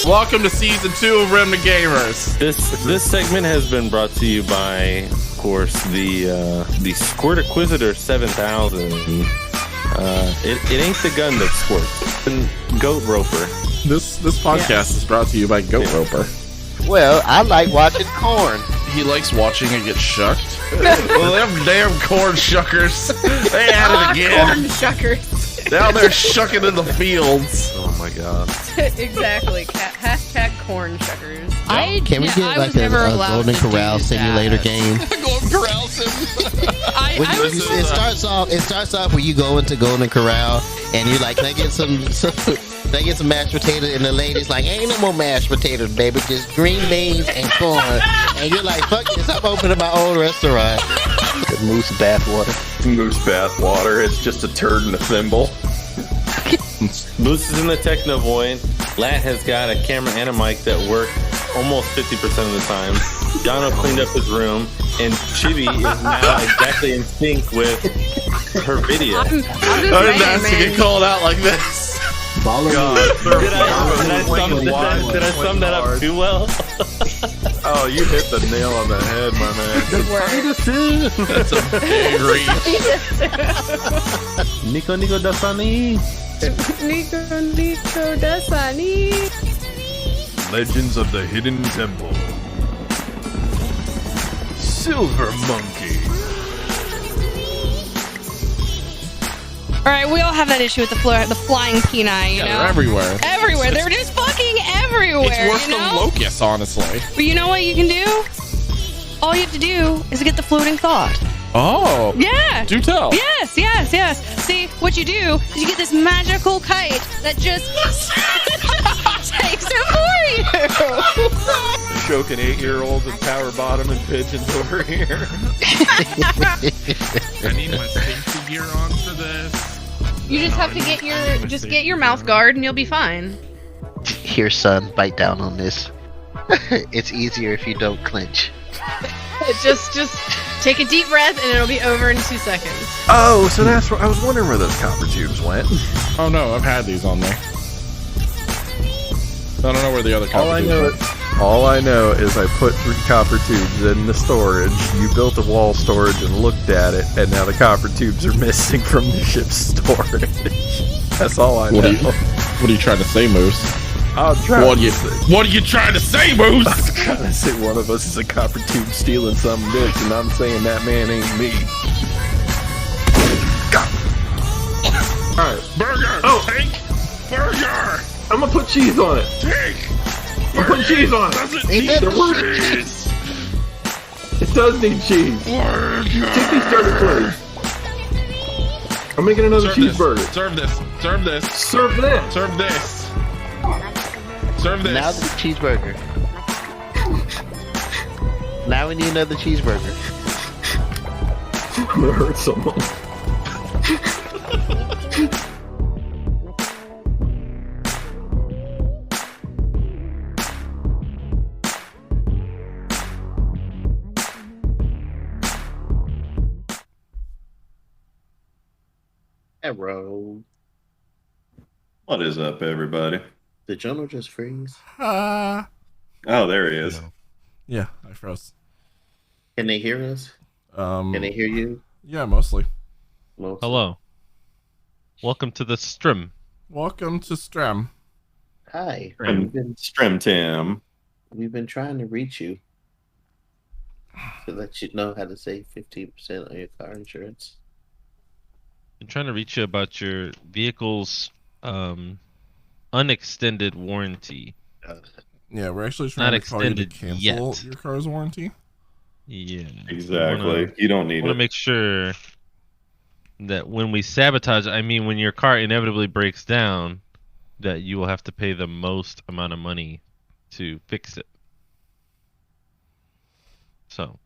Welcome to season 2 of Remnant Gamers. This segment has been brought to you by, of course, the Squirt Acquisitor 7000. It ain't the gun that squirts. It's Goat Roper. This podcast is brought to you by Goat Roper. Well, I like watching corn. He likes watching it get shucked. Well, them damn corn shuckers. They at it again. Corn shuckers. Down there shucking in the fields. Oh my god. Exactly. Hashtag corn shuckers. Can we get like a Golden Corral simulator game? Golden Corral sim. It starts off where you go into Golden Corral and you're like, can I get some mashed potatoes? And the lady's like, ain't no more mashed potatoes, baby, just green beans and corn. And you're like, fuck this, I'm opening my own restaurant. The moose bathwater. Moose bathwater. It's just a turd in a thimble. Moose is in the Techno Void. Lat has got a camera and a mic that work almost 50% of the time. Yano cleaned up his room, and Chibi is now exactly in sync with her video. I'm just I didn't ask to saying, get called out like this. Did I sum that up too well? Oh, you hit the nail on the head, my man. That's a big reach. Nico Dasani. Nico Dasani. Legends of the Hidden Temple. Silver Monkey. All right, we all have that issue with the flying peni, you know? They're everywhere. Everywhere. They're just fucking everywhere, It's worse you know? than locusts, honestly. But you know what you can do? All you have to do is get the floating thought. Oh. Yeah. Do tell. Yes. See, what you do is you get this magical kite that just takes it for you. Choking 8-year-olds and power bottom and pigeons over here. I need my safety gear on for this. You just have to get your mouth guard and you'll be fine. Here, son, bite down on this. It's easier if you don't clench. Just take a deep breath and it'll be over in 2 seconds. Oh, so that's where I was wondering where those copper tubes went. Oh no, I've had these on me. I don't know where the other copper tubes went. All I know is I put 3 copper tubes in the storage. You built a wall storage and looked at it, and now the copper tubes are missing from the ship's storage. That's all I know. What are you trying to say, Moose? What are you trying to say, Moose? I'm trying to say one of us is a copper tube stealing some bitch, and I'm saying that man ain't me. Alright. Burger! Oh. Tank! Burger! I'm gonna put cheese on it. Tank! I'm putting cheese on it. Doesn't need cheese! It does need cheese. Burger! Take these dirty clothes. I'm making another cheeseburger. Serve this. Serve this. Serve that. Serve this. Serve this. Now the cheeseburger. Now we need another cheeseburger. I'm gonna hurt someone. Hello. What is up, everybody? Did Jonah just freeze? Oh, there he is. Yeah, I froze. Can they hear us? Can they hear you? Yeah, mostly. Hello. Welcome to the stream. Welcome to Stram. Hi. Strim Tim. We've been trying to reach you to let you know how to save 15% on your car insurance. I'm trying to reach you about your vehicle's unextended warranty. Yeah, we're actually trying to call you to cancel your car's warranty. Yeah. Exactly. You don't need I want to make sure that when we sabotage, I mean when your car inevitably breaks down, that you will have to pay the most amount of money to fix it. So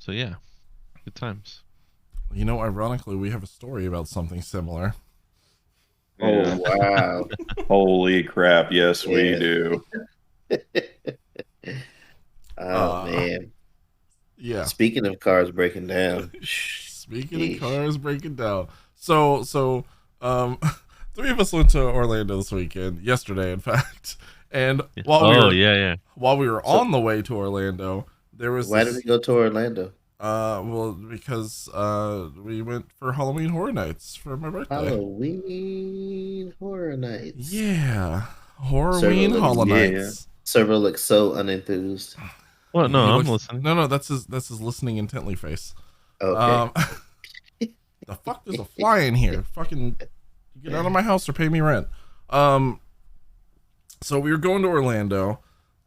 yeah, good times. You know, ironically, we have a story about something similar. Oh, wow. Holy crap, yes, we do. Oh, man. Yeah. Speaking of cars breaking down. Speaking of cars breaking down. So three of us went to Orlando this weekend, yesterday, in fact. And Yeah. while we were on the way to Orlando, there was Why did we go to Orlando? well, because we went for Halloween Horror Nights for my birthday. Halloween Horror Nights. Yeah, Horrorween Several Hollow yeah. Nights. Server looks so unenthused. Well, no, He I'm looks- listening. No, that's his listening intently face. Okay. The fuck, there's a fly in here. Fucking get out of my house or pay me rent. So we were going to Orlando,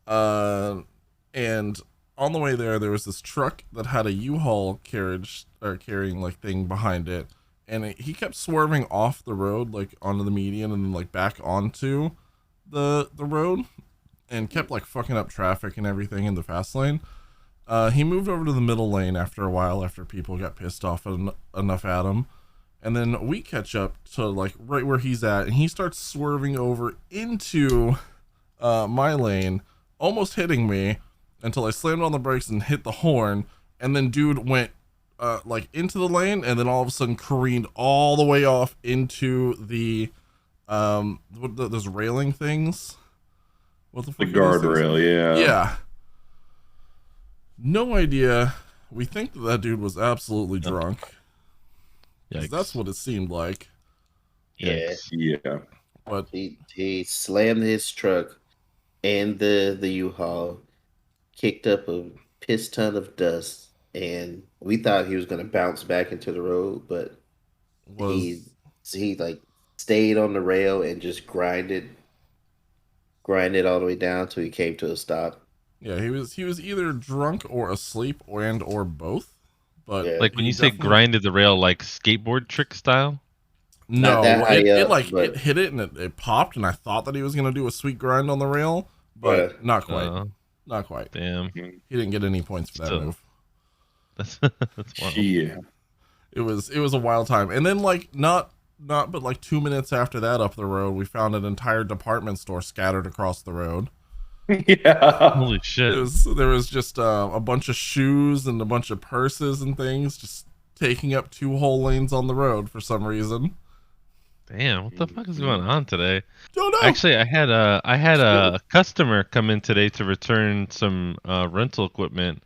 and on the way there was this truck that had a U-Haul carriage or carrying like thing behind it, and he kept swerving off the road like onto the median and then like back onto the road, and kept like fucking up traffic and everything in the fast lane. He moved over to the middle lane after a while, after people got pissed off enough at him. And then we catch up to like right where he's at, and he starts swerving over into my lane, almost hitting me until I slammed on the brakes and hit the horn. And then dude went like into the lane, and then all of a sudden careened all the way off into the those railing things. What the fuck? The guardrail, yeah. Yeah. No idea. We think that dude was absolutely drunk. 'Cause Yikes. that's what it seemed like. Yeah. Yeah. But He slammed his truck and the U-Haul, kicked up a piss ton of dust, and we thought he was gonna bounce back into the road, but he like stayed on the rail and just grinded all the way down till he came to a stop. yeah, he was either drunk or asleep or both. But Yeah. Like when he you say definitely- grinded the rail, like skateboard trick style. no, Not that high it up, like but- it hit it and it popped, and I thought that he was gonna do a sweet grind on the rail, but Yeah. not quite. Not Quite. damn. He didn't get any points for that Still. move. That's wild. Yeah. It was a wild time. And then like not but like 2 minutes after that up the road, we found an entire department store scattered across the road. Yeah. Holy shit. There was just a bunch of shoes and a bunch of purses and things just taking up 2 whole lanes on the road for some reason. Damn, what the fuck is going on today? Don't know. Actually, I had a customer come in today to return some rental equipment,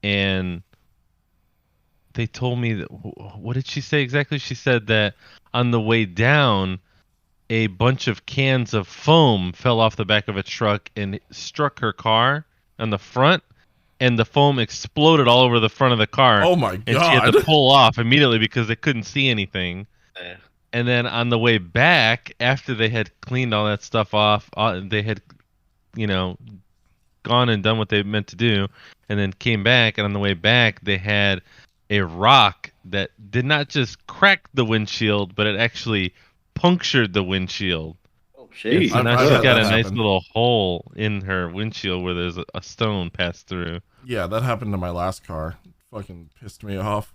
and they told me that. What did she say exactly? She said that on the way down, a bunch of cans of foam fell off the back of a truck and struck her car on the front, and the foam exploded all over the front of the car. Oh my And she had to god. pull off immediately because they couldn't see anything. Yeah. And then on the way back, after they had cleaned all that stuff off, they had, gone and done what they meant to do, and then came back. And on the way back, they had a rock that did not just crack the windshield, but it actually punctured the windshield. Oh shit! So now I've she's had got that a nice happen. little hole in her windshield where there's a stone passed through. Yeah, that happened to my last car. Fucking pissed me off.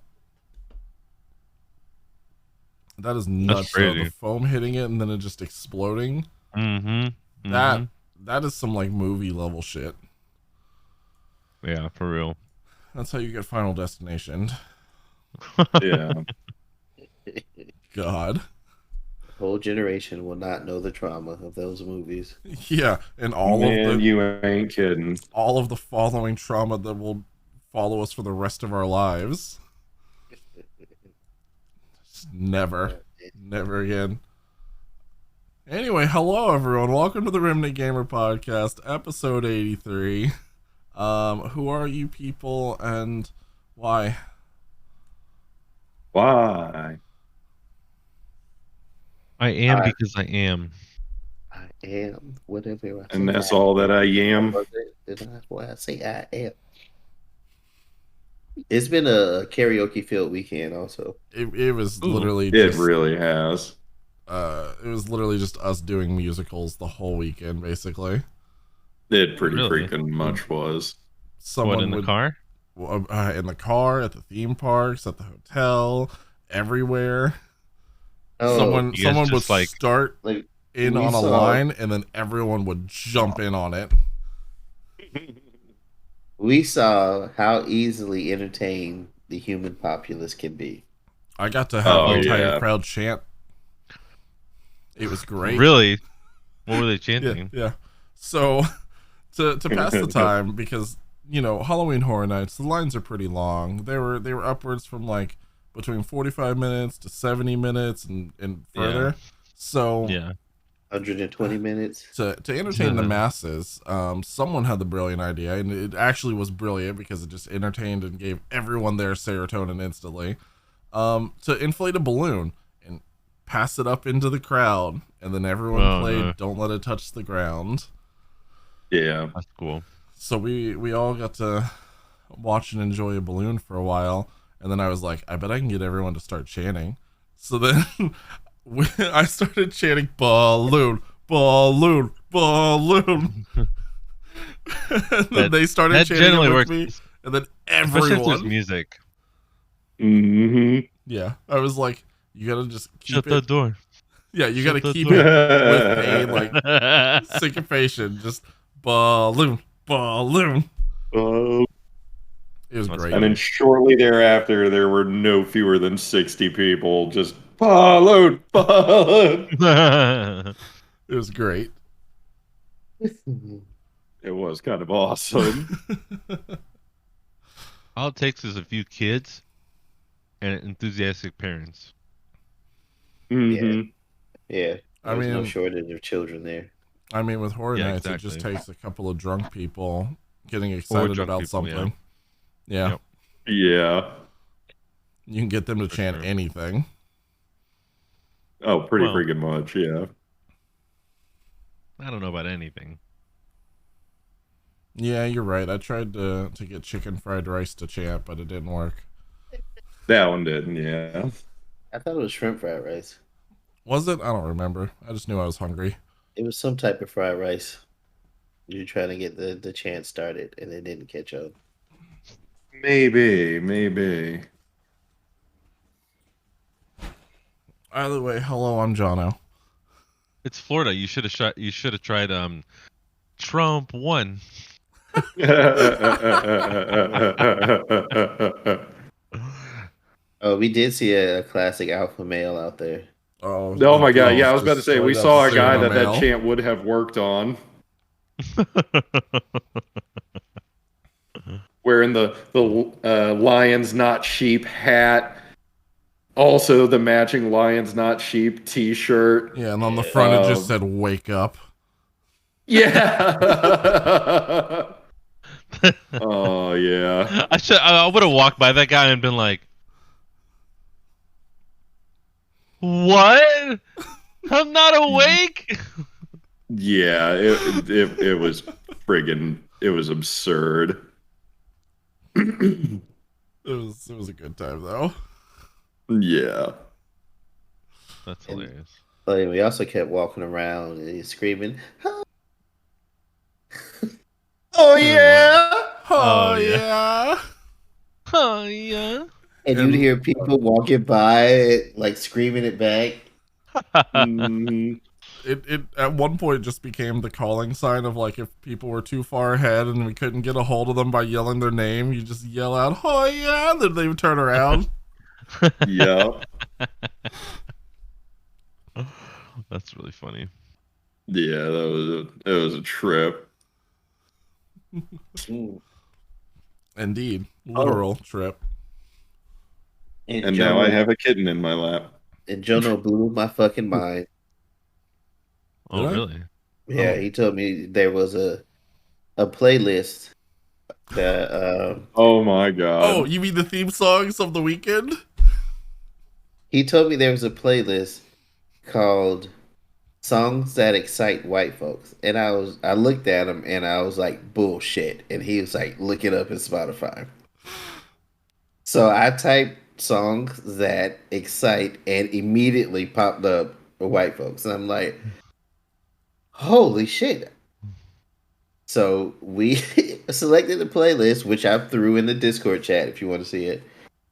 That is nuts though. crazy. The foam hitting it and then it just exploding. Mm-hmm. That is some like movie level shit. Yeah, for real. That's how you get Final Destination. Yeah. God. Whole generation will not know the trauma of those movies. Yeah, and all Man, of the you ain't kidding. all of the following trauma that will follow us for the rest of our lives. Just never again. Anyway, hello everyone. Welcome to the Remnant Gamer Podcast, episode 83. Who are you people and why? Why? I am Alright. because I am. I am whatever. I And say that's I all that I am. Was it? That's why I say I am. It's been a karaoke filled weekend, also. It was Ooh. literally It just, really has. it was literally just us doing musicals the whole weekend, basically. It pretty Really? freaking much was. Someone What, in the would car? in the car, at the theme parks, at the hotel, everywhere. Oh, someone You guys would just, like- start like in we on a saw- line, and then everyone would jump in on it. we saw how easily entertained the human populace can be. I got to have Oh, the entire yeah. crowd chant. It was great. Really? What were they Yeah, chanting? yeah. So to pass the time, because Halloween Horror Nights, the lines are pretty long. They were upwards from like between 45 minutes to 70 minutes and further. Yeah. So Yeah. 120 minutes. to entertain the masses, someone had the brilliant idea, and it actually was brilliant because it just entertained and gave everyone their serotonin instantly. To inflate a balloon and pass it up into the crowd, and then everyone played "Don't Let It Touch the Ground." Yeah. That's cool. So we all got to watch and enjoy a balloon for a while, and then I was like, I bet I can get everyone to start chanting. So then I started chanting balloon, balloon, balloon. And then they started That chanting generally it with works. me, and then Especially if there's everyone. music. Mm-hmm. Yeah, I was like, you gotta just keep Shut it. the door. Yeah, you Shut gotta the keep door. it with pain, like syncopation. Just balloon, balloon. Oh. It was That's great. And then shortly thereafter, there were no fewer than 60 people just followed. It was great. It was kind of awesome. All it takes is a few kids and enthusiastic parents. Mm-hmm. Yeah. I There's no mean- shortage of children there. I mean, with Horror Yeah, Nights, it just exactly. takes a couple of drunk people getting excited drunk about people, yeah. something. Yeah. Yep. Yeah. You can get them to chant sure. anything. Oh, pretty Well- freaking much, yeah. I don't know about anything. Yeah, you're right. I tried to get chicken fried rice to chant, but it didn't work. That one didn't, yeah. I thought it was shrimp fried rice. Was it? I don't remember. I just knew I was hungry. It was some type of fried rice. You're trying to get the chant started, and it didn't catch on. Maybe. Either way, hello, I'm Jono. It's Florida. You should have tried Trump won. Oh, we did see a classic alpha male out there. Oh, Oh my god, yeah, I was just about to say, we straight saw up a guy cinema that male. chant would have worked on. Wearing the lions not sheep hat, also the matching lions not sheep t-shirt. Yeah, and on the front it just said "Wake up." Yeah. Oh yeah. I would have walked by that guy and been like, "What? I'm not awake." Yeah, it was friggin' it was absurd. It was a good time though. Yeah. That's hilarious. But we also kept walking around and screaming, Oh yeah. Oh yeah. yeah. Oh yeah. and you'd hear people walking by, like screaming it back. Mhm. It at one point just became the calling sign of like if people were too far ahead and we couldn't get a hold of them by yelling their name, you just yell out, "Oh yeah!" And then they would turn around. Yep. That's really funny. Yeah, it was a trip. Indeed, literal trip. And now I have a kitten in my lap. And Jono blew my fucking mind. Oh, Did I? really? Yeah, he told me there was a playlist that Oh my god. Oh, you mean the theme songs of the weekend? he told me there was a playlist called Songs That Excite White Folks. And I looked at him and I was like, bullshit. And he was like, look it up in Spotify. So I typed songs that excite and immediately popped up for white folks. And I'm like, holy shit. So we selected a playlist, which I threw in the Discord chat if you want to see it.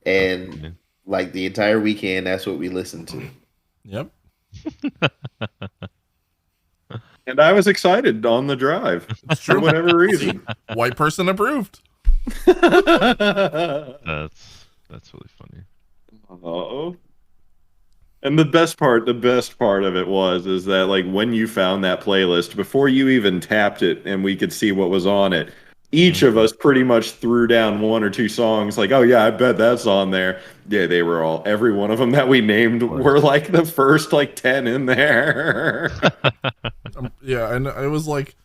And like the entire weekend, that's what we listened to. Yep. And I was excited on the drive It's for true. whatever reason. White person approved. That's really funny. Uh-oh. And the best part of it is that like when you found that playlist, before you even tapped it and we could see what was on it, each of us pretty much threw down one or two songs like, oh yeah, I bet that's on there. Yeah, they were every one of them that we named were like the first like 10 in there. Yeah, and it was like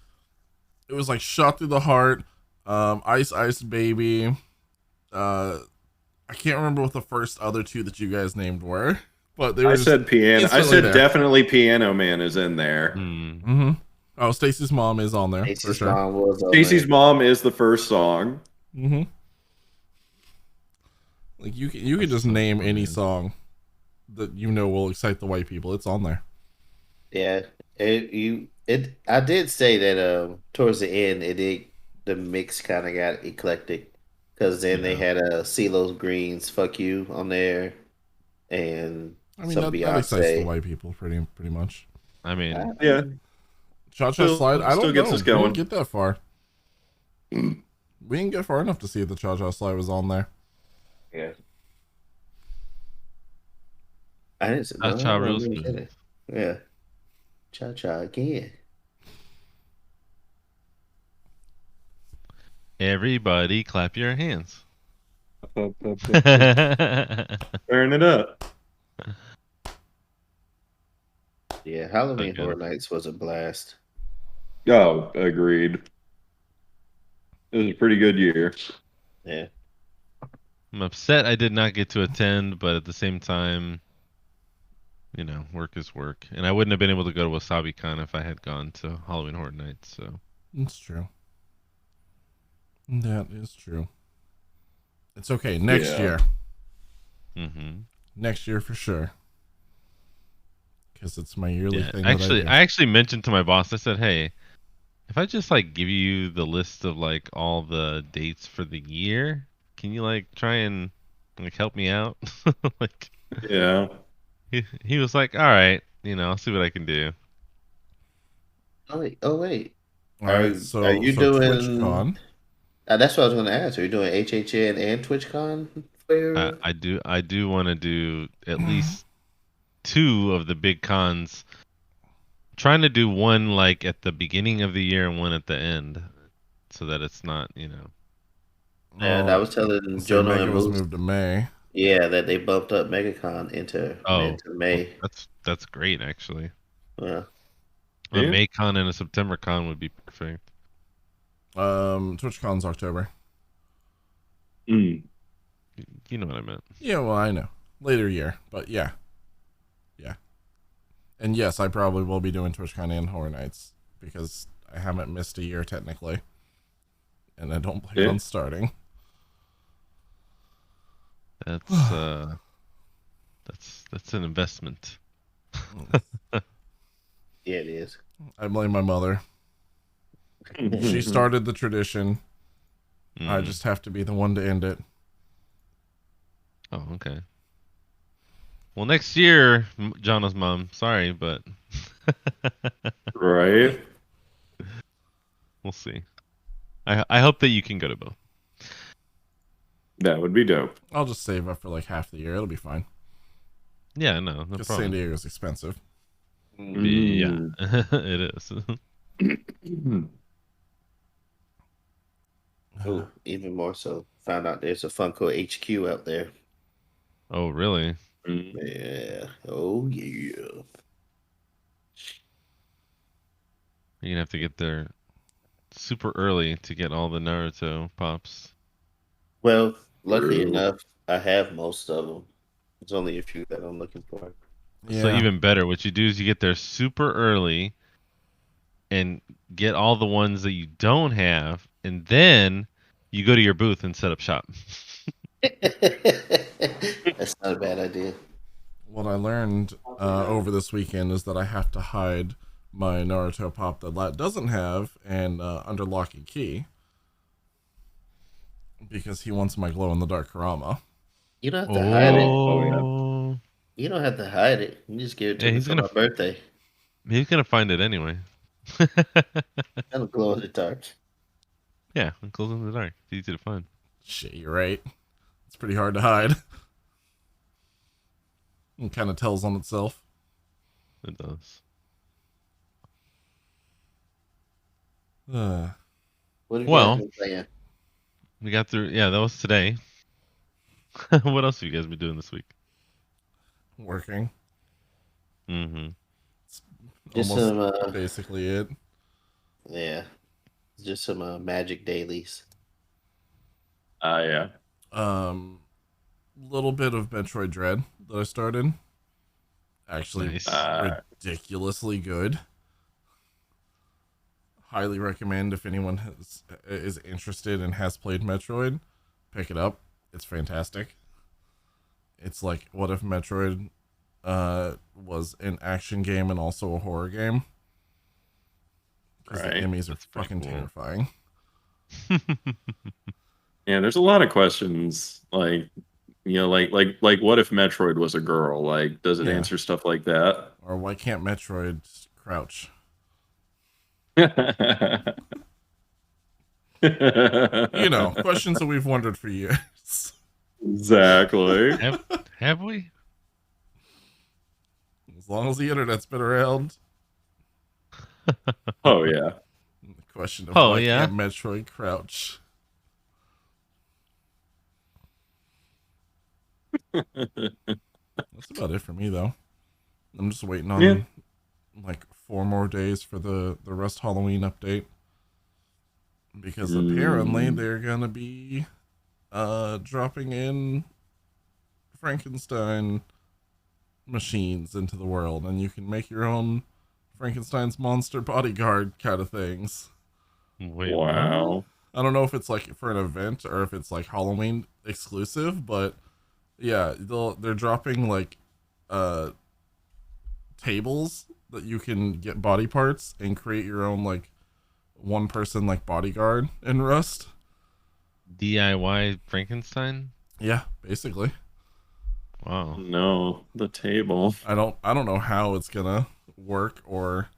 Shot Through the Heart, Ice Ice Baby. I can't remember what the first other two that you guys named were, but they were I said piano. I said there. definitely Piano Man is in there. Mm-hmm. Oh, Stacy's Mom is on there for Stacy's sure. mom was on Stacy's there. Mom is the first song. Mm-hmm. Like you can just name any song that you know will excite the white people. It's on there. Yeah, I did say that towards the end the mix kind of got eclectic because then they had CeeLo's Greens "Fuck You" on there, and I mean some that excites the Beyonce. white people pretty much. I mean, Yeah. Cha Cha Slide. I don't still gets know. us We going. didn't get that far. We didn't get far enough to see if the Cha Cha Slide was on there. Yeah. I didn't say Cha Cha no, real I didn't smooth. say that. Yeah. Cha Cha again. Everybody clap your hands. Turn it up. Yeah, Halloween Okay. Horror Nights was a blast. Oh, agreed. It was a pretty good year. Yeah. I'm upset I did not get to attend, but at the same time, you know, work is work. And I wouldn't have been able to go to WasabiCon if I had gone to Halloween Horror Nights, so. It's true. That is true. It's okay. Next year. Mm-hmm. Next year for sure. Because it's my yearly thing. Actually, I actually mentioned to my boss, I said, hey, if I just like give you the list of like all the dates for the year, can you like try and like help me out? Like, yeah. He was like, all right, you know, I'll see what I can do. Oh wait. All right, Are you doing TwitchCon? That's what I was going to ask. Are you doing HHN and TwitchCon for your... I do want to do at least 2 of the big cons. Trying to do one like at the beginning of the year and one at the end, so that it's not, you know. And I was telling Jonah Mega and was Moose, moved to May. yeah, that they bumped up MegaCon into May. Well, that's great actually. Yeah. A May con and a September con would be perfect. TwitchCon's October. You know what I meant. Yeah, well, I know. Later year, but yeah. And yes, I probably will be doing TwitchCon and Horror Nights because I haven't missed a year technically, and I don't plan on starting. That's that's an investment. Yeah, it is. I blame my mother. She started the tradition. I just have to be the one to end it. Oh, okay. Well, next year, Jonna's mom. Sorry, but right. We'll see. I hope that you can go to both. That would be dope. I'll just save up for like half the year. It'll be fine. Yeah, no Because problem. San Diego's expensive. Yeah, it is. Oh, even more so. Found out there's a Funko HQ out there. Oh, really? Yeah. Oh, yeah. You're gonna have to get there super early to get all the Naruto pops. Well, luckily enough, I have most of them. There's only a few that I'm looking for. Yeah. So even better, what you do is you get there super early and get all the ones that you don't have, and then you go to your booth and set up shop. That's not a bad idea. What I learned over this weekend is that I have to hide my Naruto pop that Lat doesn't have and under lock and key because he wants my glow in the dark Kurama. You don't have to hide it. Oh, You don't have to hide it. You just give it to me for my birthday. He's gonna find it anyway. That'll glow in the dark. Yeah, it glows in the dark. It's easy to find. Shit, you're right. It's pretty hard to hide. It kind of tells on itself. It does. What have you Well, guys been playing? we got through. Yeah, that was today. What else have you guys been doing this week? Working. Mm-hmm. Just Almost some, basically it. yeah, just some magic dailies. Yeah. Little bit of Metroid Dread that I started. Actually, Nice. ridiculously good. Highly recommend if anyone is interested and has played Metroid, pick it up. It's fantastic. It's like what if Metroid was an action game and also a horror game. Because the enemies are fucking terrifying. Yeah, there's a lot of questions like what if Metroid was a girl? Like, does it answer stuff like that? Or why can't Metroid crouch? Questions that we've wondered for years. Exactly. Have we? As long as the internet's been around. Oh yeah. The question of why yeah. can't Metroid crouch? That's about it for me, though. I'm just waiting on like 4 more days for the Rust Halloween update, because apparently they're gonna be dropping in Frankenstein machines into the world, and you can make your own Frankenstein's monster bodyguard kind of things. Wait, wow. what? I don't know if it's like for an event or if it's like Halloween exclusive, but yeah, they're dropping like tables that you can get body parts and create your own like one person like bodyguard in Rust. DIY Frankenstein? Yeah, basically. Wow. No, the table. I don't know how it's gonna work, or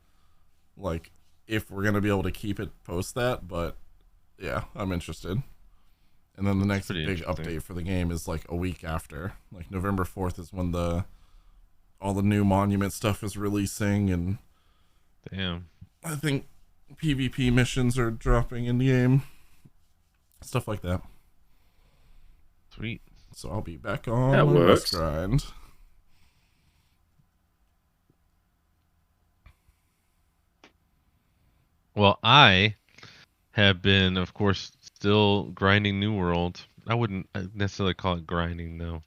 like if we're gonna be able to keep it post that, but yeah, I'm interested. And then the next big update for the game is like a week after. Like November 4th is when all the new monument stuff is releasing, and damn, I think PvP missions are dropping in the game. Stuff like that. Sweet. So I'll be back on That my works. Rust grind. Well, I have been, of course, still grinding New World. I wouldn't necessarily call it grinding though.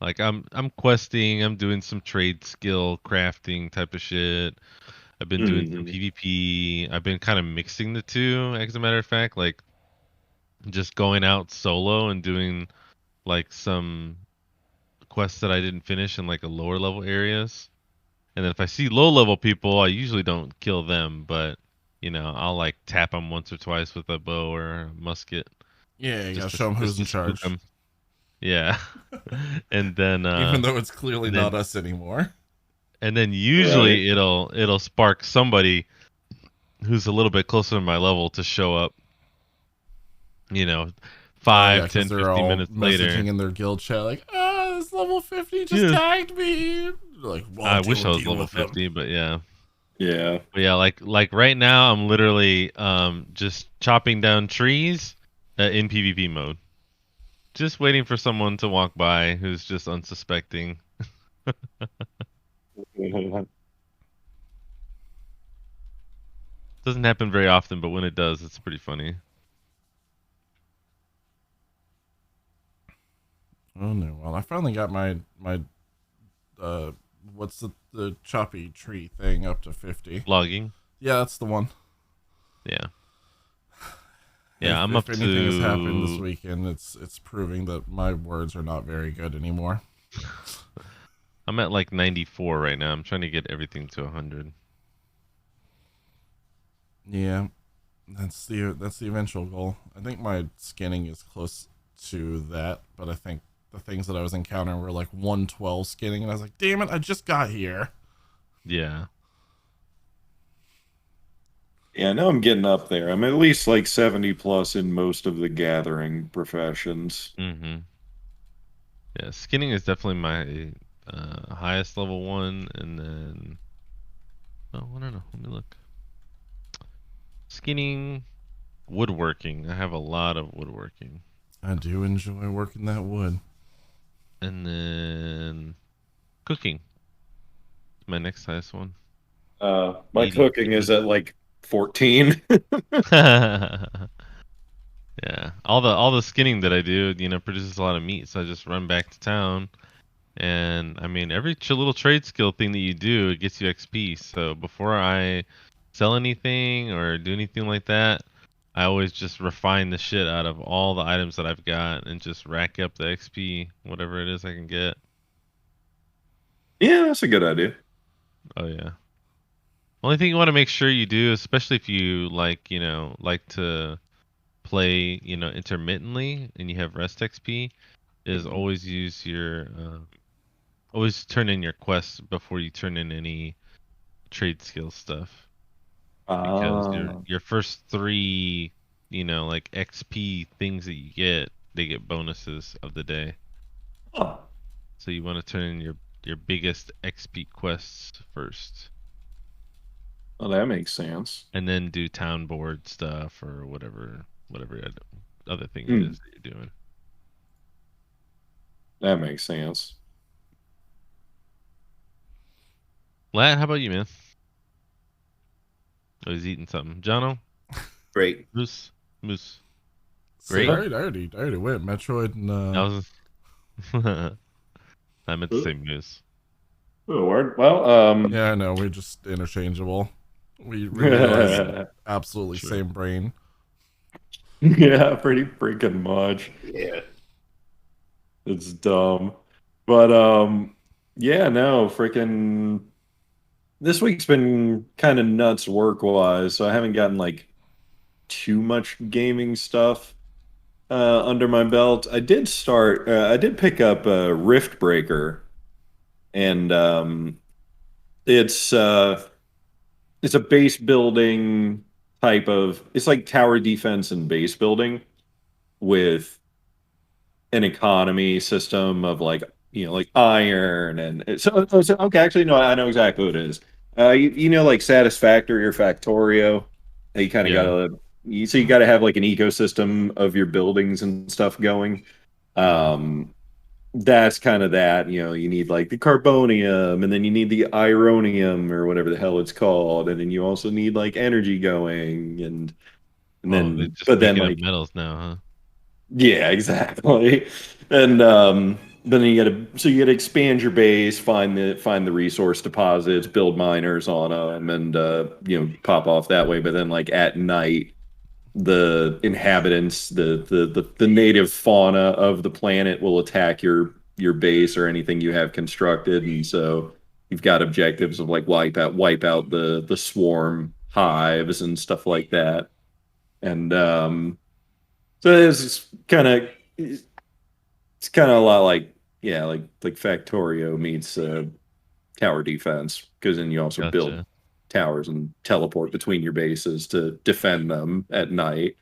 Like I'm questing, I'm doing some trade skill crafting type of shit. I've been doing some PvP. I've been kind of mixing the two, as a matter of fact, like just going out solo and doing like some quests that I didn't finish in like a lower level areas. And then if I see low level people, I usually don't kill them, but I'll like tap them once or twice with a bow or a musket. Yeah, you gotta show them who's in charge. Yeah. And then even though it's clearly not us anymore. And then usually it'll spark somebody who's a little bit closer to my level to show up. 5, 10, 15 minutes later. Messaging in their guild chat like, this level 50 just tagged me. Like, well, I wish I was level 50, but yeah. Yeah. But yeah, like right now I'm literally just chopping down trees in PvP mode. Just waiting for someone to walk by who's just unsuspecting. Doesn't happen very often, but when it does, it's pretty funny. Oh no! Well, I finally got my what's the choppy tree thing up to 50. Logging. Yeah, that's the one. Yeah. Yeah, I'm if up anything to. has happened this weekend, it's proving that my words are not very good anymore. I'm at like 94 right now. I'm trying to get everything to 100. Yeah, that's the eventual goal. I think my skinning is close to that, but I think the things that I was encountering were like 112 skinning, and I was like, damn it, I just got here. Yeah. Yeah, now I'm getting up there. I'm at least like 70 plus in most of the gathering professions. Mm-hmm. Yeah, skinning is definitely my highest level one, and then oh, I don't know. Let me look. Skinning, woodworking. I have a lot of woodworking, I do enjoy working that wood. and then cooking. My next highest one. My cooking is at like 14. Yeah, all the skinning that I do, produces a lot of meat. So I just run back to town, and I mean, every little trade skill thing that you do, it gets you XP. So before I sell anything or do anything like that, I always just refine the shit out of all the items that I've got and just rack up the XP, whatever it is I can get. Yeah, that's a good idea. Oh yeah. Only thing you want to make sure you do, especially if you like to play, intermittently and you have rest XP, is always use your always turn in your quests before you turn in any trade skill stuff, because your first three, like XP things that you get, they get bonuses of the day. Oh, So you want to turn in your biggest XP quests first, well, that makes sense. and then do town board stuff or whatever other thing it Hmm, is that you're doing. that makes sense. Lat, how about you, man? Oh, he's eating something. Jono? Great. Moose? Moose. So Great. I already went Metroid and I was. I meant to say moose. Oh, word. Well, yeah, I know we're just interchangeable. We utilize absolutely True. same brain. yeah, pretty freaking much. Yeah. It's dumb. But yeah, no, freaking this week's been kind of nuts work-wise, so I haven't gotten like too much gaming stuff under my belt. I did pick up Rift Breaker, and it's it's a base building type of, it's like tower defense and base building with an economy system of like, like iron so okay, actually no, I know exactly what it is. You know, like Satisfactory or Factorio, you kind of Yeah. gotta so you gotta have like an ecosystem of your buildings and stuff going. um that's kind of that, you need like the carbonium, and then you need the ironium or whatever the hell it's called, and then you also need like energy going, and Oh, they're then just but then making up like, metals now, huh? yeah, exactly. And then you gotta expand your base, find the resource deposits, build miners on them, and pop off that way. But then like at night, the inhabitants, the native fauna of the planet will attack your base or anything you have constructed, and so you've got objectives of like wipe out the swarm hives and stuff like that. And so it's kind of a lot like, yeah, like Factorio meets tower defense, because then you also build Gotcha. towers and teleport between your bases to defend them at night.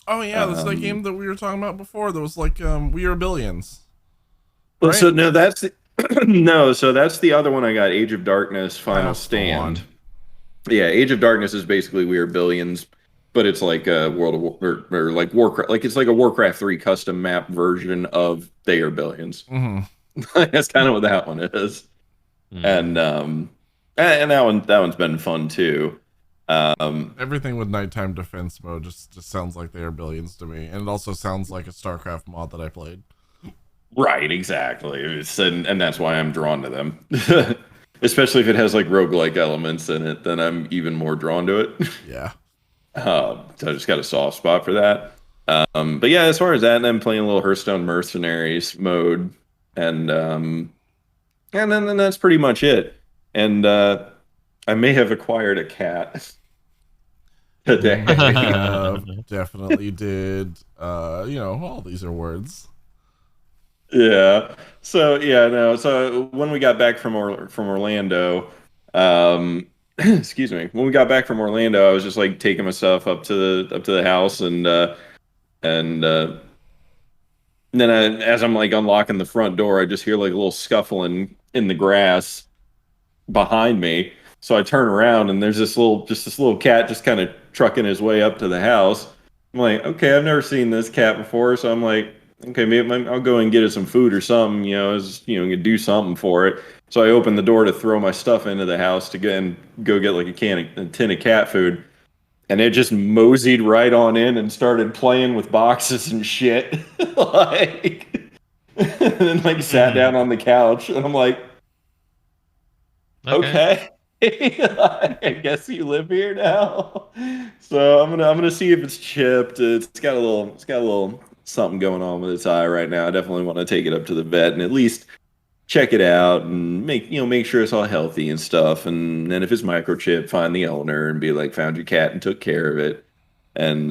Oh yeah, that's that game that we were talking about before. That was like We Are Billions. Well, Right? so no, that's the no, so that's the other one I got, Age of Darkness Final That's the one. Stand. Yeah, Age of Darkness is basically We Are Billions, but it's like a World of or like Warcraft, like it's like a Warcraft 3 custom map version of They Are Billions. Hmm. That's kind of what that one is. Mm. And that one's been fun too. Everything with nighttime defense mode just sounds like They Are Billions to me, and it also sounds like a StarCraft mod that I played. Right, exactly. And that's why I'm drawn to them. Especially if it has like roguelike elements in it, then I'm even more drawn to it. Yeah. So I just got a soft spot for that. But yeah, as far as that, and I'm playing a little Hearthstone Mercenaries mode, and then that's pretty much it. And I may have acquired a cat today. Definitely did. All these are words. Yeah. So yeah, no. So when we got back from Orlando, excuse me, when we got back from Orlando, I was just like taking myself up to the house, and And then as I'm like unlocking the front door, I just hear like a little scuffling in the grass behind me. So I turn around and there's this little cat just kind of trucking his way up to the house. I'm like, okay, I've never seen this cat before, so I'm like, okay, maybe I'll go and get it some food or something, do something for it. So I open the door to throw my stuff into the house to go get like a tin of cat food, and it just moseyed right on in and started playing with boxes and shit, like, and then like sat down on the couch, and I'm like, okay. I guess you live here now. So I'm gonna see if it's chipped. It's got a little something going on with its eye right now. I definitely want to take it up to the vet and at least check it out and make sure it's all healthy and stuff. And then if it's microchip, find the owner and be like, found your cat and took care of it. And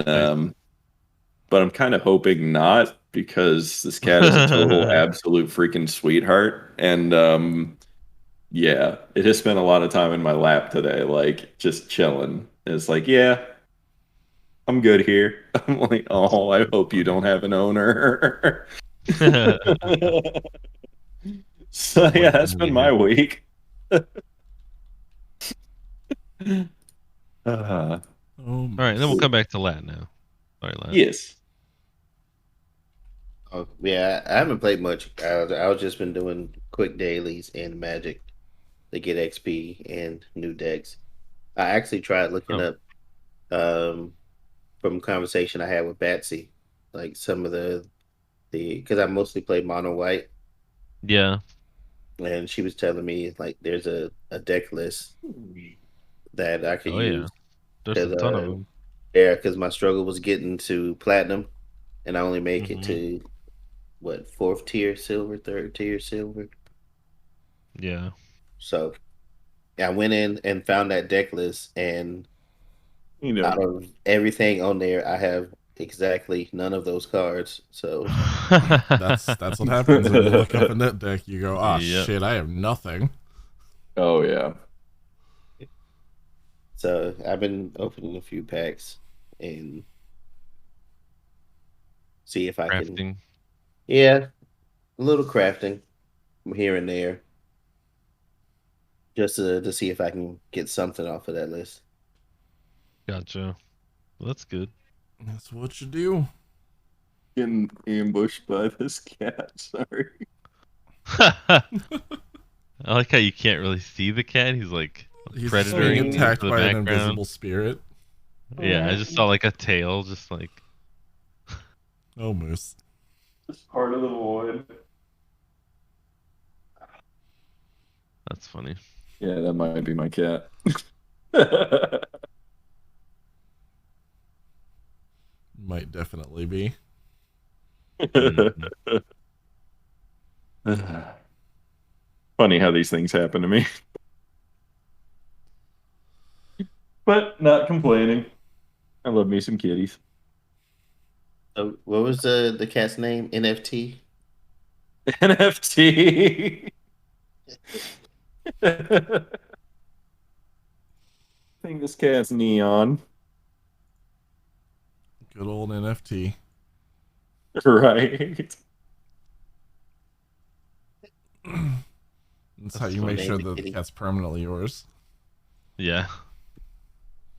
but I'm kind of hoping not, because this cat is a total absolute freaking sweetheart. And yeah, it has spent a lot of time in my lap today, like just chilling. It's like, yeah, I'm good here. I'm like, oh, I hope you don't have an owner. So yeah, that's been my week. All right, then we'll come back to Lat now. Sorry, Lat. Yes. Oh, yeah, I haven't played much. I've just been doing quick dailies in Magic to get XP and new decks. I actually tried looking up from conversation I had with Batsy, like some of the because I mostly play mono white. Yeah. And she was telling me like there's a deck list that I could use. There's a ton of them. Yeah, because my struggle was getting to platinum, and I only make it to what, 4th tier silver, 3rd tier silver. Yeah. So I went in and found that deck list, and out of everything on there, I have exactly none of those cards. So that's what happens when you look up a net deck. You go, shit, I have nothing. Oh yeah. So I've been opening a few packs and see if I can. Yeah, a little crafting here and there, just to see if I can get something off of that list. Gotcha. Well, that's good. That's what you do. Getting ambushed by this cat. Sorry. I like how you can't really see the cat. He's like predator being attacked by an invisible spirit. Yeah, I just saw like a tail, just like. Oh, Moose. It's part of the void. That's funny. Yeah, that might be my cat. Might definitely be. Funny how these things happen to me. But not complaining. I love me some kitties. What was the cat's name? NFT? NFT. I think this cat's neon. Good old NFT. Right. That's how you make sure that the cat's permanently yours. Yeah.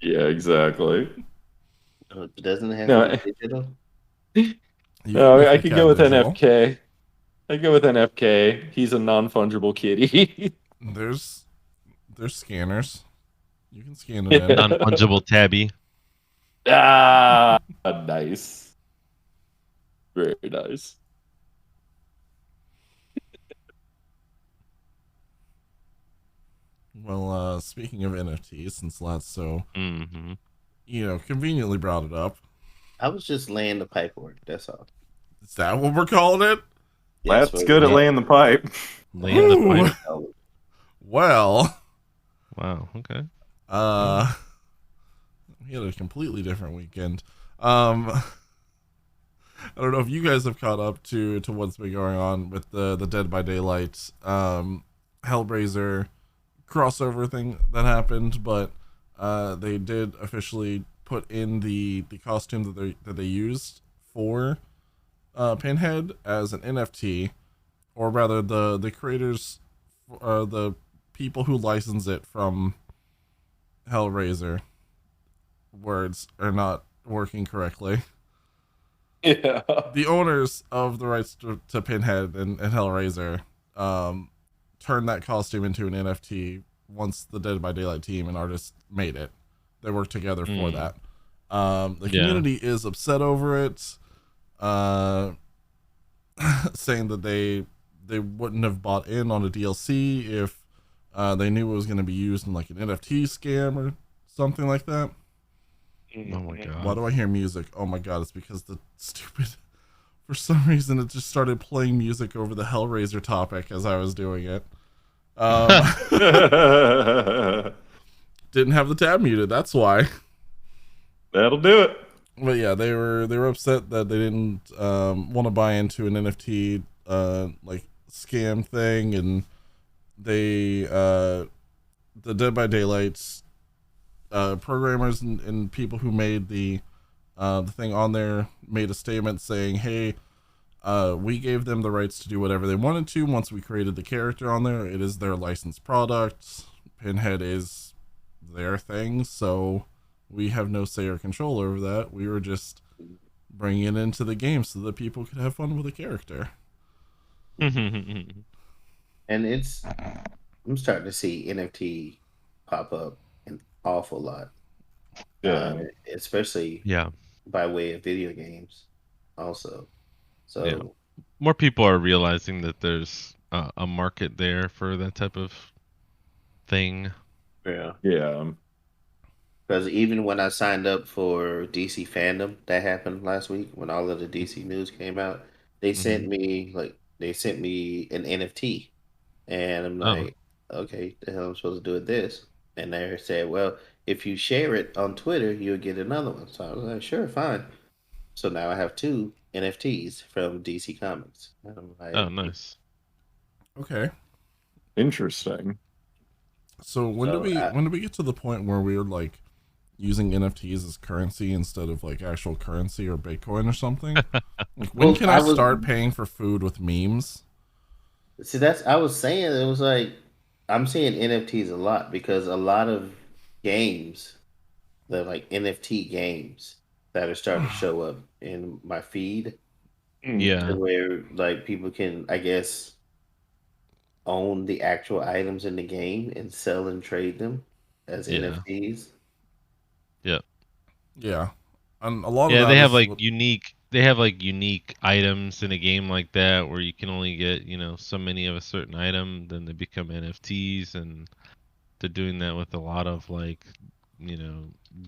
Yeah, exactly. Doesn't it have to be digital? No, I could go with NFK. I go with NFK. He's a non-fungible kitty. There's scanners. You can scan it in. Non-fungible tabby. Ah, nice. Very nice. Well, speaking of NFTs, since Lat's so, conveniently brought it up. I was just laying the pipe work. That's all. Is that what we're calling it? Lat's good at laying the pipe. Laying the pipe. Well. Wow. Okay. We had a completely different weekend. I don't know if you guys have caught up to what's been going on with the Dead by Daylight Hellraiser crossover thing that happened, but they did officially put in the costume that they used for Pinhead as an NFT, or rather the creators, the people who license it from Hellraiser. Words are not working correctly. Yeah. The owners of the rights to Pinhead and Hellraiser turned that costume into an NFT once the Dead by Daylight team and artists made it. They worked together for that. The community is upset over it, saying that they wouldn't have bought in on a DLC if they knew it was going to be used in like an NFT scam or something like that. Oh my god. Why do I hear music? Oh my god, it's because the stupid... For some reason, it just started playing music over the Hellraiser topic as I was doing it. Didn't have the tab muted, that's why. That'll do it. But yeah, they were upset that they didn't want to buy into an NFT like scam thing, and they the Dead by Daylight's programmers and people who made the thing on there made a statement saying, hey, we gave them the rights to do whatever they wanted to once we created the character on there. It is their licensed product. Pinhead is their thing, so we have no say or control over that. We were just bringing it into the game so that people could have fun with the character. And I'm starting to see NFT pop up an awful lot. Yeah. Especially by way of video games also. So more people are realizing that there's a market there for that type of thing. Yeah. Because even when I signed up for DC fandom, that happened last week when all of the DC news came out, they sent me an NFT, and I'm like, okay, the hell I'm supposed to do with this? And they said, well, if you share it on Twitter, you'll get another one. So I was like, sure, fine. So now I have 2 NFTs from DC Comics. And I'm like, oh, nice. Okay. Interesting. So when do we get to the point where we're like using NFTs as currency instead of like actual currency or Bitcoin or something? Like, when can I start paying for food with memes? See, I was saying, it was like, I'm seeing NFTs a lot because a lot of games, they're like NFT games that are starting to show up in my feed. Yeah. Where like people can, I guess, own the actual items in the game and sell and trade them as NFTs. Yeah. And a lot of that they have like unique items in a game like that where you can only get, so many of a certain item, then they become NFTs, and they're doing that with a lot of like,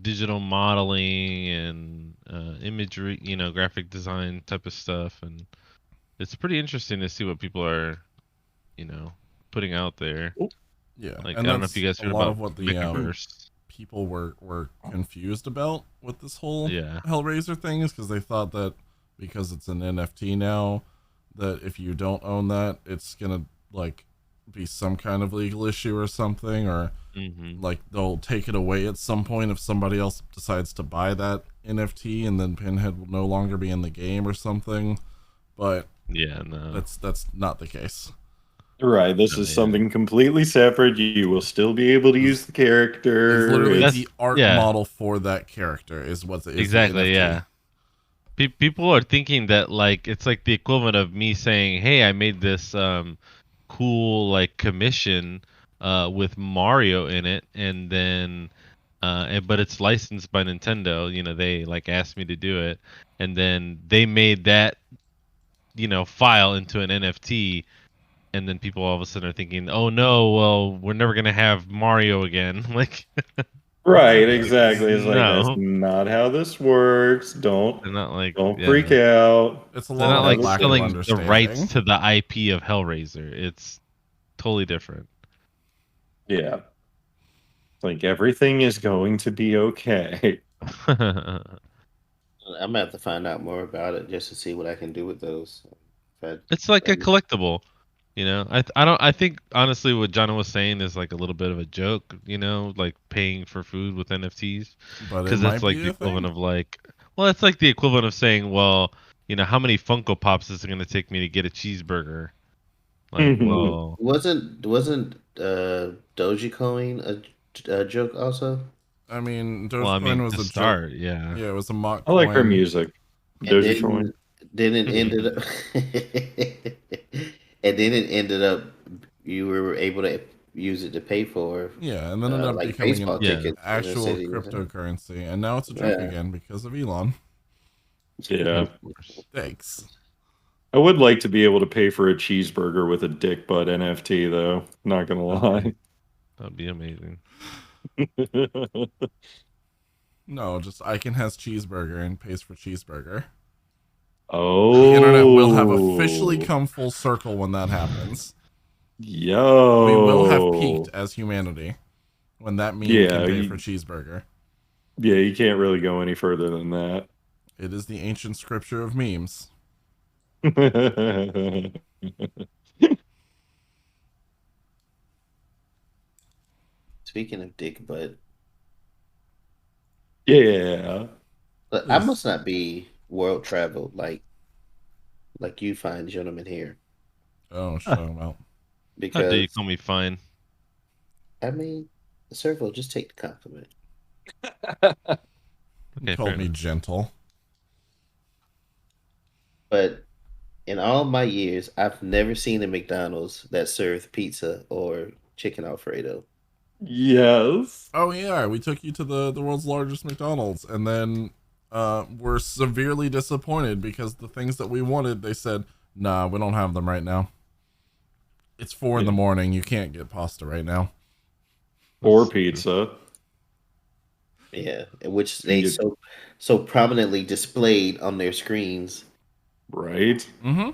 digital modeling and imagery, graphic design type of stuff, and it's pretty interesting to see what people are, putting out there. Yeah. Like, and I don't know if you guys heard about what the people were confused about with this whole Hellraiser thing is because they thought that because it's an NFT now, that if you don't own that, it's gonna like be some kind of legal issue or something, or like they'll take it away at some point if somebody else decides to buy that NFT, and then Pinhead will no longer be in the game or something. But that's not the case. Right, this is something completely separate. You will still be able to use the character. It's literally the art model for that character is what's exactly. Yeah, people are thinking that like it's like the equivalent of me saying, "Hey, I made this cool like commission with Mario in it," and then but it's licensed by Nintendo. They like asked me to do it, and then they made that file into an NFT. And then people all of a sudden are thinking, "Oh no, well, we're never gonna have Mario again." Like, right, exactly. It's like that's not how this works. Don't freak out. It's a lot of not like lack selling of the rights to the IP of Hellraiser. It's totally different. Yeah, like everything is going to be okay. I'm gonna have to find out more about it just to see what I can do with those. It's like a collectible. I think honestly what John was saying is like a little bit of a joke, like paying for food with NFTs, because it's like the equivalent of like, well, it's like the equivalent of saying, well, how many Funko Pops is it going to take me to get a cheeseburger? Like, well, Wasn't Dogecoin a joke also? I mean, I mean, Dogecoin was to a joke. start, yeah. Yeah, it was a mock I like her coin. music. And Dogecoin. then it ended up, and then it ended up you were able to use it to pay for Yeah, and then it ended up like becoming an baseball Yeah. tickets in the actual city. cryptocurrency, and now it's a joke Yeah. again because of Elon. Yeah. Of course. Thanks. I would like to be able to pay for a cheeseburger with a dick butt NFT, though. Not gonna lie. That'd be amazing. No, just Icon has cheeseburger and pays for cheeseburger. Oh. The internet will have officially come full circle when that happens. Yo. We will have peaked as humanity when that meme Yeah, can pay for cheeseburger. Yeah, you can't really go any further than that. It is the ancient scripture of memes. Speaking of dick butt, Yeah. but I must not be world traveled like you fine gentlemen here, Oh, shut him out. How dare you because call me fine? I mean, Servo, just take the compliment. He Okay, called fair me enough. gentle. But in all my years, I've never seen a McDonald's that served pizza or chicken Alfredo. Yes. Oh yeah, we took you to the world's largest McDonald's, and then we're severely disappointed because the things that we wanted, they said, nah, we don't have them right now. It's 4 in the morning. You can't get pasta right now. Or pizza. Yeah, which they so prominently displayed on their screens. Right? Mm-hmm.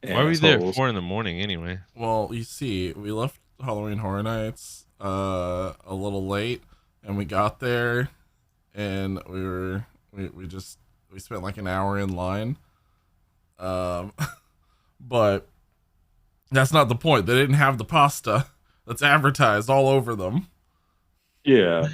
Why were we there at Assholes. 4 in the morning anyway? Well, you see, we left Halloween Horror Nights a little late, and we got there, and we spent like an hour in line. But that's not the point. They didn't have the pasta that's advertised all over them. Yeah.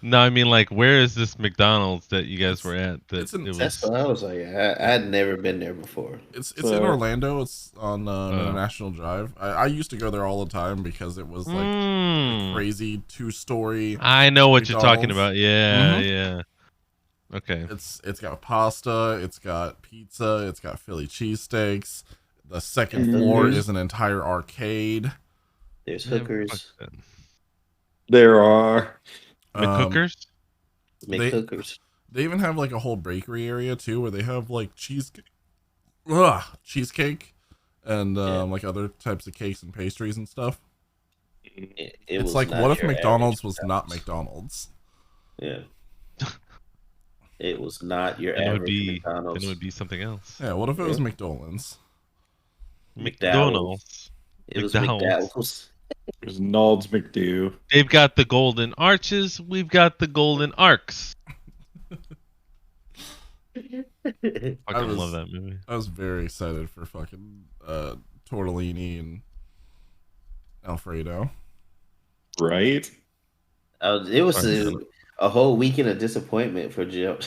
No, I mean, like, where is this McDonald's that you guys were at? That it's an- it That's was. what I was like. I had never been there before. It's So- in Orlando. It's on International Drive. I used to go there all the time because it was like Mm. crazy 2-story. I know what you're talking McDonald's. about. Yeah, Mhm. yeah. Okay. It's got pasta, it's got pizza, it's got Philly cheesesteaks. The second Mhm. floor is an entire arcade. There's Yeah, hookers, fuck that. There are. McCookers? make hookers. They even have like a whole bakery area too, where they have like cheesecake and like other types of cakes and pastries and stuff. It It's was like, not what if your McDonald's average was not McDonald's? Yeah. It was not your Then it would average be. McDonald's. Then it would be something else. Yeah, what if it was Yeah. McDonald's? McDonald's. It was McDowell's. McDowell's. There's Nald's McDo. They've got the golden arches. We've got the golden arcs. Fucking love that movie. I was very excited for fucking tortellini and Alfredo. Right? It was a whole weekend of disappointment for Joe.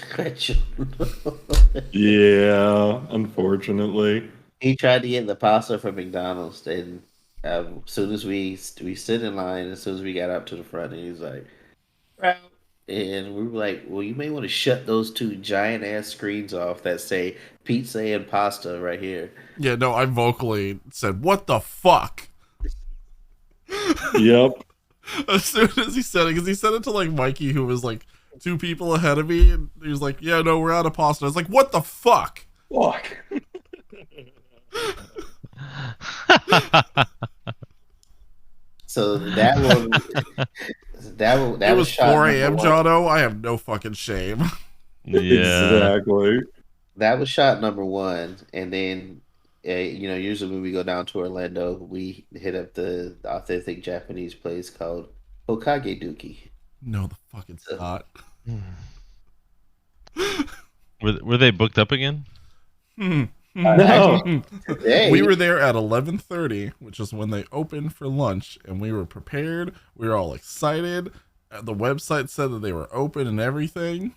Yeah, unfortunately. He tried to get the pasta from McDonald's, and as soon as we stood in line, as soon as we got up to the front, and he was like, "Route," and we were like, "Well, you may want to shut those two giant ass screens off that say pizza and pasta right here." Yeah, no, I vocally said, "What the fuck?" Yep. As soon as he said it, because he said it to like Mikey, who was like 2 people ahead of me, and he was like, "Yeah, no, we're out of pasta." I was like, "What the fuck?" Fuck. So that one, that It was was shot 4 number a.m. one. Jono. I have no fucking shame. Yeah. Exactly. That was shot number one, and then usually when we go down to Orlando, we hit up the authentic Japanese place called Hokage Duki. No, the fuck it's not. Were they booked up again? No. Today, We were there at 11:30, which is when they opened for lunch, and we were prepared. We were all excited. The website said that they were open and everything.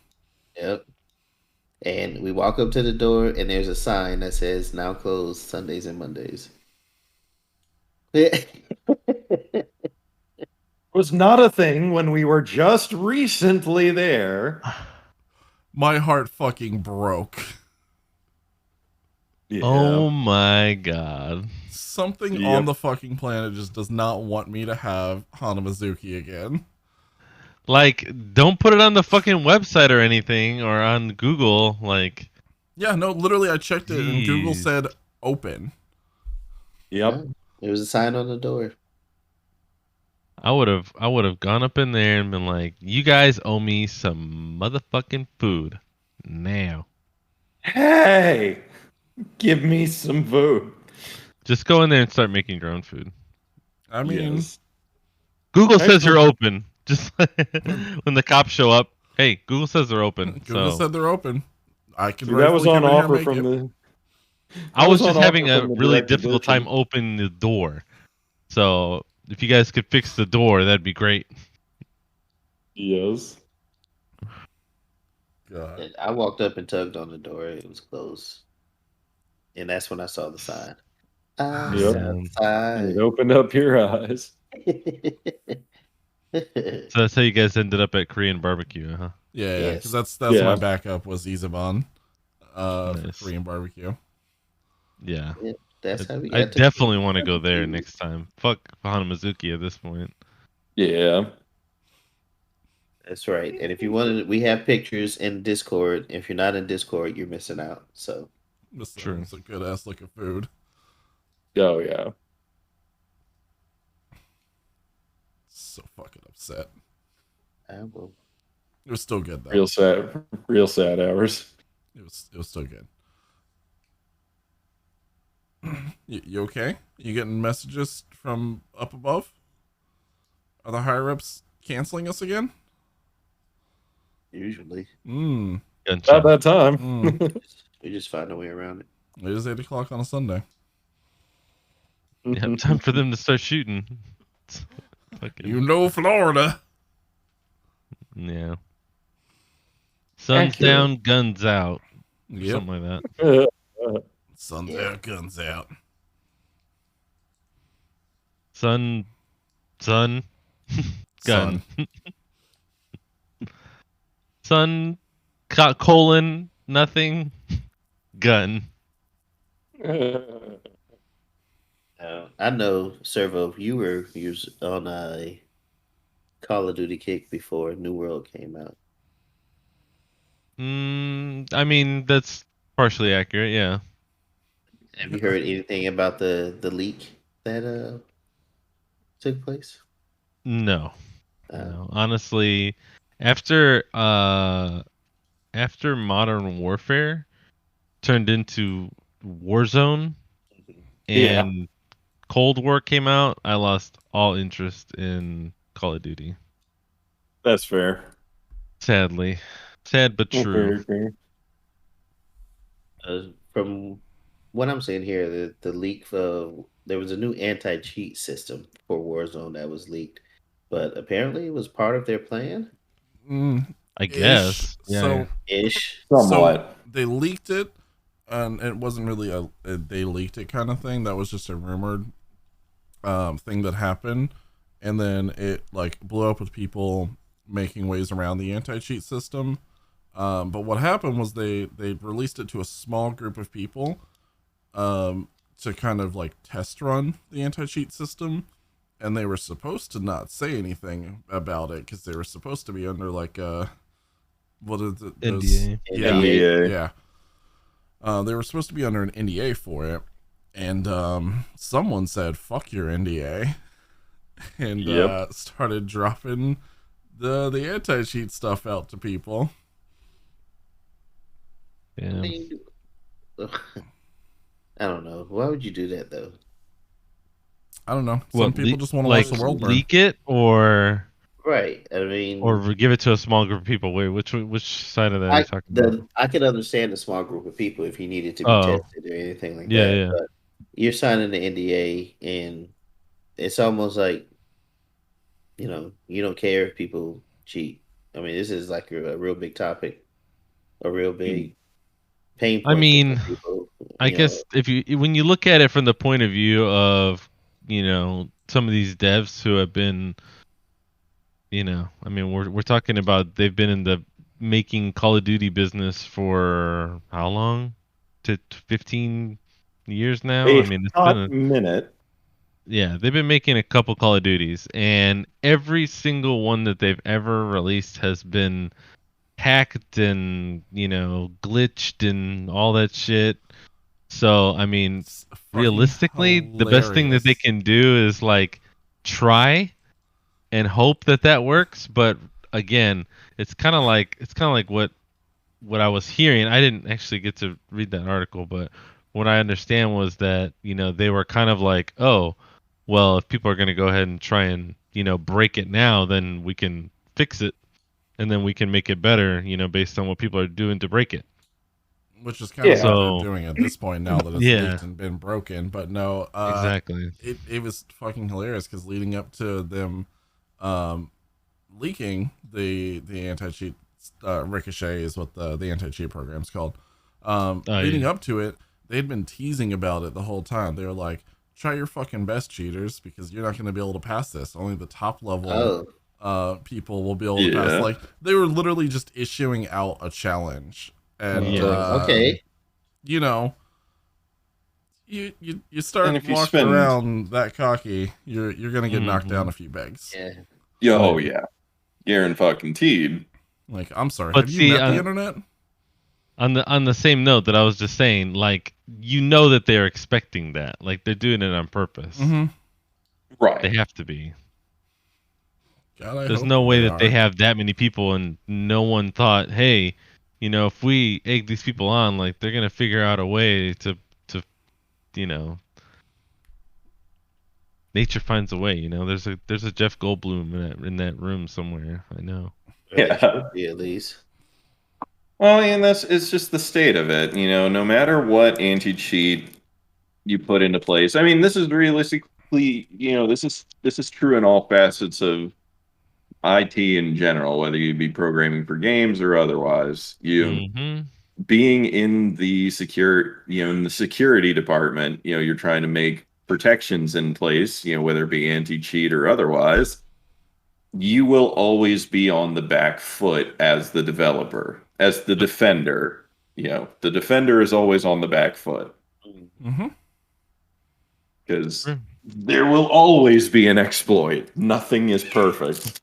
Yep. And we walk up to the door, and there's a sign that says "Now closed Sundays and Mondays." Was not a thing when we were just recently there. My heart fucking broke. Yeah. Oh my god. Something Yep. on the fucking planet just does not want me to have Hanamazuki again. Like, don't put it on the fucking website or anything, or on Google. Like, Yeah, no, literally, I checked it and Google Jeez. said open. Yep. There was a sign on the door. I would have gone up in there and been like, "You guys owe me some motherfucking food now." Hey, give me some food. Just go in there and start making your own food. I mean, Yes. Google Hey, says so- you're open. Just when the cops show up, hey, Google says they're open. Google So said they're open. I can. that was rightfully on come in here and offer make from it. the. I was that was just on having offer a from the really direct difficult edition. time opening the door. So if you guys could fix the door, that'd be great. Yes. God. And I walked up and tugged on the door. It was closed. And that's when I saw the sign. I Yep. saw And the it opened up your eyes. sign. So that's how you guys ended up at Korean barbecue, huh? Yeah, Yes. because that's Yeah. my backup was Izaban, for Nice. Korean barbecue. Yeah. That's how we got I to definitely want to go there next time. Fuck Hanamazuki at this point. Yeah. That's right. And if you wanted, we have pictures in Discord. If you're not in Discord, you're missing out. So This True. is a good ass looking food. Oh yeah. So fucking upset. I will. It was still good though. Real sad. Real sad hours. It was still good. You okay? You getting messages from up above? Are the higher ups canceling us again? Usually, Mm. About that time. we just find a way around it. It is 8 o'clock on a Sunday. Yeah, time for them to start shooting. Fucking, You know Florida. yeah. Sun's Accurate. down, guns out. Yep. Something like that. Sun's out, guns out. Sun, gun. Sun, colon, nothing, gun. I know, Servo, you were on a Call of Duty kick before New World came out. I mean, that's partially accurate, yeah. Have you heard anything about the leak that took place? No. Uh, No. Honestly, after Modern Warfare turned into Warzone and Cold War came out, I lost all interest in Call of Duty. That's fair. Sadly. Sad but true. Very fair. From what I'm seeing here, the leak there was a new anti-cheat system for Warzone that was leaked, but apparently it was part of their plan. I guess. Yeah. So, Ish. Somewhat. so they leaked it, and it wasn't really a they leaked it kind of thing. That was just a rumored thing that happened, and then it like blew up with people making ways around the anti-cheat system. But what happened was they released it to a small group of people to kind of like test run the anti-cheat system, and they were supposed to not say anything about it because they were supposed to be under like what is it? NDA. Yeah, NDA. yeah. They were supposed to be under an NDA for it, and someone said "fuck your NDA," and started dropping the anti-cheat stuff out to people. I Yeah. mean, I don't know. Why would you do that though? I don't know. Some What, people just want to like watch the world burn. leak it or Right. I mean, give it to a small group of people. Wait, which side of that are you talking about? I could understand a small group of people if you needed to be Oh. tested or anything like Yeah, that. yeah. But you're signing the NDA, and it's almost like you don't care if people cheat. I mean, this is like a real big topic, a real big pain I point for mean, some people. I guess if you when you look at it from the point of view of, some of these devs who have been, I mean, we're talking about they've been in the making Call of Duty business for how long? To 15 years now. I A mean, it's been hot minute. yeah, they've been making a couple Call of Duties, and every single one that they've ever released has been hacked and glitched and all that shit. So I mean, It's fucking realistically, the best thing that they hilarious. can do is like try and hope that that works. But again, it's kind of like what I was hearing. I didn't actually get to read that article, but what I understand was that they were kind of like, oh, well, if people are going to go ahead and try and break it now, then we can fix it, and then we can make it better, based on what people are doing to break it. Which is kind of Yeah. what they're So doing at this point now that it's yeah, leaked and been broken. But no, exactly. it was fucking hilarious because leading up to them leaking the anti cheat Ricochet is what the anti cheat program's called. Leading Yeah. up to it, they'd been teasing about it the whole time. They were like, "Try your fucking best, cheaters, because you're not going to be able to pass this. Only the top level people will be able to pass." Yeah. Like they were literally just issuing out a challenge, and Yeah. Okay. you know, you And start if you walking spend, around that cocky, you're gonna get knocked down a few pegs. Yeah. oh yeah, guaranteed. Like, I'm sorry, But have you see, met the internet? on the same note that I was just saying, like that they're expecting that, like they're doing it on purpose. Mm-hmm. Right. They have to be. God, I There's hope no way they that they are. have that many people and no one thought, hey, if we egg these people on, like they're gonna figure out a way to you know, nature finds a way. There's a Jeff Goldblum in that room somewhere. I know. Yeah. Yeah, at least. Well, and it's just the state of it. No matter what anti-cheat you put into place. I mean, this is realistically, this is true in all facets of IT in general, whether you be programming for games or otherwise. You Mm-hmm. being in the security department, you're trying to make protections in place, whether it be anti-cheat or otherwise. You will always be on the back foot as the developer, as the defender. The defender is always on the back foot Mm-hmm. because there will always be an exploit. Nothing is perfect.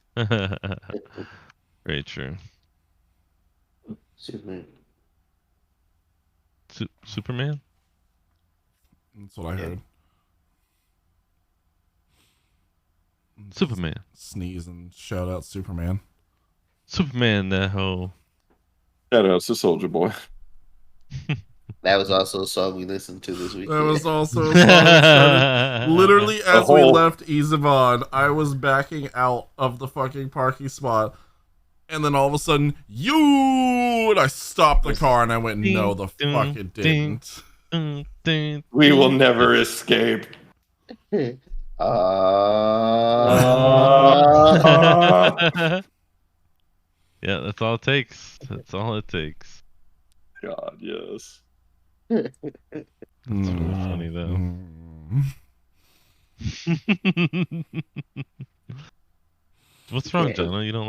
Very true. Superman. Superman? That's what I heard. Superman. Sneeze and shout out Superman. Superman, that hoe. Shout out to Soldier Boy. That was also a song we listened to this weekend. That was also a song that started. Literally, as we whole- left Izabad, I was backing out of the fucking parking spot. And then all of a sudden, and I stopped the car and I went, no, the fuck it didn't. We will never escape. Yeah, that's all it takes. That's all it takes. God, yes. That's really funny though. What's wrong, Jonah? You don't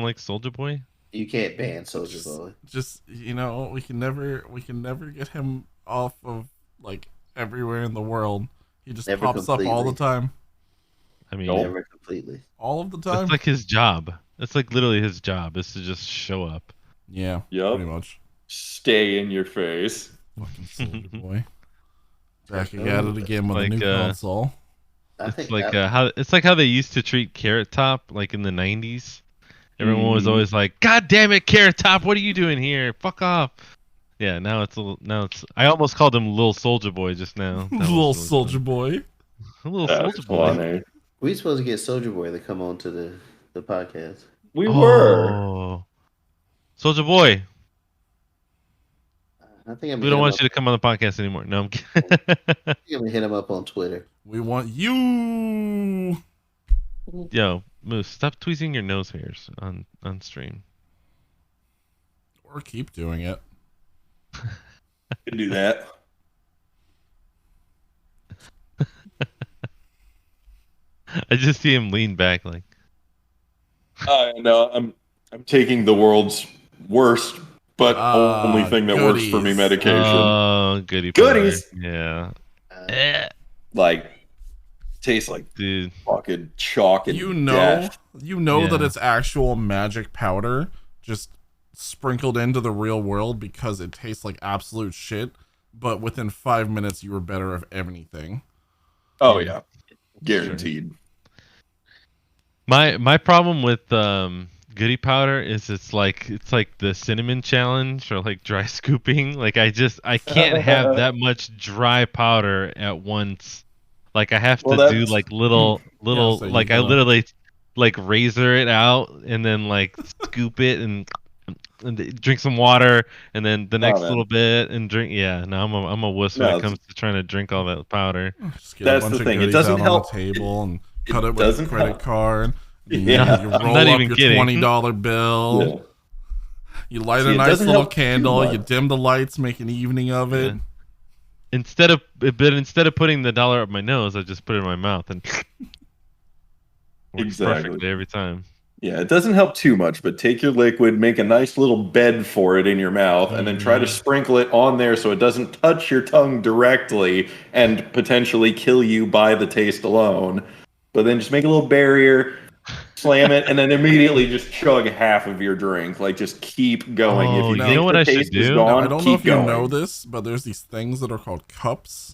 like Soldier Boy? You can't ban Soldier Boy. Just we can never get him off of like everywhere in the world. He just Never pops up all the completely. time. I mean, Never completely. All of the time. that's like his job. That's like literally his job is to just show up. Yeah. Yup. Pretty much. Stay in your face. Fucking Soldier Boy. Back at it again with a Like, new console. I It's think like that, how they used to treat Carrot Top, like in the '90s. Everyone was always like, "God damn it, Carrot Top! What are you doing here? Fuck off!" Yeah, now it's I almost called him Little Soldier Boy just now. That was Little really Soldier Boy. fun. Little That's Soldier Boy. funny. we supposed to get Soldier Boy to come on to the podcast. We were. Oh, Soldier Boy. I think I'm We don't want you to come on the podcast anymore. No, I'm kidding. gonna hit him up on Twitter. We want you. Yo, Moose, stop tweezing your nose hairs on stream. Or keep doing it. Can do that. I just see him lean back like. No, I'm taking the world's worst, but only thing that works for me goodies. medication. Oh, goody powder. Goodies. Yeah. Like tastes like Dude. fucking chalk and You know death. that Yeah. it's actual magic powder just sprinkled into the real world because it tastes like absolute shit, but within 5 minutes you were better of anything. Oh yeah, guaranteed. My problem with goody powder is it's like the cinnamon challenge or like dry scooping. Like I can't have that much dry powder at once. Like I have to do like little so you like I gotta- literally like razor it out and then like scoop it and drink some water and then the next man. little bit and drink. Yeah, no, I'm a wuss when No, it comes to trying to drink all that powder. Just get That's a bunch the of thing. It goodies doesn't out help. on the table and It cut it with a doesn't credit help. card. Yeah. You I'm roll not up even your kidding. $20 bill. Yeah. You light See, a it nice doesn't little help too candle. You much. dim the lights, make an evening of it. Yeah. Instead of putting the dollar up my nose, I just put it in my mouth and works Exactly. perfectly every time. Yeah, it doesn't help too much, but take your liquid, make a nice little bed for it in your mouth, and then try to sprinkle it on there so it doesn't touch your tongue directly and potentially kill you by the taste alone. But then just make a little barrier, slam it, and then immediately just chug half of your drink. Like just keep going. Oh, if you you think know what the I should taste is do? gone, Now, I don't know keep if you going. know this, but there's these things that are called cups.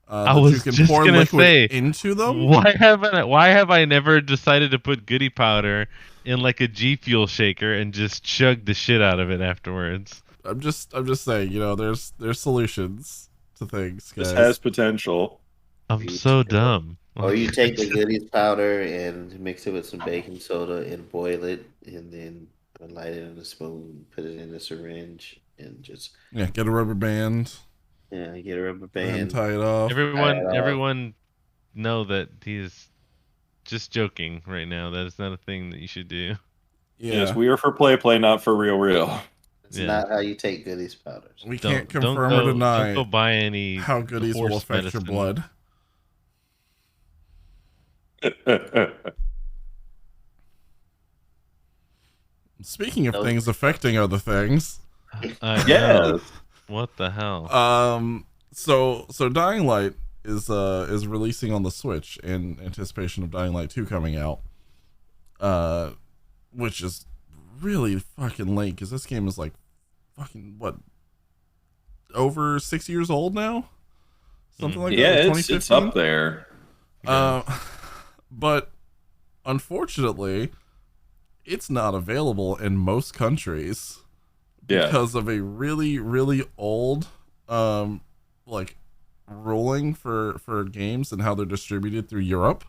I that was you can just pour gonna liquid say, into them. Why have I never decided to put goody powder in like a G Fuel shaker and just chug the shit out of it afterwards? I'm just saying, there's solutions to things, guys. This has potential. I'm so dumb. Or you take the goodies powder and mix it with some baking soda and boil it, and then light it in a spoon, put it in a syringe, and just Get a rubber band get a rubber and band. tie it off. Everyone know that he's just joking right now. That is not a thing that you should do. Yes, we are for play, not for real. It's not how you take goodies powders. We can't Don't confirm go, or deny Don't go buy any how goodies will horse affect your medicine. blood. Speaking of things affecting other things, I Yeah. know. What the hell? so Dying Light is releasing on the Switch in anticipation of Dying Light 2 coming out, which is really fucking late because this game is like fucking over 6 years old now, something like Yeah, that. it's up there. But unfortunately, it's not available in most countries because of a really, really old ruling for games and how they're distributed through Europe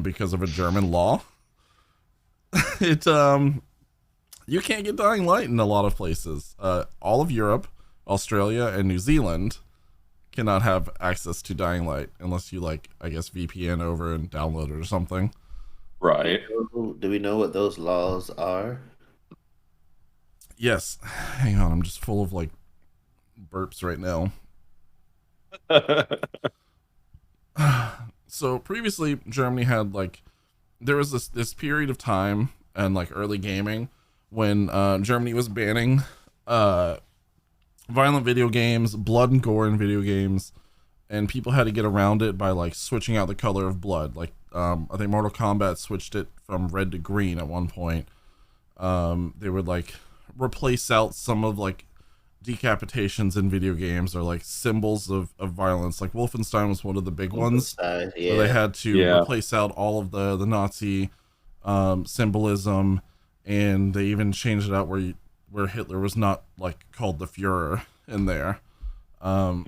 because of a German law. You can't get Dying Light in a lot of places. All of Europe, Australia, and New Zealand cannot have access to Dying Light unless you VPN over and download it or something. Right. Do we know what those laws are? Yes. Hang on, I'm just full of burps right now. So previously Germany had there was this period of time and early gaming when Germany was banning violent video games, blood and gore in video games, and people had to get around it by switching out the color of blood. I think Mortal Kombat switched it from red to green at one point. They would replace out some of decapitations in video games or symbols of violence. Wolfenstein was one of the big ones. Yeah. Where they had to replace out all of the Nazi symbolism, and they even changed it out where Hitler was not called the Fuhrer in there. Oh,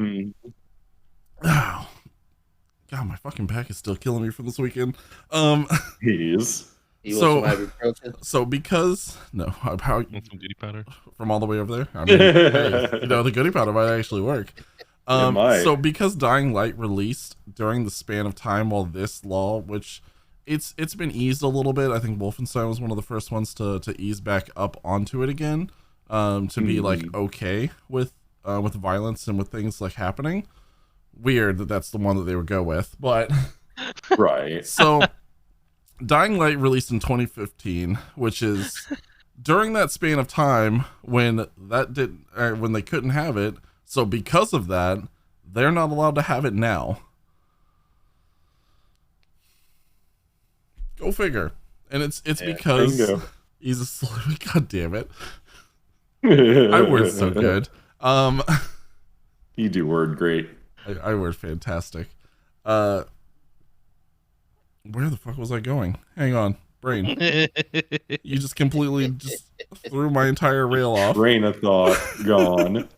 God, my fucking back is still killing me from this weekend. Jeez. So because how Want some goody powder? from all the way over there? I mean, hey, the goody powder might actually work. It might. So because Dying Light released during the span of time while this law, which it's been eased a little bit. I think Wolfenstein was one of the first ones to ease back up onto it again, to be okay with with violence and with things like happening. Weird that that's the one that they would go with, but Right. so Dying Light released in 2015, which is during that span of time when when they couldn't have it. So because of that, they're not allowed to have it now. Go figure. And it's because bingo. he's a slow. God damn it! I word so good. You do word great. I word fantastic. Where the fuck was I going? Hang on, brain. You just completely just threw my entire rail off. Train of thought gone.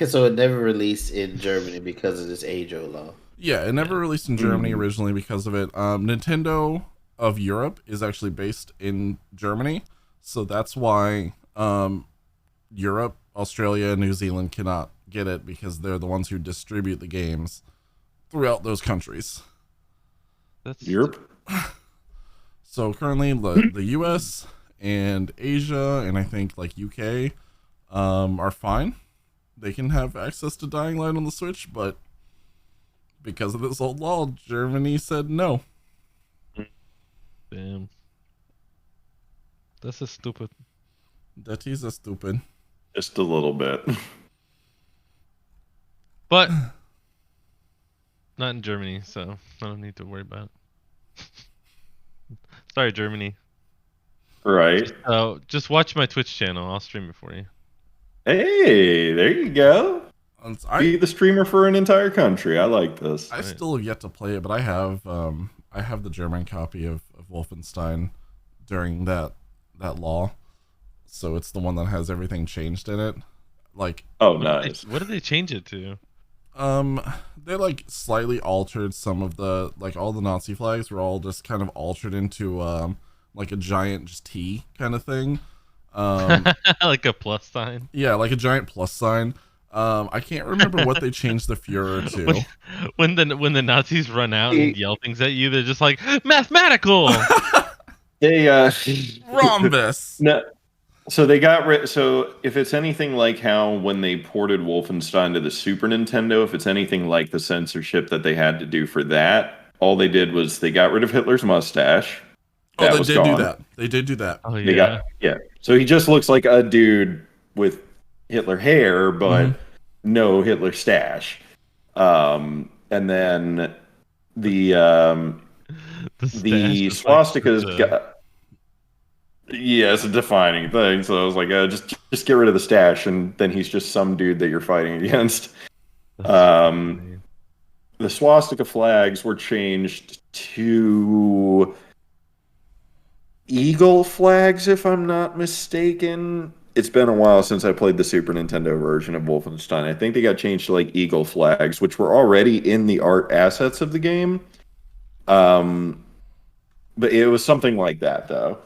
So it never released in Germany because of this age-old law. Yeah, it never released in Germany originally because of it. Nintendo of Europe is actually based in Germany, so that's why Europe, Australia, New Zealand cannot get it because they're the ones who distribute the games throughout those countries. That's Europe. So currently the US and Asia and I think like UK are fine. They can have access to Dying Light on the Switch, but because of this old law, Germany said no. Damn. That's a stupid. That is a stupid. Just a little bit. But not in Germany, so I don't need to worry about it. Sorry, Germany. Right. Just watch my Twitch channel. I'll stream it for you. Hey, there you go. I Be the streamer for an entire country. I like this. I still have yet to play it, but I have the German copy of Wolfenstein during that law. So it's the one that has everything changed in it. Like Oh, nice. What did they change it to? they like slightly altered some of the, like, all the Nazi flags were all just kind of altered into like a giant just T kind of thing. Like a plus sign. Yeah, like a giant plus sign. I can't remember what they changed the Fuhrer to. When the Nazis run out and yell things at you, they're just like mathematical. They Rhombus. No. So they got rid. So if it's anything like how when they ported Wolfenstein to the Super Nintendo, if it's anything like the censorship that they had to do for that, all they did was they got rid of Hitler's mustache. Oh, they was did gone. do that. They did do that. Oh They yeah. got So he just looks like a dude with Hitler hair, but no Hitler stash. And then the stash is swastikas like got. Yeah, it's a defining thing. So I was like, just get rid of the stash, and then he's just some dude that you're fighting against. The swastika flags were changed to eagle flags, if I'm not mistaken. It's been a while since I played the Super Nintendo version of Wolfenstein. I think they got changed to like eagle flags, which were already in the art assets of the game. But it was something like that, though.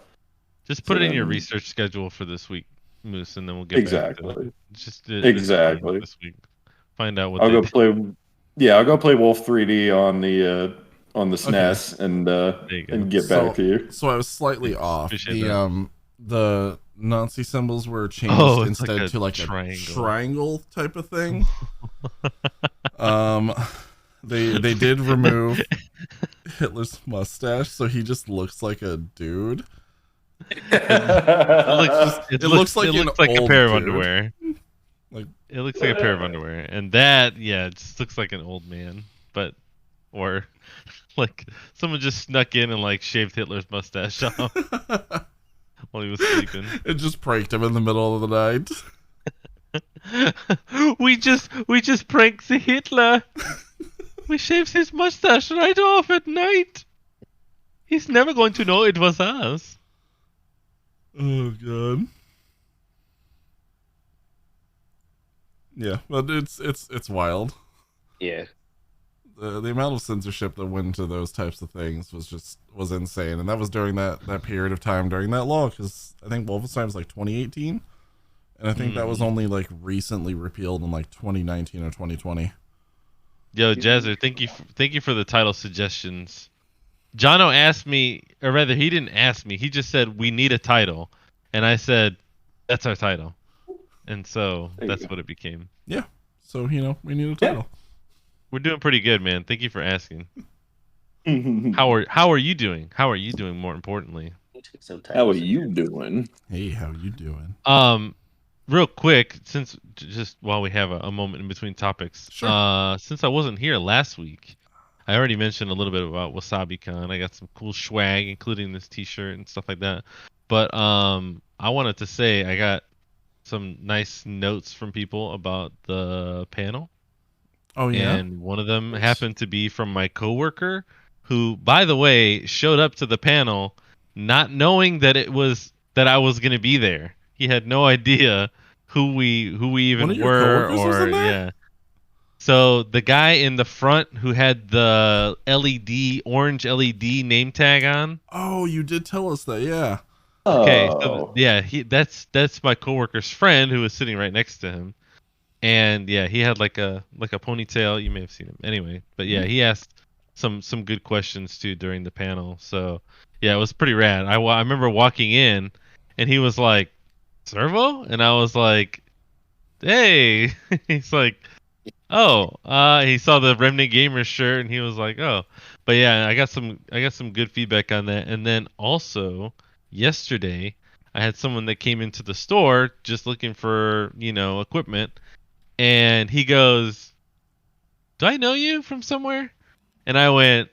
Just put it in your research schedule for this week, Moose, and then we'll get back to it. Just Exactly. this week. Find out what I'll they go did. play. Yeah, I'll go play Wolf 3D on the SNES and get back to you. So I was slightly off. Appreciate The Nazi symbols were changed it's instead like to like a triangle type of thing. They did remove Hitler's mustache, so he just looks like a dude. It looks like a pair of dude. underwear. Like, it looks like a pair of underwear, and that it just looks like an old man, or like someone just snuck in and like shaved Hitler's mustache off while he was sleeping. It just pranked him in the middle of the night. we just pranked the Hitler. We shaved his mustache right off at night. He's never going to know it was us. Oh god. Yeah, but it's wild. Yeah. The amount of censorship that went into those types of things was insane, and that was during that period of time during that law, because I think Wolfenstein was like 2018, and I think that was only like recently repealed in like 2019 or 2020. Yo, Jazzer, thank you for the title suggestions. Jono asked me, or rather, he didn't ask me. He just said we need a title, and I said, "That's our title." and so There you that's go. what it became. Yeah. So we need a Yeah. title. We're doing pretty good, man. Thank you for asking. How are you doing? How are you doing? More importantly, How are you doing? Hey, how you doing? real quick, since just while we have a moment in between topics, Sure. since I wasn't here last week, I already mentioned a little bit about WasabiCon. I got some cool swag, including this T-shirt and stuff like that. But I wanted to say I got some nice notes from people about the panel, Oh yeah. and one of them Nice. happened to be from my coworker, who, by the way, showed up to the panel not knowing that I was going to be there. He had no idea who we One even of your were, coworkers was in or there? yeah. So the guy in the front who had the orange LED name tag on. Oh, you did tell us that. Yeah. Okay, so Oh. yeah, that's my coworker's friend who was sitting right next to him. And yeah, he had like a ponytail. You may have seen him anyway. But yeah, he asked some good questions too during the panel. So yeah, it was pretty rad. I remember walking in, and he was like, "Servo," and I was like, "Hey." He's like, "Oh." He saw the Remnant Gamers shirt, and he was like, "Oh." But yeah, I got some good feedback on that. And then also yesterday, I had someone that came into the store just looking for equipment, and he goes, "Do I know you from somewhere?" And I went,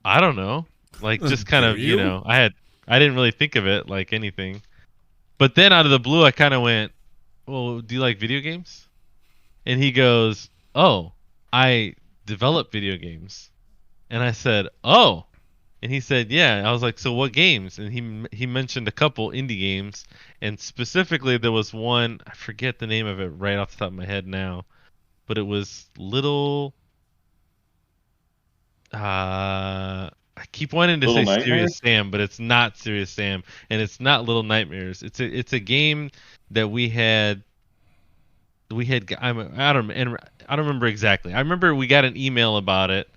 "I don't know." Like, just kind Do of, you? I didn't really think of it like anything. But then out of the blue, I kind of went, "Well, do you like video games?" And he goes, "Oh, I develop video games." And I said, "Oh." And he said, "Yeah." I was like, "So what games?" And he mentioned a couple indie games, and specifically there was one, I forget the name of it right off the top of my head now, but it was Little I keep wanting to Little say Nightmares? Serious Sam, but it's not Serious Sam, and it's not Little Nightmares. It's a game that we had I don't remember exactly. I remember we got an email about it,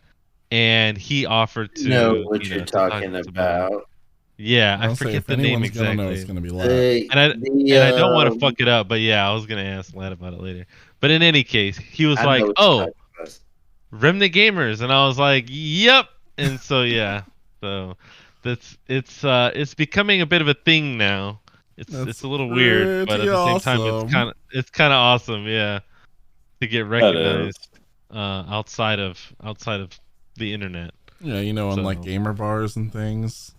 and he offered Know to what you're to talk to talking us about it. about. Yeah, I I'll say forget if the name anyone's gonna know, it's exactly, gonna be Lat. The and I don't want to the fuck it up, but yeah, I was gonna ask Lad about it later. But in any case, he was I know like, what you're "Oh, talking about. Remnant Gamers," and I was like, "Yep." And so yeah, so it's becoming a bit of a thing now. It's That's a little weird, but pretty at the same time, it's awesome. kind of awesome, yeah, to get That is. recognized outside of the internet. Yeah, on like So gamer bars and things.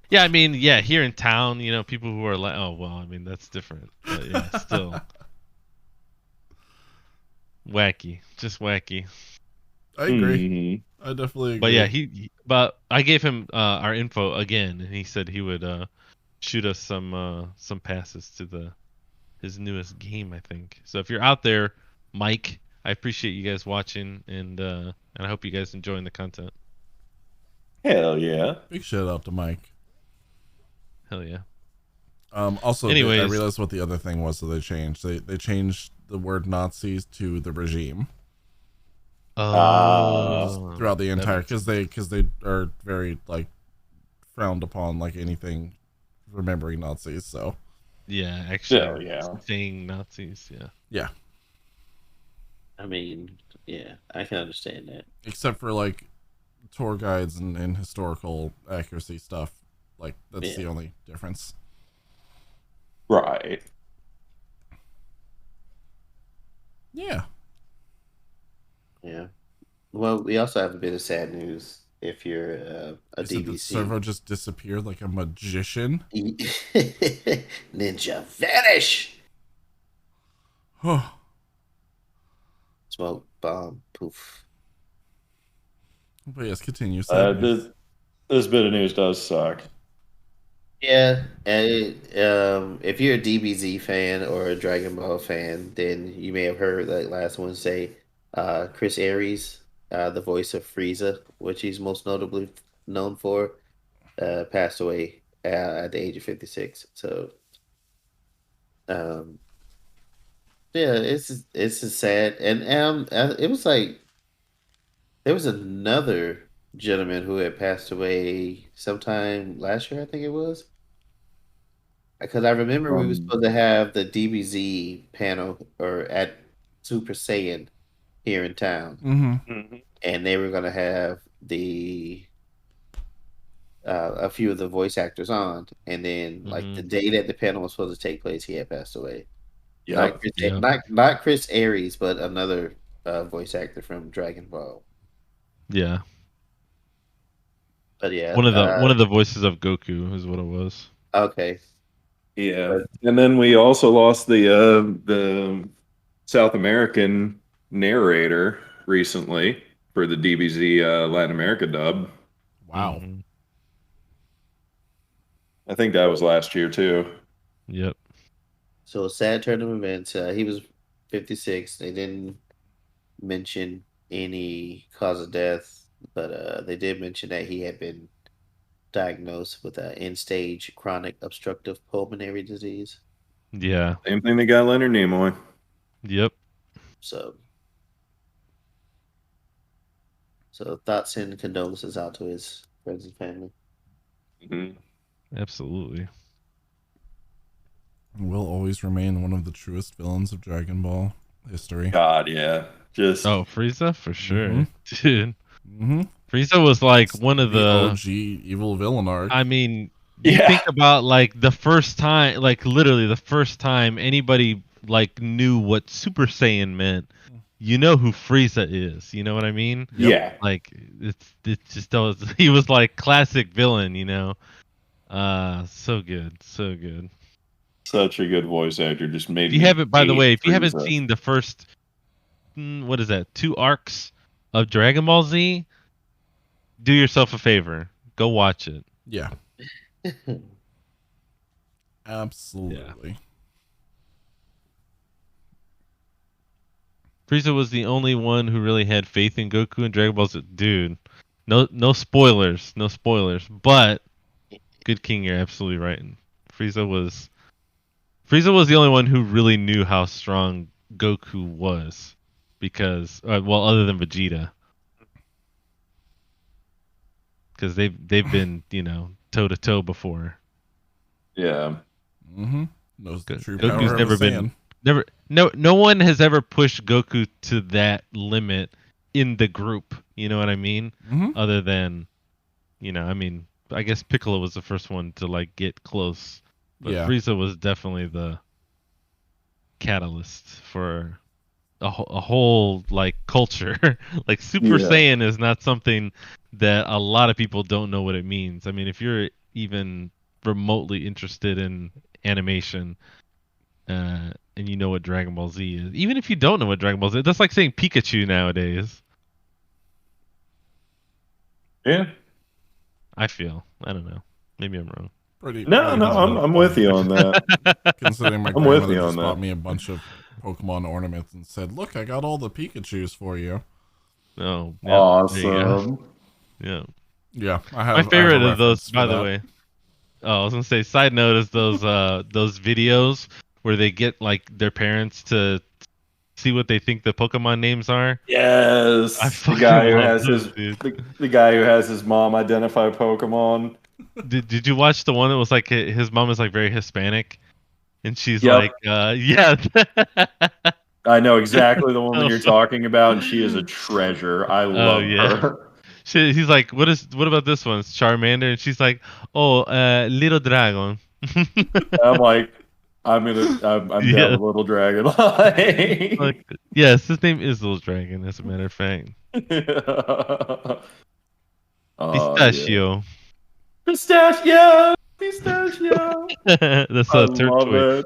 yeah, I mean, yeah, here in town, people who are like, oh well, I mean that's different, but yeah, still wacky, just wacky. I agree. Mhm. I definitely But yeah, agree. but I gave him our info again, and he said he would shoot us some passes to his newest game, I think. So if you're out there, Mike, I appreciate you guys watching, and I hope you guys enjoying the content. Hell yeah. Big shout out to Mike. Hell yeah. Also, I Anyways, realized what the other thing was that they changed. They changed the word Nazis to the regime oh, throughout the that entire makes because they are very like frowned upon like anything remembering Nazis. So yeah, Hell actually yeah. saying Nazis, yeah. yeah, I mean, yeah, I can understand that. except for like tour guides and historical accuracy stuff. Like that's the Yeah. only difference. Right. Yeah. Yeah. Well, we also have a bit of sad news if you're a You said that Servo DVC. just disappeared like a magician. Ninja vanish. Oh, Smoke bomb poof. but yes, continue. Sad news. This bit of news does suck. Yeah, and if you're a DBZ fan or a Dragon Ball fan, then you may have heard that last one say Chris Aries, the voice of Frieza, which he's most notably known for, passed away at the age of 56. So, um, yeah, it's just sad, and it was like there was another gentleman who had passed away sometime last year, I think it was. Because I remember we were supposed to have the DBZ panel or at Super Saiyan here in town, Mm-hmm. and they were going to have a few of the voice actors on, and then like the day that the panel was supposed to take place, he had passed away. Yep. Not Chris Aries, but another voice actor from Dragon Ball. Yeah. But yeah, One of the voices of Goku is what it was. Okay. Yeah, and then we also lost the South American narrator recently for the DBZ Latin America dub. Wow. I think that was last year too. Yep. So a sad turn of events. He was 56. They didn't mention any cause of death, but they did mention that he had been diagnosed with an end-stage chronic obstructive pulmonary disease. Yeah. Same thing they got Leonard Nimoy. Yep. So thoughts and condolences out to his friends and family. Mm-hmm. Absolutely. Will always remain one of the truest villains of Dragon Ball history. God, yeah. Just Frieza for sure, Mhm. dude. Mm-hmm. Frieza was like one of the OG evil villain arc. I mean, you think about like the first time, like literally the first time anybody like knew what Super Saiyan meant. You know who Frieza is. You know what I mean? Yeah. Like it's just he was like classic villain. You know, so good, so good. Such a good voice actor. Just made. If you haven't, by the way, if you haven't Frieza. seen the first, what is that? 2 arcs of Dragon Ball Z, do yourself a favor. Go watch it. Yeah. Absolutely. Yeah. Frieza was the only one who really had faith in Goku and Dragon Ball Z. Dude, no spoilers, no spoilers. But Good King, you're absolutely right. Frieza was the only one who really knew how strong Goku was, because well, other than Vegeta, because they've been toe to toe before. Yeah. Mm-hmm. Knows the true Goku's power never of a been Saiyan. no one has ever pushed Goku to that limit in the group. You know what I mean? Mhm. Other than, I mean, I guess Piccolo was the first one to like get close, but Yeah. Frieza was definitely the catalyst for a whole like culture. Like Super Saiyan is not something that a lot of people don't know what it means. I mean, if you're even remotely interested in animation, and you know what Dragon Ball Z is, even if you don't know what Dragon Ball Z is, that's like saying Pikachu nowadays. Yeah. I feel. I don't know. Maybe I'm wrong. I'm with you on that. Considering my I'm with grandmother you on just bought that. me a bunch of Pokemon ornaments and said, "Look, I got all the Pikachus for you." Oh, yeah, there you go. Awesome. Yeah. Yeah, I have. My favorite I have a of those, reference for by the that. way. Oh, I was gonna say, side note is those videos where they get like their parents to see what they think the Pokemon names are. Yes. I the fucking guy who love has those, his dude. the guy who has his mom identify Pokemon. Did you watch the one that was like his mom is like very Hispanic, and she's Yep. like, yeah. I know exactly the woman Oh, you're talking about, and she is a treasure. I love her. He's like, what about this one? It's Charmander, and she's like, oh, little dragon. I'm like, I'm down Yeah. with Little Dragon. Like, yes, his name is Little Dragon, as a matter of fact. Pistachio. Pistachio. Pistachio. That's I a love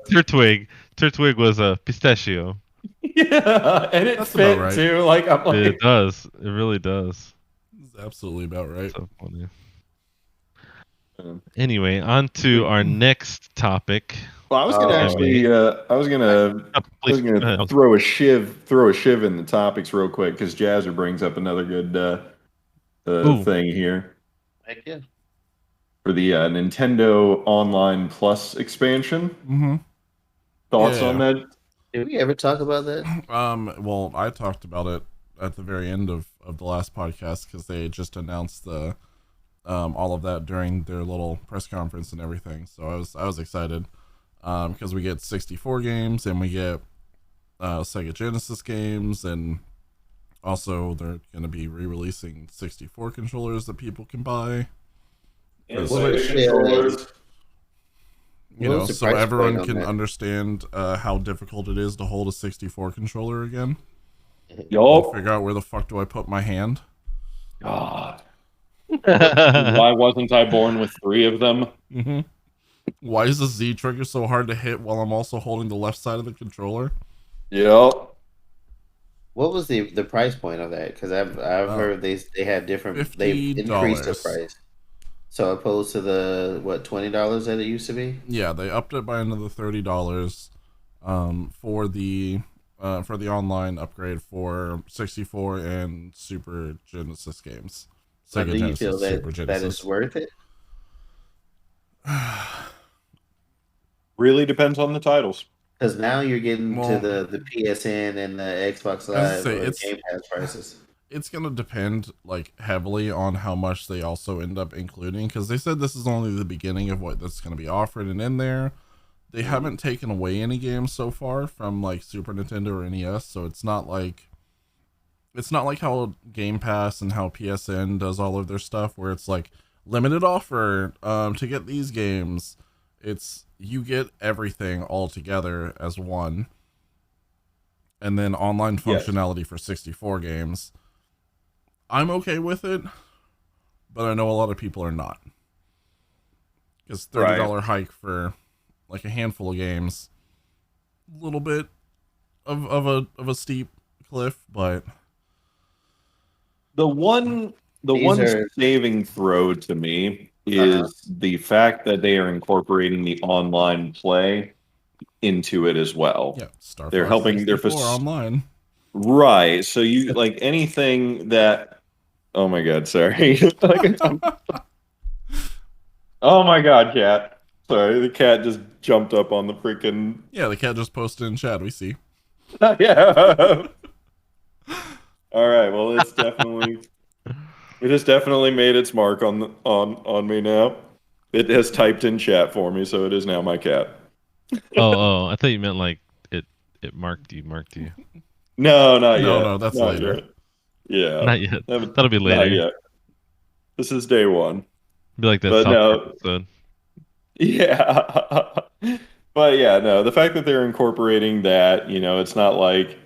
Turtwig. it. Turtwig was a pistachio. Yeah, and it That's fit about right. too. Like I'm like, It does. It really does. It's absolutely about right. So funny. Anyway, on to our next topic. well, I was gonna actually, I was gonna throw a shiv in the topics real quick because Jazzer brings up another good thing here Heck yeah. for the Nintendo Online Plus expansion. Mm-hmm. Thoughts on that? Did we ever talk about that? Well, I talked about it at the very end of the last podcast because they just announced the all of that during their little press conference and everything. So I was excited. because we get 64 games and we get Sega Genesis games, and also they're going to be re-releasing 64 controllers that people can buy. And For Sega Switch. controllers. You What know, was the so price everyone point on can that? understand how difficult it is to hold a 64 controller again. Yup. Figure out where the fuck do I put my hand. God. Why wasn't I born with 3 of them? Mm-hmm. Why is the Z trigger so hard to hit while I'm also holding the left side of the controller? Yep. What was the price point of that? Because I've heard they have different. They've increased the $50. price. So opposed to the $20 that it used to be. Yeah, they upped it by another $30 for the online upgrade for 64 and Super Genesis games. So do you feel that Super that is worth it? Really depends on the titles. Because now you're getting Well, to the PSN and the Xbox I was Live gonna say, or it's- Game Pass prices. It's gonna depend like heavily on how much they also end up including, because they said this is only the beginning of what that's gonna be offered and in there. They haven't taken away any games so far from like Super Nintendo or NES, so it's not like how Game Pass and how PSN does all of their stuff, where it's like limited offer to get these games. It's you get everything all together as one, and then online functionality for 64 games. I'm okay with it, but I know a lot of people are not. Because $30 hike for like a handful of games, a little bit of a steep cliff, but The one saving throw to me is the fact that they are incorporating the online play into it as well. yeah, Star They're Fox helping 64 their online. Right. So you like anything that oh my god, sorry. Oh my god, cat. Sorry, the cat just jumped up on the freaking Yeah, the cat just posted in chat. We see. yeah. All right. Well, it has definitely made its mark on me now. It has typed in chat for me, so it is now my cat. Oh, I thought you meant like it marked you. No, not yet. No, that's Not later. yet. Yeah. Not yet. That'll be later. Not yet. This is day one. Be like that But South no. Park episode. Yeah. But yeah, no, the fact that they're incorporating that, it's not like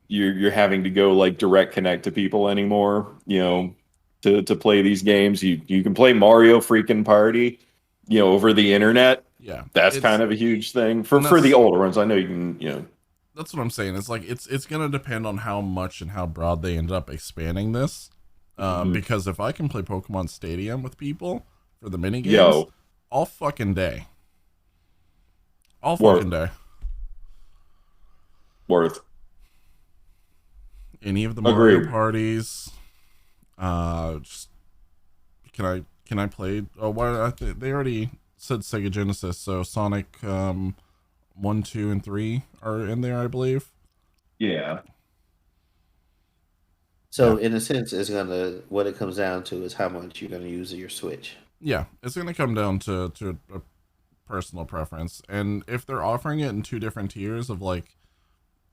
you're having to go like direct connect to people anymore, to play these games. You can play Mario freaking Party, over the internet. Yeah. That's kind of a huge thing for the older ones. I know you can, That's what I'm saying. It's like it's gonna depend on how much and how broad they end up expanding this. Because if I can play Pokemon Stadium with people for the mini games, all fucking day. All fucking day. Worth. Any of the Mario parties. Just can I play? Oh, why? They already said Sega Genesis, so Sonic 1, 2, and 3 are in there, I believe. Yeah. So in a sense, what it comes down to is how much you're gonna use your Switch. Yeah, it's gonna come down to a personal preference, and if they're offering it in 2 different tiers of like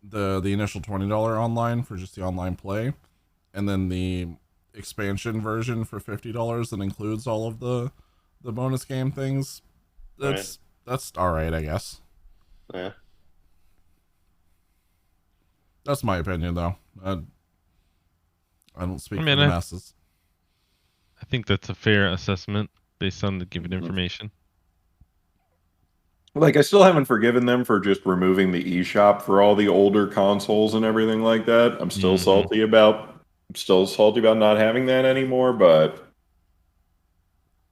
the initial $20 online for just the online play, and then the expansion version for $50 that includes all of the bonus game things, that's all right, I guess. Yeah. That's my opinion, though. I don't speak for the I masses. I think that's a fair assessment based on the given information. Like, I still haven't forgiven them for just removing the eShop for all the older consoles and everything like that. I'm still salty about not having that anymore, but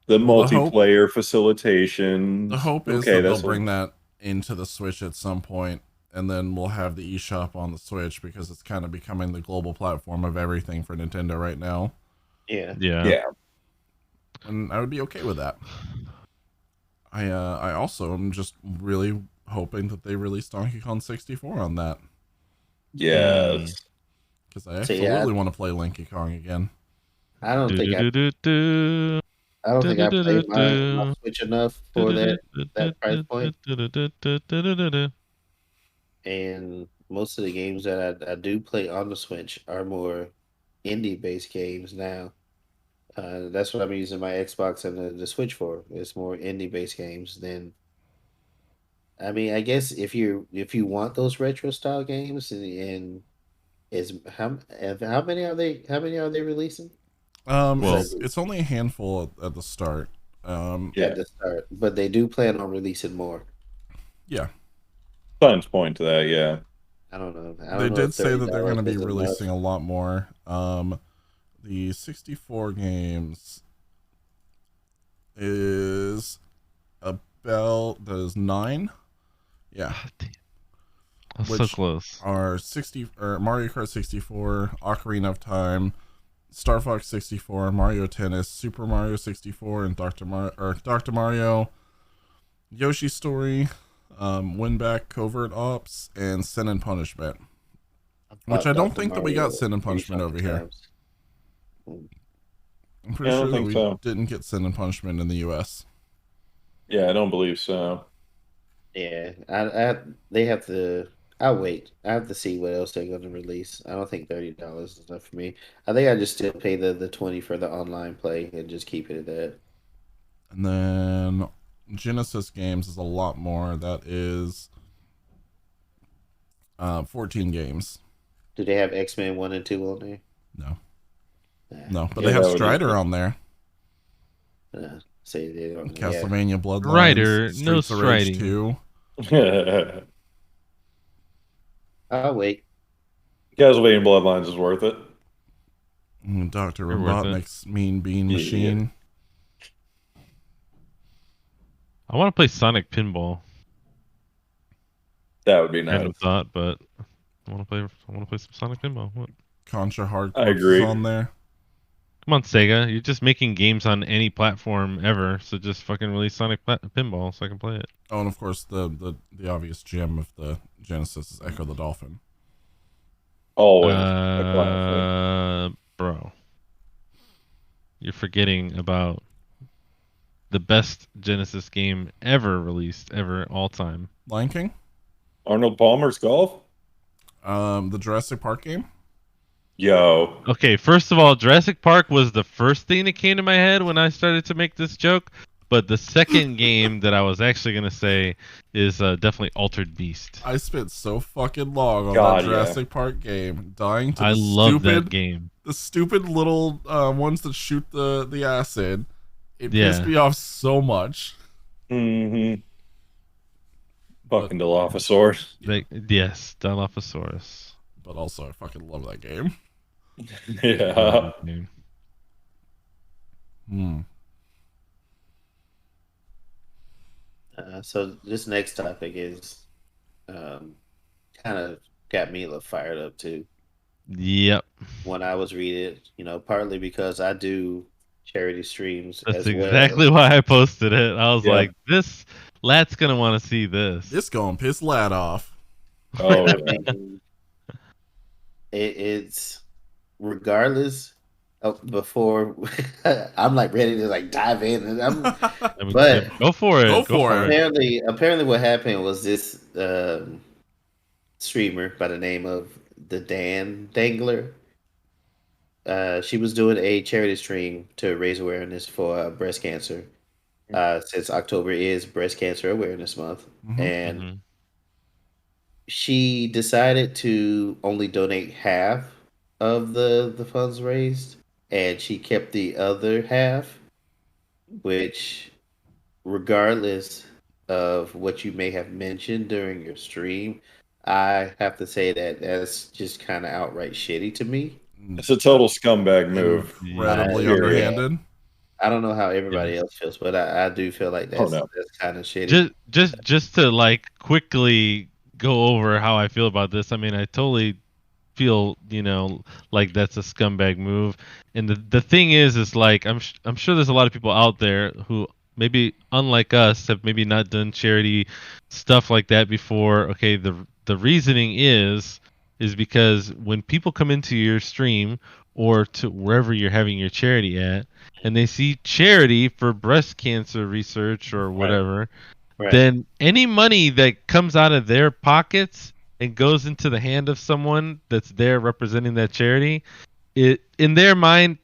the multiplayer facilitation. The hope is that they'll bring that into the Switch at some point, and then we'll have the eShop on the Switch, because it's kind of becoming the global platform of everything for Nintendo right now. Yeah. And I would be okay with that. I also am just really hoping that they release Donkey Kong 64 on that. Yes. Because I absolutely want to play Donkey Kong again. I don't think I don't think I played my Switch enough for that price point. And most of the games that I do play on the Switch are more indie based games now. That's what I'm using my Xbox and the Switch for. It's more indie based games than. I mean, I guess if you want those retro style games and is how many are they? How many are they releasing? Well, It's only a handful at the start. At the start, but they do plan on releasing more. Yeah. Signs point to that, yeah. I don't know. I They don't know did if say that they're going to be is enough. releasing a lot more. The 64 games is about that is 9. Yeah. That's so Which close. are Mario Kart 64, Ocarina of Time, Star Fox 64, Mario Tennis, Super Mario 64, and Dr. Mario, Yoshi's Story, Winback Covert Ops, and Sin and Punishment. Which I don't think that we got Sin and Punishment over here. I'm pretty sure that we didn't get Sin and Punishment in the US. Yeah, I don't believe so. Yeah, they have to. I'll wait. I have to see what else they're going to release. I don't think $30 is enough for me. I think I just still pay the 20 for the online play and just keep it at that. And then Genesis games is a lot more. That is 14 games. Do they have X-Men 1 and 2 on there? No. No, but they have Strider on there. Say they don't. Castlevania Bloodlines. Strider, no Streets of Rage striding. 2. I'll wait. Castlevania Bloodlines is worth it. Dr. Robotnik's Mean Bean Machine. I want to play Sonic Pinball. That would be I nice. haven't thought, but I want to play some Sonic Pinball. What? Contra Hard I Corps agree. is on there. Come on, Sega. You're just making games on any platform ever, so just fucking release Sonic Pinball so I can play it. Oh, and of course the obvious gem of the Genesis is Echo the Dolphin. Always. Bro. You're forgetting about the best Genesis game ever released, all time. Lion King? Arnold Palmer's Golf? The Jurassic Park game? Yo. Okay, first of all, Jurassic Park was the first thing that came to my head when I started to make this joke. But the second game that I was actually going to say is definitely Altered Beast. I spent so fucking long on that Jurassic Park game, dying to that game. The stupid little ones that shoot the acid. It pissed me off so much. Mm-hmm. Fucking Dilophosaurus. Yes, Dilophosaurus. But also, I fucking love that game. Yeah. So this next topic is kind of got me a little fired up too. Yep. When I was reading it, partly because I do charity streams. That's as well. exactly why I posted it. I was like, Lat's gonna want to see this. This gonna piss Lat off. Oh, it's regardless. Before I'm like ready to like dive in, but go for it. Go for it. Apparently, what happened was this streamer by the name of the Dan Dangler. She was doing a charity stream to raise awareness for breast cancer. Since October is Breast Cancer Awareness Month, and she decided to only donate half of the funds raised. And she kept the other half, which, regardless of what you may have mentioned during your stream, I have to say that's just kind of outright shitty to me. It's a total scumbag move. Incredibly underhanded. I don't know how everybody else feels, but I do feel like that's kind of shitty. Just to like quickly go over how I feel about this. I mean, I totally feel like that's a scumbag move, and the thing is like I'm sure there's a lot of people out there who maybe unlike us have maybe not done charity stuff like that before. Okay, the reasoning is because when people come into your stream or to wherever you're having your charity at, and they see charity for breast cancer research or whatever, Right. then any money that comes out of their pockets and goes into the hand of someone that's there representing that charity, it in their mind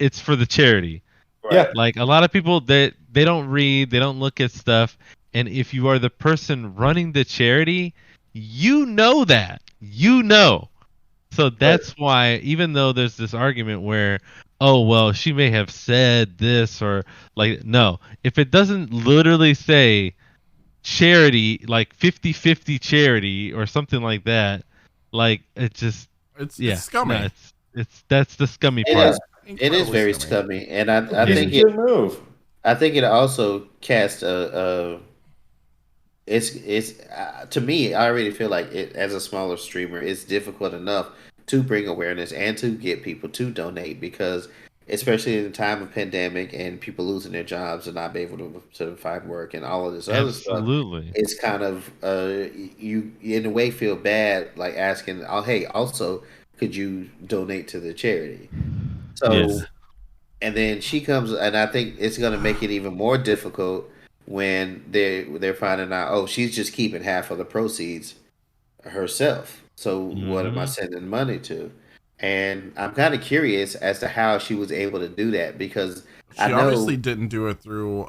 it's for the charity. Yeah. Like a lot of people that they don't read, they don't look at stuff, and if you are the person running the charity, you know that. You know. So that's why even though there's this argument where oh well she may have said this or like no, if it doesn't literally say charity like 50-50 charity or something like that, like it just It's scummy. no, it's that's the scummy It part. is. It is Incredibly very scummy. scummy, and I Yeah. think Good move. I think it also casts a it's to me. I already feel like it as a smaller streamer, it's difficult enough to bring awareness and to get people to donate because, especially in the time of pandemic and people losing their jobs and not being able to find work and all of this other stuff, Absolutely. it's kind of you in a way feel bad like asking, oh hey, also could you donate to the charity? So Yes. and then she comes, and I think it's going to make it even more difficult when they're finding out. Oh, she's just keeping half of the proceeds herself. So what am I Mhm. sending money to? And I'm kind of curious as to how she was able to do that because I She know obviously didn't do it through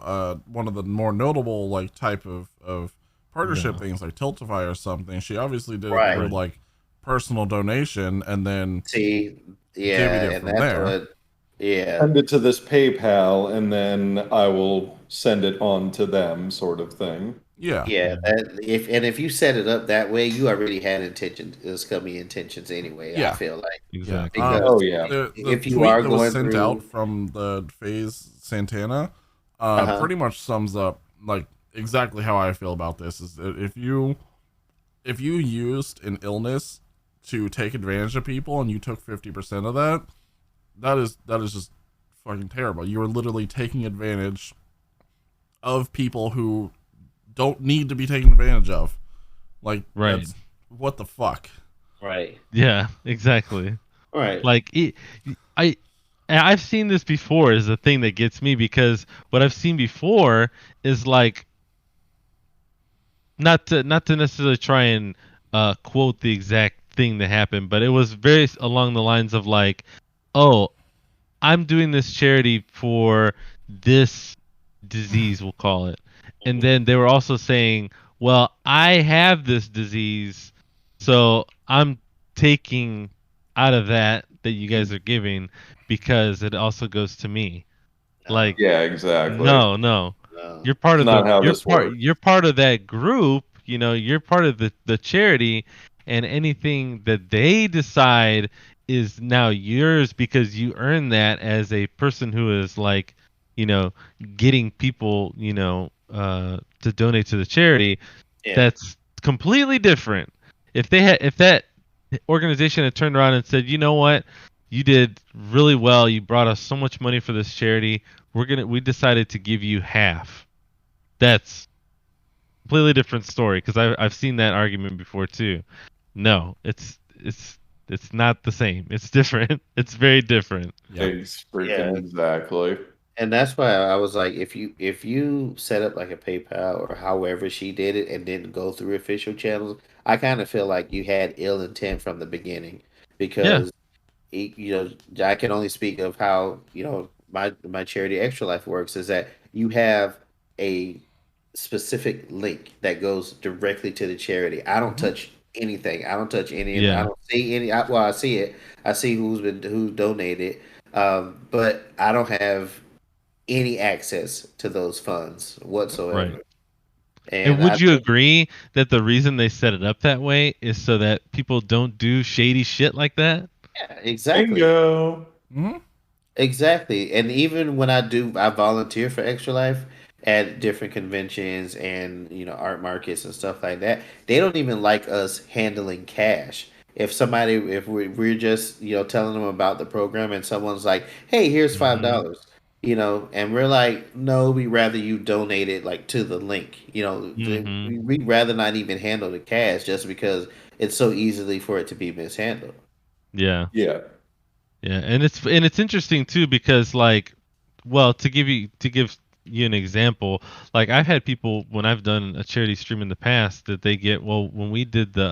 one of the more notable like type of partnership No. things like Tiltify or something. She obviously did it right. through like personal donation and then See, divvied yeah, it and from that's there. what, yeah, Send it to this PayPal, and then I will send it on to them, sort of thing. Yeah. yeah. That if you set it up that way, you already had intentions, scummy intentions anyway. I Yeah. feel like. Yeah. Exactly. Oh Because yeah. The if you tweet are that was going sent out through, from the Phase Santana uh-huh, pretty much sums up like exactly how I feel about this is that if you used an illness to take advantage of people and you took 50% of that, that is just fucking terrible. You are literally taking advantage of people who don't need to be taken advantage of. Like Right. that's what the fuck. right, Yeah, exactly. right, Like I I've seen this before is the thing that gets me because what I've seen before is like not to necessarily try and quote the exact thing that happened, but it was very along the lines of like, oh, I'm doing this charity for this disease, we'll call it. And then they were also saying, well, I have this disease, so I'm taking out of that you guys are giving because it also goes to me. Like, Yeah, exactly. no. no, You're part It's of not how this works. you're part of that group, you're part of the charity and anything that they decide is now yours because you earn that as a person who is like, you know, getting people, to donate to the charity. yeah, That's completely different. If that organization had turned around and said, "You know what? You did really well. You brought us so much money for this charity. We decided to give you half." That's a completely different story because I've seen that argument before too. No, it's not the same. It's different. It's very different. Yeah. It's yeah. freaking exactly. And that's why I was like, if you set up like a PayPal or however she did it and didn't go through official channels, I kind of feel like you had ill intent from the beginning Yeah. because I can only speak of how my charity Extra Life works is that you have a specific link that goes directly to the charity. I don't Mhm. touch anything. I don't touch any. I Yeah. don't see any. Well, I see it. I see who donated, but I don't have any access to those funds Right. whatsoever. And And I would you think, agree that the reason they set it up that way is so that people don't do shady shit like that? yeah, exactly. Bingo. Hmm. Exactly. And even when I volunteer for Extra Life at different conventions and, art markets and stuff like that. They don't even like us handling cash. If we're just, telling them about the program and someone's like, hey, here's Hmm. $5, and we're like, no, we rather you donate it like to the link. Hmm. We'd rather not even handle the cash just because it's so easily for it to be mishandled. Yeah. Yeah. Yeah, and it's interesting too because like, well, to give you an example, like I've had people when I've done a charity stream in the past that they get when we did the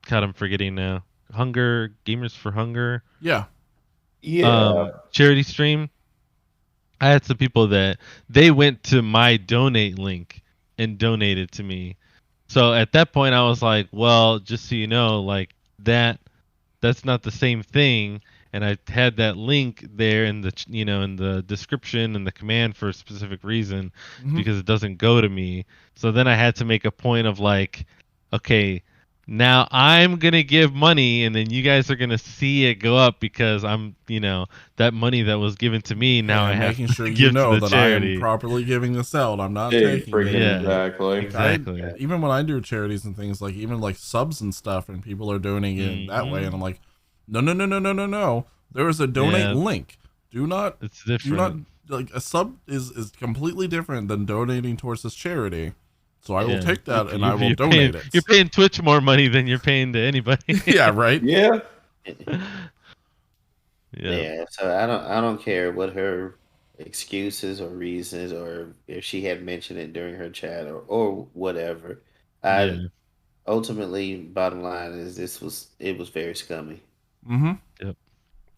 God, I'm forgetting now, Hunger Gamers for Hunger Yeah. Yeah. charity stream. I had some people that they went to my donate link and donated to me. So at that point I was like, well, just so you know, like that's not the same thing, and I had that link there in the in the description and the command for a specific reason Mhm. because it doesn't go to me. So then I had to make a point of like, okay, now I'm gonna give money and then you guys are gonna see it go up because I'm that money that was given to me, Hey, now I I'm have making sure to you give to know the that I am charity. properly giving this out. I'm not Hey, taking it. freaking Yeah, exactly. exactly. Even when I do charities and things like even like subs and stuff, and people are donating it that way, and I'm like, no, no, no, no, no, no, no. There is a donate Yeah, link. Do not, it's do not different. like a sub is completely different than donating towards this charity. So I will Yeah, take that and I you're, will you're paying donate it. you're paying Twitch more money than you're paying to anybody. Yeah, right. Yeah. Yeah. Yeah, so I don't care what her excuses or reasons or if she had mentioned it during her chat or whatever. I Yeah. ultimately bottom line is it was very scummy. Mm-hmm. Yep.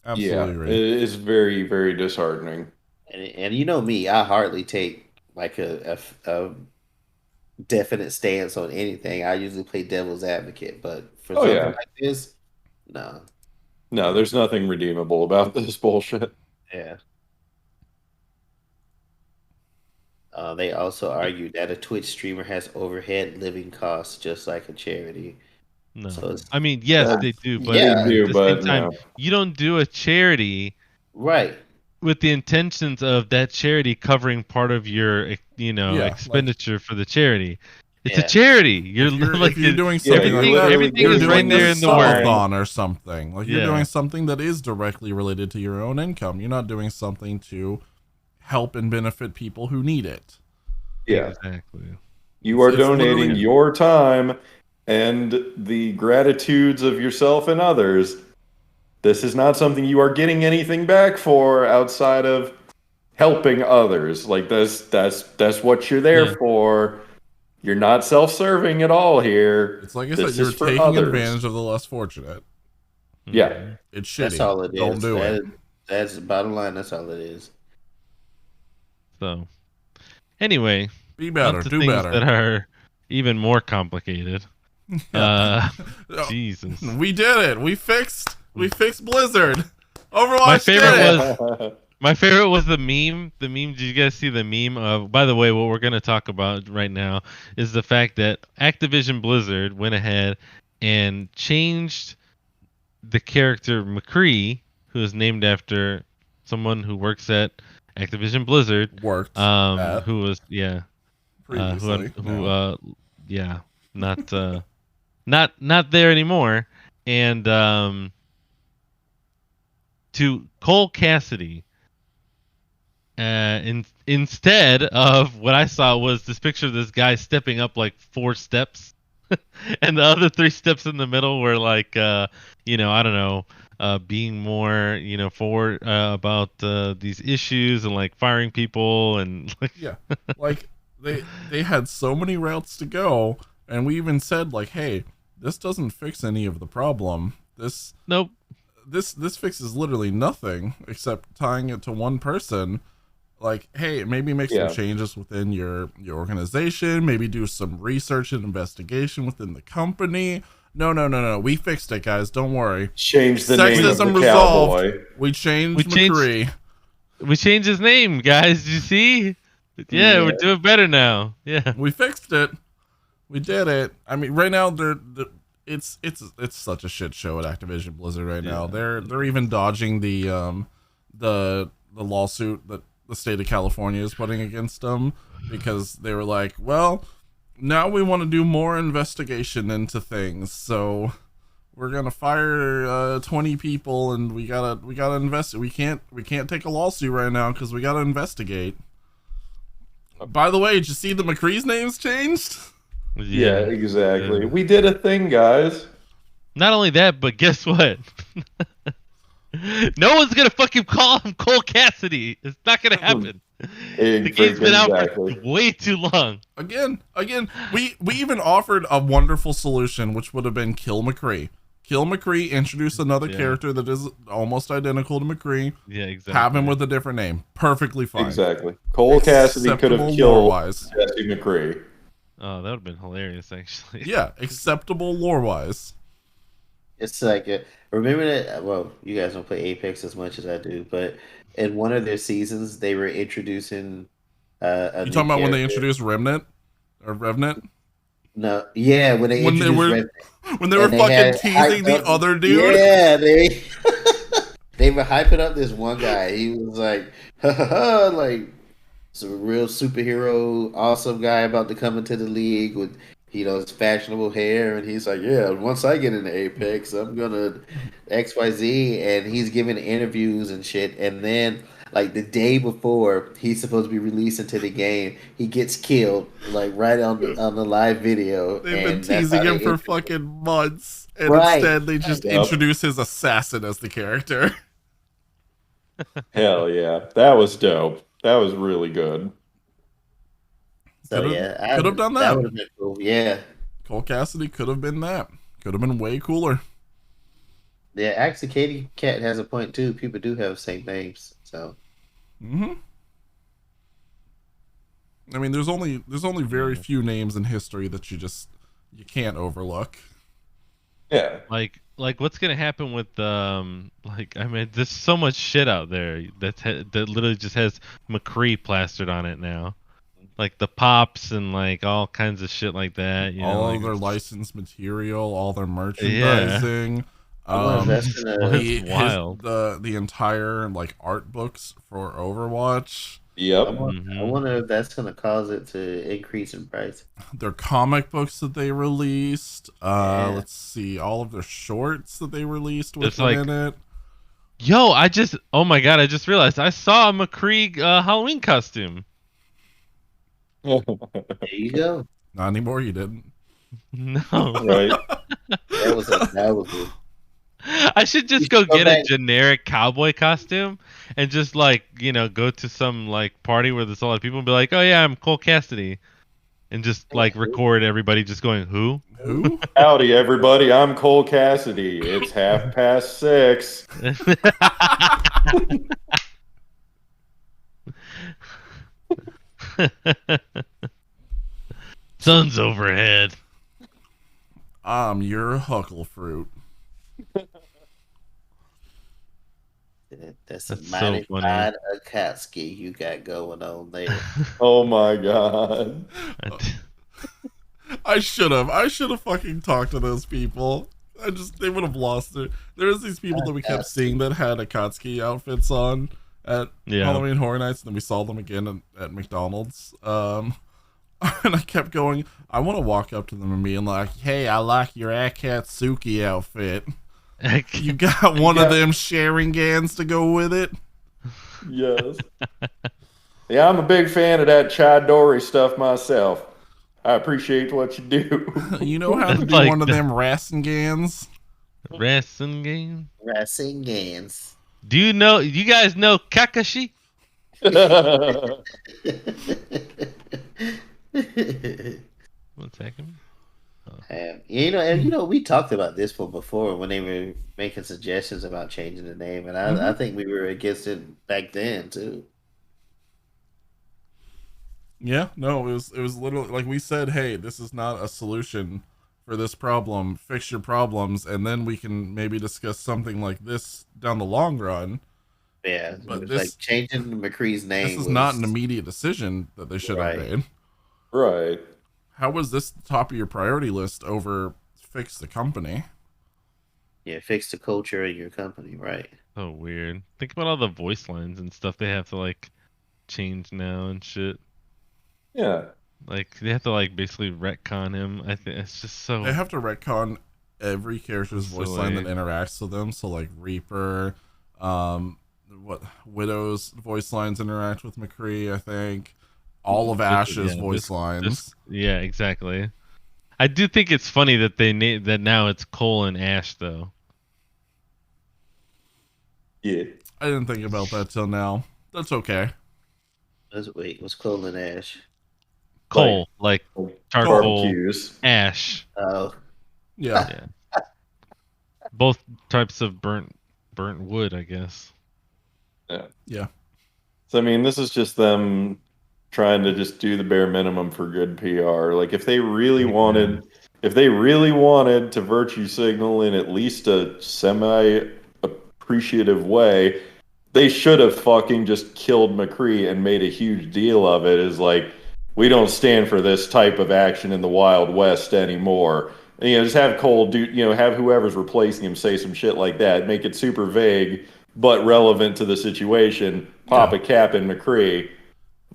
Absolutely Yeah. right. It is very, very disheartening. And you know me, I hardly take like a definite stance on anything. I usually play devil's advocate, but for Oh something yeah. like this, no. No, there's nothing redeemable about this bullshit. Yeah. They also argued that a Twitch streamer has overhead living costs just like a charity. No. So it's I mean, yes, That they do, but they yeah, at do, the same but time, no. you don't do a charity right. with the intentions of that charity covering part of your, Yeah, like expenditure for the charity. It's a Yeah. charity. You're if you're doing Yeah, something you're like that, literally everything you're is right doing a there in the sign. word. subathon or something. Like you're Yeah. doing something that is directly related to your own income. You're not doing something to help and benefit people who need it. Yeah. Exactly. You are It's donating literally- your time and the gratitudes of yourself and others. This is not something you are getting anything back for outside of helping others. Like that's what you're there Yeah. for. You're not self-serving at all here. It's like I This said, you're is for taking others. advantage of the less fortunate. Yeah. It's shitty. That's all it is. Don't do it. That's bottom line. That's all it is. So, anyway, Be better. on to Do things better. that are even more complicated. Oh, Jesus. we did it. We fixed Blizzard. Overwatch My favorite did it. was My favorite was the meme. The meme. Did you guys see the meme of? By the way, what we're gonna talk about right now is the fact that Activision Blizzard went ahead and changed the character McCree, who is named after someone who works at Activision Blizzard. Worked. at Who was previously. No. not not there anymore, and to Cole Cassidy. Instead of what I saw was this picture of this guy stepping up like 4 steps, and the other 3 steps in the middle were like, I don't know, being more, forward about these issues and like firing people and like. Yeah, like they had so many routes to go, and we even said like, hey, this doesn't fix any of the problem. Nope. This fixes literally nothing except tying it to one person. Like, hey, maybe make some changes within your organization, maybe do some research and investigation within the company. No. We fixed it, guys. Don't worry. Change the name of Sexism the resolved. cowboy. We changed McCree. We changed his name, guys. Did you see? Yeah, we're doing better now. Yeah. We fixed it. We did it. I mean, right now it's such a shit show at Activision Blizzard right now. They're even dodging the lawsuit that the state of California is putting against them, because they were like, well, now we want to do more investigation into things, so we're gonna fire 20 people, and we gotta investigate. We can't take a lawsuit right now because we gotta investigate. By the way, did you see the McCree's names changed? Yeah, exactly. We did a thing, guys. Not only that, but guess what? No one's gonna fucking call him Cole Cassidy. It's not gonna happen. The game's been out for way too long. Again, we even offered a wonderful solution, which would have been kill McCree. Kill McCree, introduce another character that is almost identical to McCree. Yeah, exactly. Have him with a different name. Perfectly fine. Exactly. Cole Cassidy could have killed Jesse McCree. Oh, that would have been hilarious, actually. Yeah, acceptable lore-wise. It's like, remember that? Well, you guys don't play Apex as much as I do, but in one of their seasons, they were introducing. You talking about when they introduced Remnant or Revenant? No, yeah, when they introduced when they were fucking teasing the other dude. Yeah, they they were hyping up this one guy. He was like, ha ha ha, like some real superhero, awesome guy about to come into the league with, his fashionable hair, and he's like, yeah, once I get into Apex, I'm gonna XYZ, and he's giving interviews and shit, and then like the day before he's supposed to be released into the game, he gets killed, like right on the live video. They've been teasing him for fucking months, and instead they just introduce his assassin as the character. Hell yeah, that was dope. That was really good. So could have done that. That would have been cool. Yeah, Cole Cassidy could have been that. Could have been way cooler. Yeah, actually, Katie Cat has a point too. People do have the same names, so. I mean, there's only very few names in history that you can't overlook. Yeah. Like what's gonna happen with there's so much shit out there that literally just has McCree plastered on it now. Like the pops and like all kinds of shit like that. All of their licensed material, all their merchandising. That's wild. The entire like art books for Overwatch. Yep. I wonder if that's gonna cause it to increase in price. Their comic books that they released. Let's see, all of their shorts that they released with in it. Yo, oh my god, I just realized I saw a McCree Halloween costume. There you go. Not anymore. You didn't. No. Right. That was a I should just go get a generic cowboy costume and just go to some like party where there's a lot of people and be like, oh yeah, I'm Cole Cassidy, and just like record everybody just going, who? Howdy everybody, I'm Cole Cassidy. It's 6:30. Sun's overhead. I'm your Huckle-Fruit. That's a mighty fine Akatsuki you got going on there. Oh my god. I should have fucking talked to those people. They would have lost it. There's these people that we kept seeing that had Akatsuki outfits on at Halloween Horror Nights, and then we saw them again at McDonald's. And I kept going, I want to walk up to them and be like, hey, I like your Akatsuki outfit. You got one of them Sharingans to go with it? Yes. Yeah, I'm a big fan of that Chidori stuff myself. I appreciate what you do. You know how to do one of them Rassengans? Rassengans. Do you guys know Kakashi? One second. We talked about this one before when they were making suggestions about changing the name, and I think we were against it back then too. Yeah, no, it was literally like we said, hey, this is not a solution for this problem. Fix your problems, and then we can maybe discuss something like this down the long run. Yeah, but this, like changing McCree's name. This is not an immediate decision that they should have made. Right. How was this the top of your priority list over fix the company? Yeah, fix the culture of your company, right? So weird. Think about all the voice lines and stuff they have to like change now and shit. Yeah. Like they have to like basically retcon him. I think it's just so. They have to retcon every character's voice line that interacts with them. So like Reaper, Widow's voice lines interact with McCree. I think all of Ash's voice lines. Yeah, exactly. I do think it's funny that that now it's Cole and Ash though. Yeah. I didn't think about that till now. That's okay. What's coal and ash? Coal, like charcoal, Barbecues. ash. Oh, Yeah. Yeah. Both types of burnt wood, I guess. Yeah. Yeah. So I mean, this is just them trying to just do the bare minimum for good PR. Like if they really wanted to virtue signal in at least a semi appreciative way, they should have fucking just killed McCree and made a huge deal of it as like, we don't stand for this type of action in the Wild West anymore. And, just have Cole do, have whoever's replacing him say some shit like that, make it super vague but relevant to the situation. Pop Yeah. a cap in McCree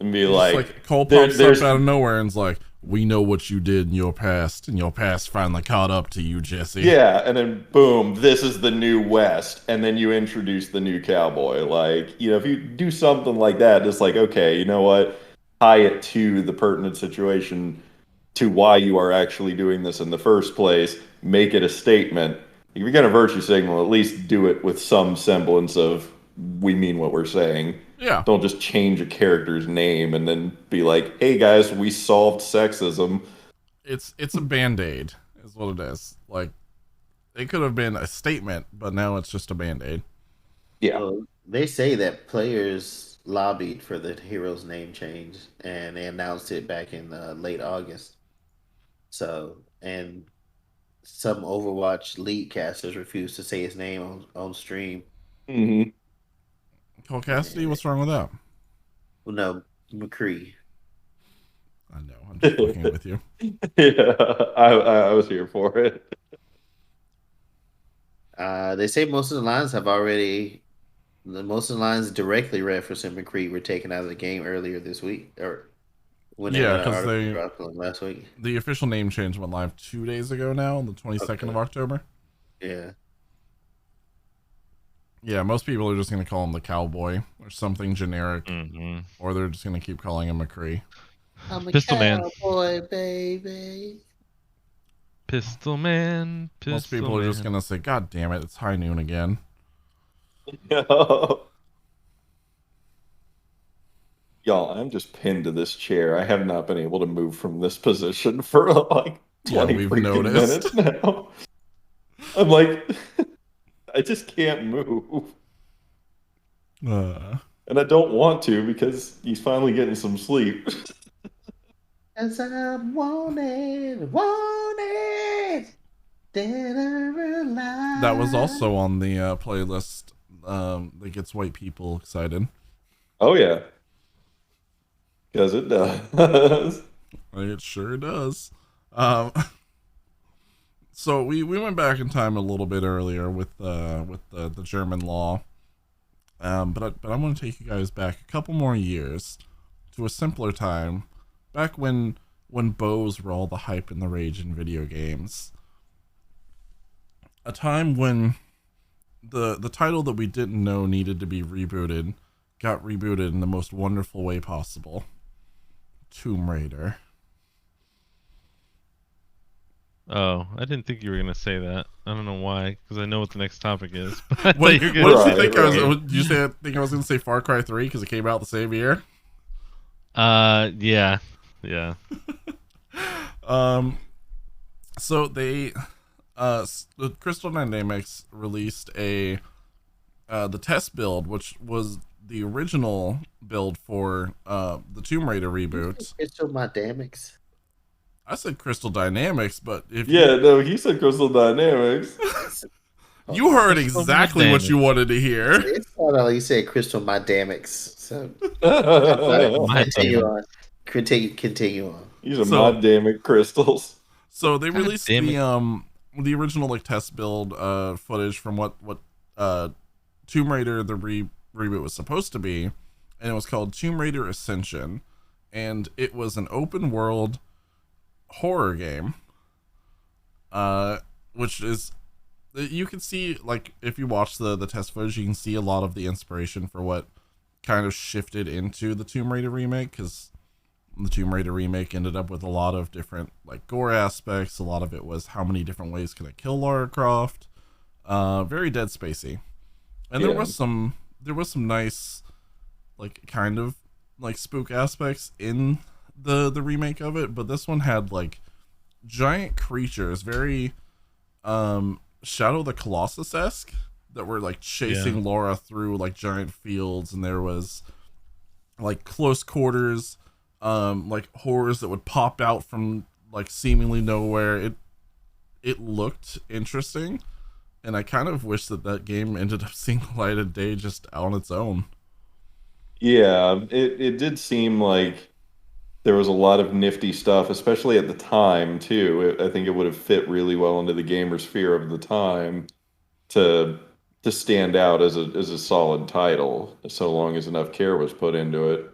and be Just like, like Cole there- pops there's up out of nowhere and's like, we know what you did in your past, and your past finally caught up to you, Jesse. Yeah, and then boom, this is the new West, and then you introduce the new cowboy. Like, if you do something like that, it's like, okay, you know what? Tie it to the pertinent situation, to why you are actually doing this in the first place. Make it a statement. If you're going to virtue signal, at least do it with some semblance of, we mean what we're saying. Yeah. Don't just change a character's name and then be like, hey guys, we solved sexism. It's a band-aid is what it is. Like, it could have been a statement, but now it's just a band-aid. Yeah. well, they say that players lobbied for the hero's name change, and they announced it back in late August. So, and some Overwatch lead casters refused to say his name on stream. Mm-hmm. Cole Cassidy, what's wrong with that? Well, no, McCree. I know, I'm just fucking with you. Yeah, I was here for it. They say most of the lines directly referencing McCree were taken out of the game earlier this week, or when Yeah, the 'cause article they- dropped last week. The official name change went live 2 days ago now, on the 22nd of October. Yeah. Yeah, most people are just going to call him the Cowboy or something generic, Mm-hmm. or they're just going to keep calling him McCree. I'm a Pistol Man. cowboy, baby. Pistol Man. Most people are just going to say, God damn it, it's high noon again. Y'all, I'm just pinned to this chair. I have not been able to move from this position for like 20 we've freaking noticed. minutes now. I'm like, I just can't move. And I don't want to because he's finally getting some sleep. As I'm wanted. Dead or alive. That was also on the playlist that gets white people excited. Oh, yeah. Because it does. It sure does. So we went back in time a little bit earlier with the German law, but I want to take you guys back a couple more years to a simpler time, back when bows were all the hype and the rage in video games. A time when the title that we didn't know needed to be rebooted got rebooted in the most wonderful way possible. Tomb Raider. Oh, I didn't think you were gonna say that. I don't know why, because I know what the next topic is. But I thought What, you what were gonna did say you think? Right. Did you think I was going to say Far Cry 3 because it came out the same year? Yeah. So they, the Crystal Dynamics released the test build, which was the original build for the Tomb Raider reboot. It's my dynamics. I said Crystal Dynamics, but if Yeah, no, he said Crystal Dynamics. you heard Crystal exactly what Dynamics. you wanted to hear. It sounded like you said crystal my dynamics. So My continue damn. on. Continue on. These are So- my damn it crystals. So they released damn it. the original like test build footage from what Tomb Raider the reboot was supposed to be, and it was called Tomb Raider Ascension, and it was an open world horror game, which is, you can see, like, if you watch the test footage, you can see a lot of the inspiration for what kind of shifted into the Tomb Raider remake, because the Tomb Raider remake ended up with a lot of different like gore aspects. A lot of it was how many different ways can I kill Lara Croft. Very Dead Spacey. And Yeah. there was some nice like kind of like spook aspects in the remake of it, but this one had like giant creatures, very Shadow of the Colossus esque, that were like chasing Yeah. Laura through like giant fields, and there was like close quarters, like horrors that would pop out from like seemingly nowhere. It looked interesting, and I kind of wish that that game ended up seeing the light of day just on its own. Yeah, it did seem like there was a lot of nifty stuff, especially at the time too. I think it would have fit really well into the gamer sphere of the time to to stand out as a solid title, so long as enough care was put into it. Like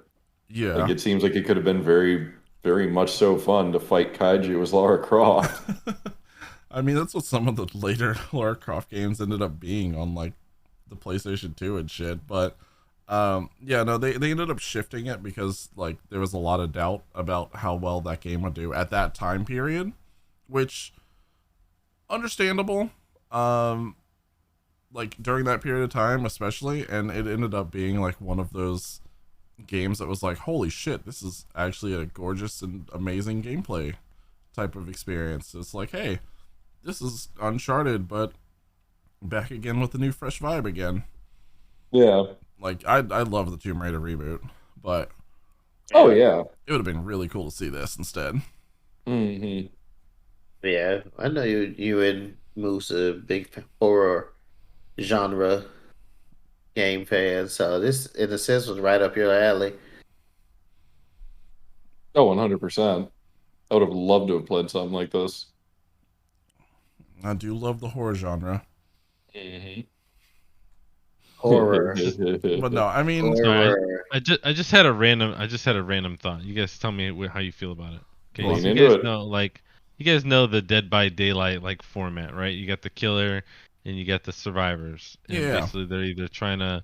Yeah. it seems like it could have been very much so fun to fight kaiju as Lara Croft. I mean, that's what some of the later Lara Croft games ended up being on like the PlayStation 2 and shit. But yeah, no, they ended up shifting it because like there was a lot of doubt about how well that game would do at that time period, which understandable. Um, like during that period of time, especially, and it ended up being like one of those games that was like, holy shit, this is actually a gorgeous and amazing gameplay type of experience. It's like, hey, this is Uncharted, but back again with the new fresh vibe again. Yeah. Like I love the Tomb Raider reboot, but Oh yeah. it would have been really cool to see this instead. Hmm. Yeah, I know you and Moose a big horror genre game fan, so this in a sense was right up your alley. Oh, 100%. I would have loved to have played something like this. I do love the horror genre, Hmm. Horror, but no, I mean, Sorry, horror. I just had a random thought. You guys tell me how you feel about it. Okay, Lean so you into guys it. know you guys know the Dead by Daylight like format, right? You got the killer and you got the survivors, and Yeah. basically they're either trying to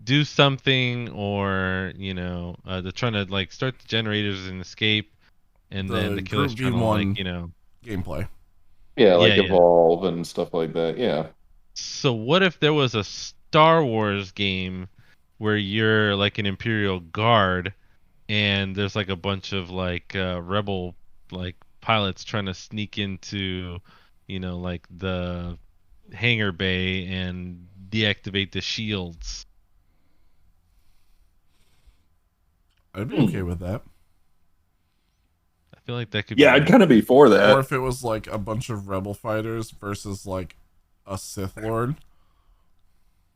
do something or they're trying to like start the generators and escape, and then the the killer's Group trying to like V1 gameplay. Yeah, like yeah. Evolve and stuff like that. Yeah. So what if there was a Star Wars game where you're like an Imperial Guard and there's like a bunch of like rebel like pilots trying to sneak into like the hangar bay and deactivate the shields. I'd be okay with that. I feel like that could Yeah, be I'd kind of be for Or that. if it was like a bunch of rebel fighters versus like a Sith Lord.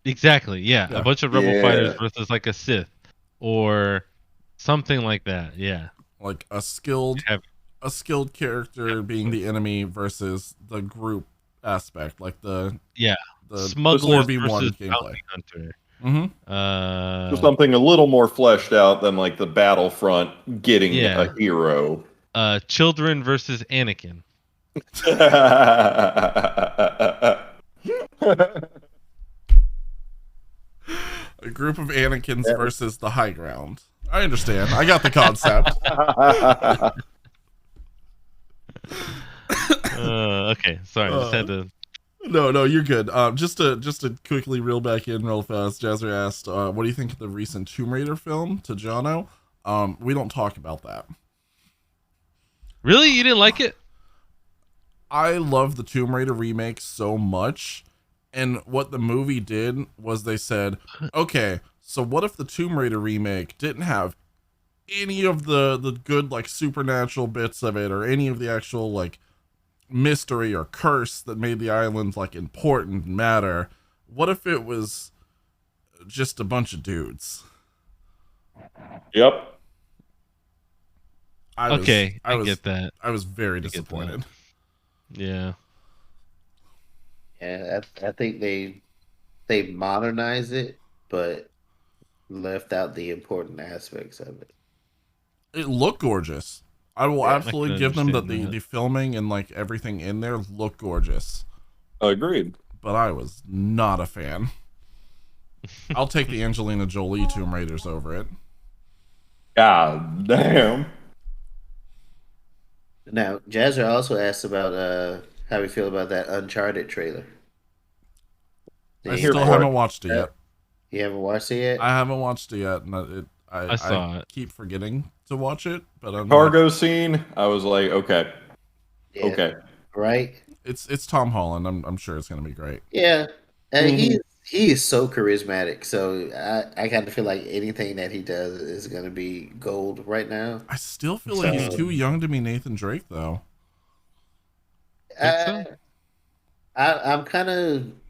exactly, yeah, Yeah. a bunch of rebel fighters Yeah. versus like a Sith or something like that. Yeah. Like a Have skilled character being the enemy versus the group aspect, like the smugglers 4v1 versus gameplay. bounty hunter. Mm-hmm. Something a little more fleshed out than like the Battlefront getting Yeah. a hero. Children versus Anakin. A group of Anakins versus the High Ground. I understand. I got the concept. Okay, sorry, just had to. No, you're good. Just to quickly reel back in real fast. Jazzer asked, "What do you think of the recent Tomb Raider film?" To Jono, we don't talk about that. Really, you didn't like it? I love the Tomb Raider remake so much, and what the movie did was they said, "Okay, so what if the Tomb Raider remake didn't have any of the good like supernatural bits of it, or any of the actual like mystery or curse that made the island like important and matter? What if it was just a bunch of dudes?" Yep. I get that. I was very get that. disappointed. Yeah. Yeah, I think they modernized it, but left out the important aspects of it. It looked gorgeous. I will Yeah, I absolutely can give them that understand that. the filming and like everything in there looked gorgeous. Agreed. But I was not a fan. I'll take the Angelina Jolie Tomb Raiders over it. God damn. Now, Jazzer also asked about how we feel about that Uncharted trailer. I Here still for haven't it. watched it yet. You haven't watched it yet? I haven't watched it yet, and I saw it. keep forgetting to watch it. But I'm Cargo scene. I was like, okay, Yeah. okay. Right? it's Tom Holland. I'm sure it's gonna be great. Yeah. And Mhm. he is so charismatic. So I kind of feel like anything that he does is going to be gold right now. I still feel like he's So- too young to be Nathan Drake, though. Think so?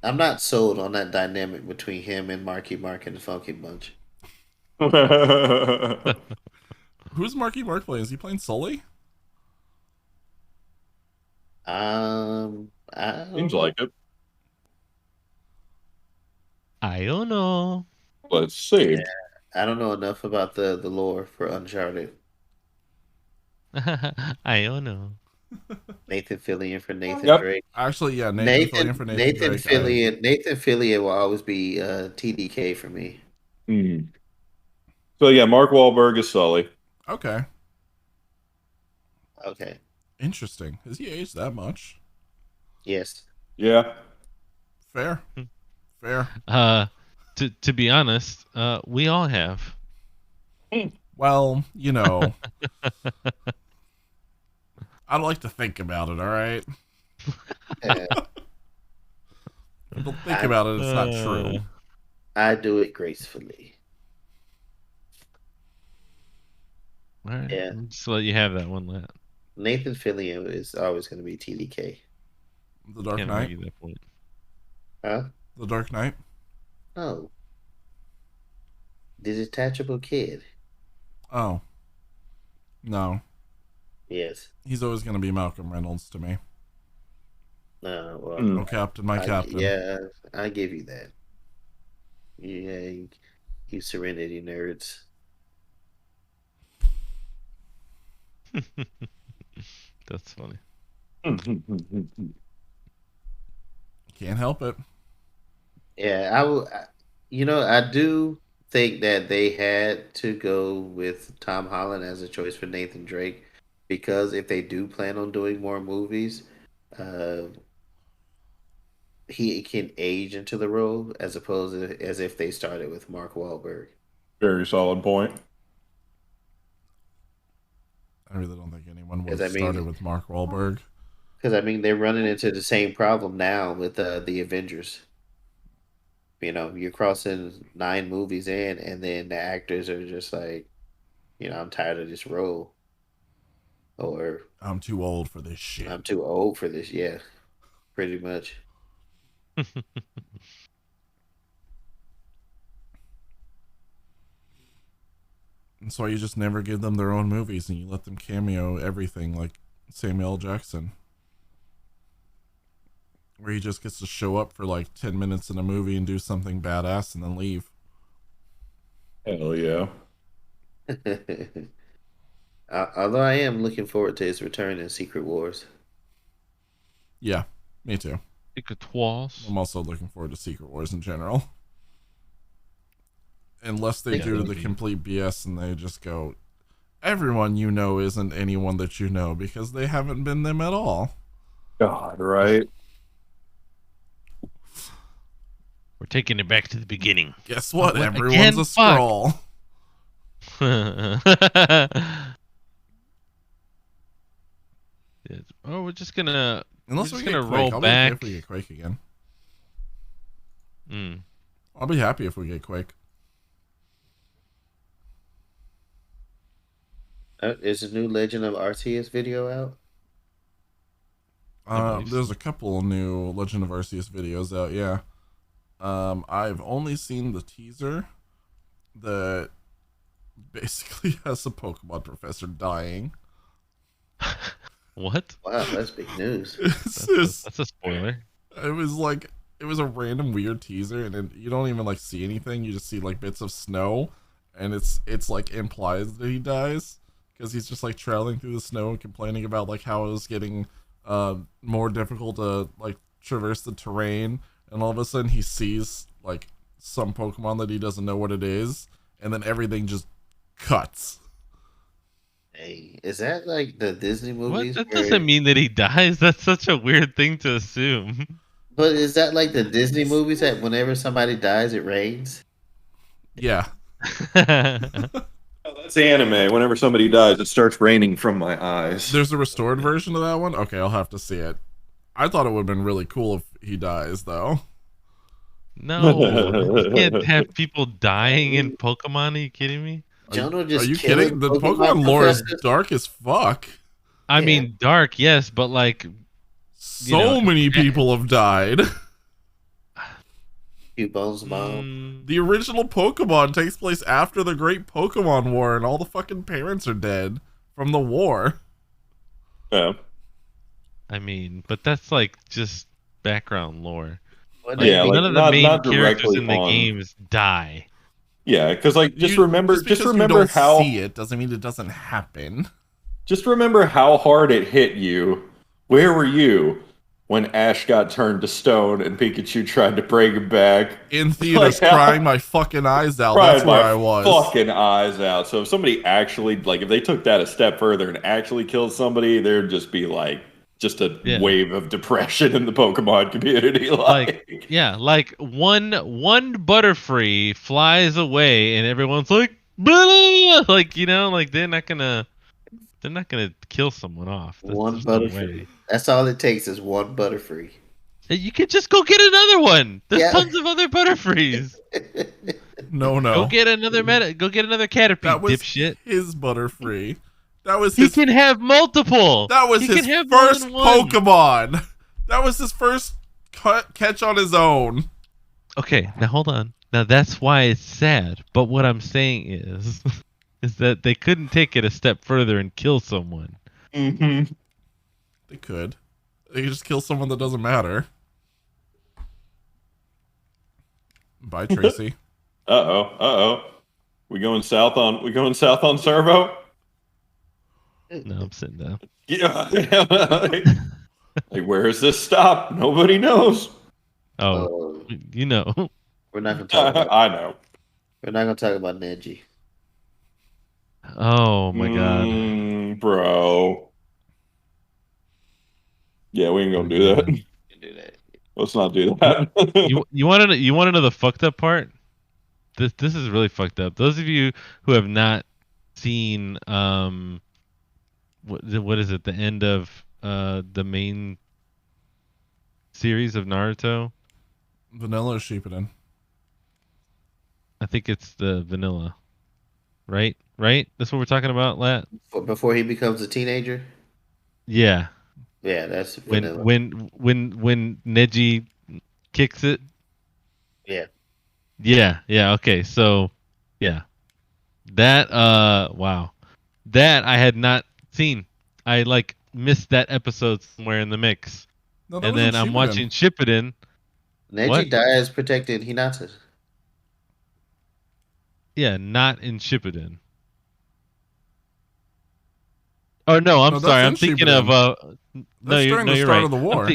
I'm not sold on that dynamic between him and Marky Mark and the Funky Bunch. Who's Marky Mark playing? Is he playing Sully? I don't Seems know. like it. I don't know. Let's see. Yeah. I don't know enough about the lore for Uncharted. I don't know. Nathan Fillion for Nathan Yep. Drake. Actually, yeah, Nathan Fillion for Nathan Drake. Nathan Fillion will always be TDK for me. Hmm. So yeah, Mark Wahlberg is Sully. Okay, Okay. interesting. Has he aged that much? Yes. Yeah. Fair, fair. To be honest, we all have. Well, you know, I like to think about it. All right, Uh, don't think about it. It's not true. I do it gracefully. All right. Yeah. I'll just let you have that one, Lat. Nathan Fillion is always going to be TDK. The Dark Can't Knight. argue that point. Huh? The Dark Knight. No. The detachable kid. Oh, no. Yes. He's always going to be Malcolm Reynolds to me. No. Well, Hmm. Oh, Captain, my Captain. Yeah, I give you that. Yeah, you Serenity nerds. That's funny. Can't help it. Yeah, I do think that they had to go with Tom Holland as a choice for Nathan Drake because if they do plan on doing more movies, uh, he can age into the role as opposed to as if they started with Mark Wahlberg. Very solid point. I really don't think anyone would 'Cause have I mean- started with Mark Wahlberg. Because they're running into the same problem now with the Avengers. You know, you're crossing 9 movies in, and then the actors are just like, I'm tired of this role, or I'm too old for this shit. I'm too old for this. Yeah, pretty much. That's why you just never give them their own movies and you let them cameo everything like Samuel L. Jackson. Where he just gets to show up for like 10 minutes in a movie and do something badass and then leave. Hell yeah. Although I am looking forward to his return in Secret Wars. Yeah, me too. Secret Wars. I'm also looking forward to Secret Wars in general. Unless they Yeah, do that'd the be- complete BS and they just go, everyone you know isn't anyone that you know because they haven't been them at all. God, right? We're taking it back to the beginning. Guess what? What? Everyone's Again? a Fuck. scroll. We're just gonna Unless we're we just get gonna Quake. roll I'll back. be okay if we get Quake again. Mm. I'll be happy if we get Quake. Is the new Legend of Arceus video out? believe There's so. a couple new Legend of Arceus videos out, yeah. I've only seen the teaser that basically has a Pokemon professor dying. What? Wow, that's big news. It's just, That's a spoiler. it was a random weird teaser, and then you don't even like see anything. You just see like bits of snow, and it's like implies that he dies because he's just like traveling through the snow and complaining about like how it was getting more difficult to like traverse the terrain, and all of a sudden he sees like some Pokemon that he doesn't know what it is, and then everything just cuts. Hey, is that like the Disney What? movies? That where- doesn't mean that he dies. That's such a weird thing to assume. But is that like the Disney movies that whenever somebody dies, it rains? Yeah. That's anime. Whenever somebody dies, it starts raining from my eyes. There's a restored version of that one? Okay, I'll have to see it. I thought it would have been really cool if he dies, though. No, you can't have people dying in Pokemon. Are you kidding me? Jonah Are just you killing kidding? The Pokemon lore is professors? dark as fuck. I Yeah. mean, dark, yes, but like, So many people have died. Few bones bomb. The original Pokemon takes place after the Great Pokemon War, and all the fucking parents are dead from the war. Yeah. I mean, but that's like just background lore. What Like, Yeah, like, none of the not- main not characters directly in the on- games die. Yeah, because like just because remember you don't how see it doesn't mean it doesn't happen. just remember how hard it hit you. Where were you when Ash got turned to stone and Pikachu tried to bring him back? In theaters, Like, how- crying my fucking eyes out. Cried That's where my I was. fucking eyes out. So if somebody actually, like, if they took that a step further and actually killed somebody, there'd just be like just a Yeah. wave of depression in the Pokemon community. Like, yeah, like one Butterfree flies away and everyone's like, "Blah!" Like, you know, like they're not gonna kill someone off. One there's no Butterfree. way. That's all it takes is one Butterfree. Hey, you could just go get another one. There's Yeah. tons of other Butterfrees. No. Go get another Go get another Caterpie, That was dipshit. his Butterfree. That was He his. can have multiple. That was He his can have more first than one. Pokemon. That was his first catch on his own. Okay, now hold on. Now that's why it's sad. But what I'm saying is that they couldn't take it a step further and kill someone. Mm-hmm. They could. They could just kill someone that doesn't matter. Bye, Tracy. Uh-oh. We going south on Servo? No, I'm sitting down. Yeah. Like, where is this stop? Nobody knows. Oh, you know. We're not gonna talk about. I know. We're not gonna talk about Neji. Oh my god. Bro. Yeah, we ain't gonna do that. You can do that. Let's not do that. You want to know the fucked up part? This is really fucked up. Those of you who have not seen what is it? The end of the main series of Naruto. Vanilla Shippuden. I think it's the vanilla. Right? That's what we're talking about, Lat? Before he becomes a teenager. Yeah. Yeah, that's When vanilla. when Neji kicks it. Yeah. Yeah, okay. So, yeah. That wow. That I had not seen. I like missed that episode somewhere in the mix. No, that And was in then I'm Shippuden. watching Shippuden. Neji What? dies protecting Hinata. Yeah, not in Shippuden. Oh no, I'm No, that's sorry. in I'm thinking Shippuden. of no, That's you're during the you're start right. of the war.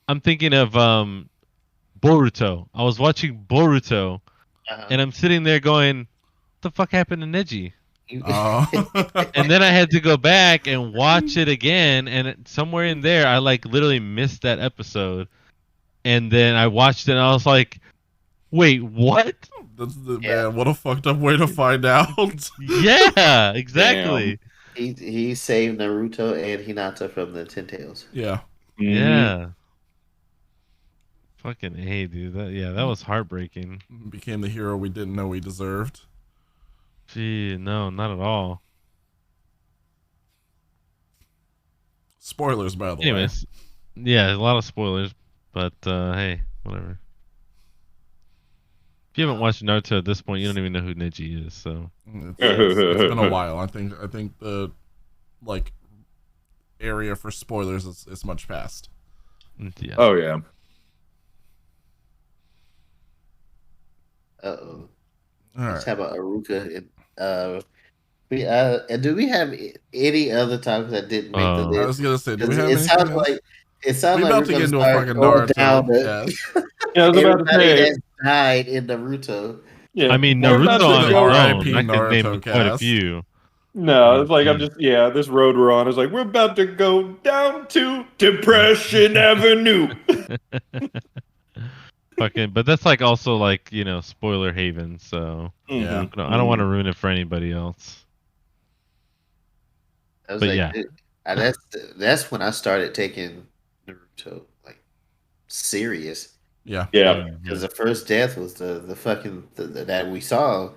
I'm thinking of Boruto. I was watching Boruto and I'm sitting there going, what the fuck happened to Neji? Oh. And then I had to go back and watch it again, and somewhere in there, I like literally missed that episode. And then I watched it, and I was like, "Wait, what?" That's man, what a fucked up way to find out. Yeah, exactly. He saved Naruto and Hinata from the Ten Tails. Yeah. Yeah. Fucking A, dude. That was heartbreaking. Became the hero we didn't know we deserved. Gee, no, not at all. Spoilers, by the way. Anyways, yeah, a lot of spoilers, but hey, whatever. If you haven't watched Naruto at this point, you don't even know who Neji is. So It's been a while. I think the like area for spoilers is much past. yeah. Oh yeah. Uh-oh. All Let's right. have a Aruka. And do we have any other topics that didn't make the I I list? was gonna say, do we 'Cause have it anything sounds else? like We we're about to gonna get into a start fucking going Naruto. down the, Yes. Yeah, I was about to everybody say. that's died in Naruto. Yeah, I mean, we're Naruto about to on its go- own, R.I.P. I could name Naruto quite a cast. few. No, it's like I'm just this road we're on is like we're about to go down to Depression Avenue. Fucking, but that's like also like spoiler haven. So Yeah. I don't want to ruin it for anybody else. I was But like, yeah. that's when I started taking Naruto like serious. Yeah. Yeah. Because the first death was the fucking that we saw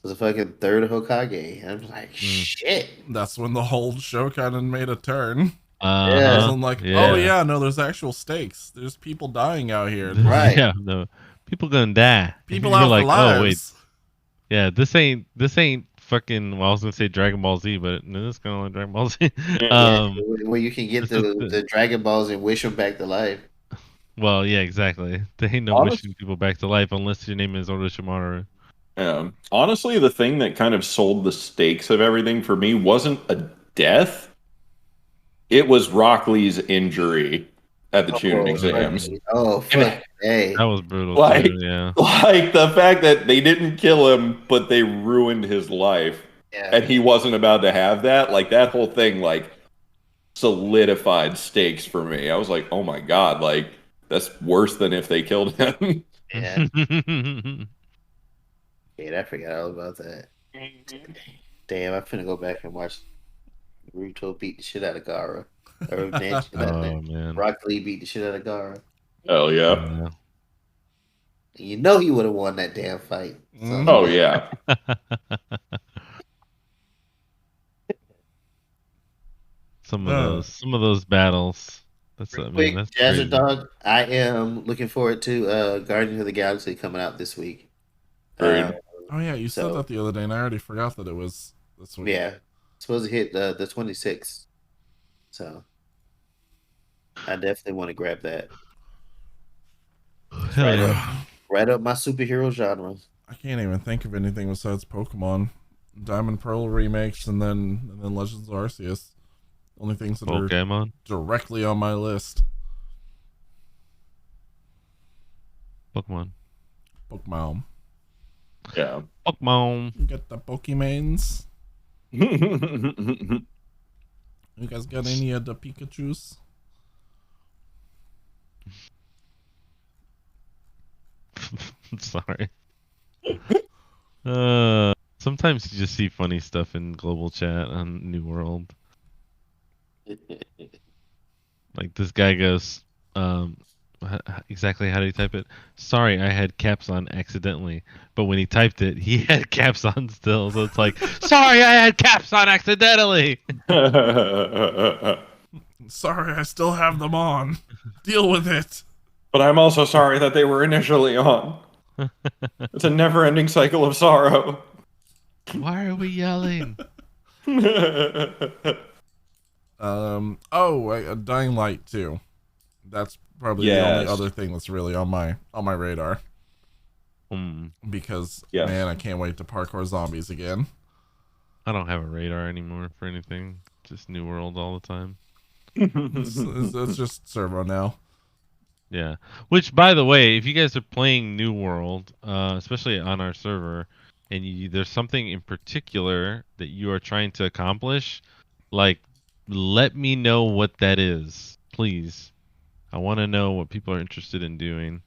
was the fucking third Hokage. And I was like, shit. That's when the whole show kind of made a turn. Yeah. I'm like, Yeah. oh yeah, no, there's actual stakes. There's people dying out here. Right. Yeah, no. People gonna die. People You're out like, for lives. oh wait. Yeah, this ain't fucking. Well, I was gonna say Dragon Ball Z, but no, this kind of like Dragon Ball Z. Where you can get the Dragon Balls and wish them back to life. Well, yeah, exactly. There ain't no wishing people back to life unless your name is Orochimaru. Honestly, the thing that kind of sold the stakes of everything for me wasn't a death. It was Rock Lee's injury at the tuning exams. Oh, fuck. Hey. That was brutal Like, too, yeah. like the fact that they didn't kill him, but they ruined his life. Yeah. And he wasn't about to have that. Like, that whole thing, like, solidified stakes for me. I was like, oh my God, like, that's worse than if they killed him. Yeah. Yeah, I forgot all about that. Damn, I'm finna go back and watch Naruto beat the shit out of Gaara. Or man. Rock Lee beat the shit out of Gaara. Hell yeah. You know he would have won that damn fight. So. Oh yeah. Some of those battles. That's Quick, that's Jazzer crazy. Dog. I am looking forward to Guardians of the Galaxy coming out this week. Great. Oh yeah, you said that the other day, and I already forgot that it was this week. Yeah, it's supposed to hit the 26th. So I definitely want to grab that. Right up my superhero genre. I can't even think of anything besides Pokemon, Diamond Pearl remakes, and then Legends of Arceus. Only things that Pokemon? are directly on my list. Pokemon. Yeah. Pokemon. You got the Pokemans. You guys got any of the Pikachus? Sorry. Sometimes you just see funny stuff in global chat on New World. Like this guy goes, exactly how do you type it? Sorry, I had caps on accidentally. But when he typed it, he had caps on still. So it's like, sorry, I had caps on accidentally. Sorry, I still have them on. Deal with it. But I'm also sorry that they were initially on. It's a never-ending cycle of sorrow. Why are we yelling? Dying Light 2. That's probably the only other thing that's really on my radar. Because man, I can't wait to parkour zombies again. I don't have a radar anymore for anything. Just New World all the time. It's just servo now. Yeah. Which, by the way, if you guys are playing New World, especially on our server, and there's something in particular that you are trying to accomplish, like, let me know what that is, please. I want to know what people are interested in doing.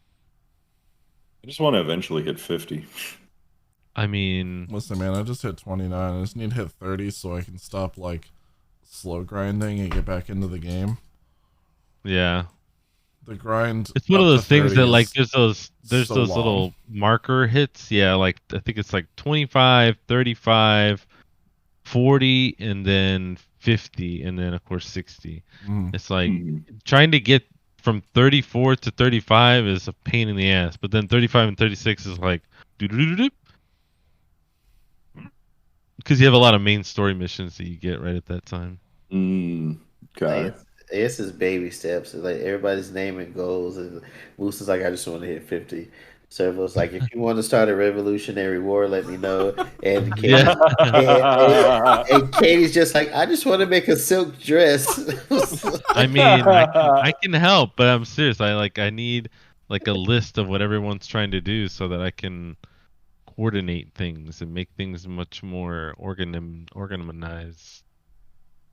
I just want to eventually hit 50. I mean... Listen, man, I just hit 29. I just need to hit 30 so I can stop, like, slow grinding and get back into the game. Yeah. The grind. It's one of those things that, like, there's those little marker hits. Yeah, like, I think it's like 25, 35, 40, and then 50, and then, of course, 60. It's like trying to get from 34 to 35 is a pain in the ass, but then 35 and 36 is like because you have a lot of main story missions that you get right at that time. Okay. It's just baby steps. It's like everybody's naming goals, and Moose is like, I just want to hit 50. Servo's like, if you want to start a revolutionary war, let me know. And Katie's just like, I just want to make a silk dress. I mean, I can help, but I'm serious. I need like a list of what everyone's trying to do so that I can coordinate things and make things much more organized.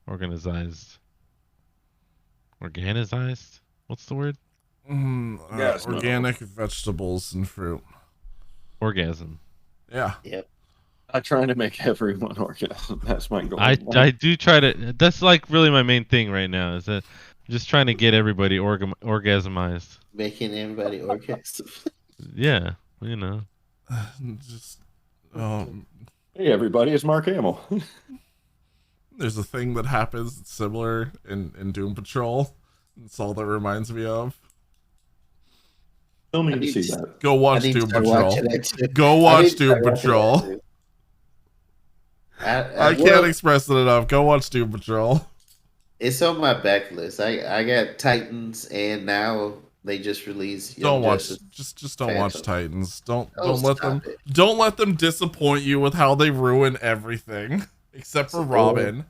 Organized? What's the word? Yes, no. Organic vegetables and fruit. Orgasm. Yeah. Yep. I'm trying to make everyone orgasm. That's my goal. I do try to. That's like really my main thing right now. Is that I'm just trying to get everybody orgasmized. Making everybody orgasm. Yeah, you know. Just um, Hey, everybody, it's Mark Hamill. there's a thing that happens that's similar in Doom Patrol. That's all that reminds me of. Still I need to need see to- that. Go I watch need to Doom start Patrol. watching that too. Go I need watch to Doom start watching that Patrol. too. I can't well, express it enough. Go watch Doom Patrol. it's on my backlist. I got Titans, and now they just released Young Don't watch. Justice. Just don't watch Phantom. Titans. Don't Oh, let stop them. it. Don't let them disappoint you with how they ruin everything, except for So, Robin.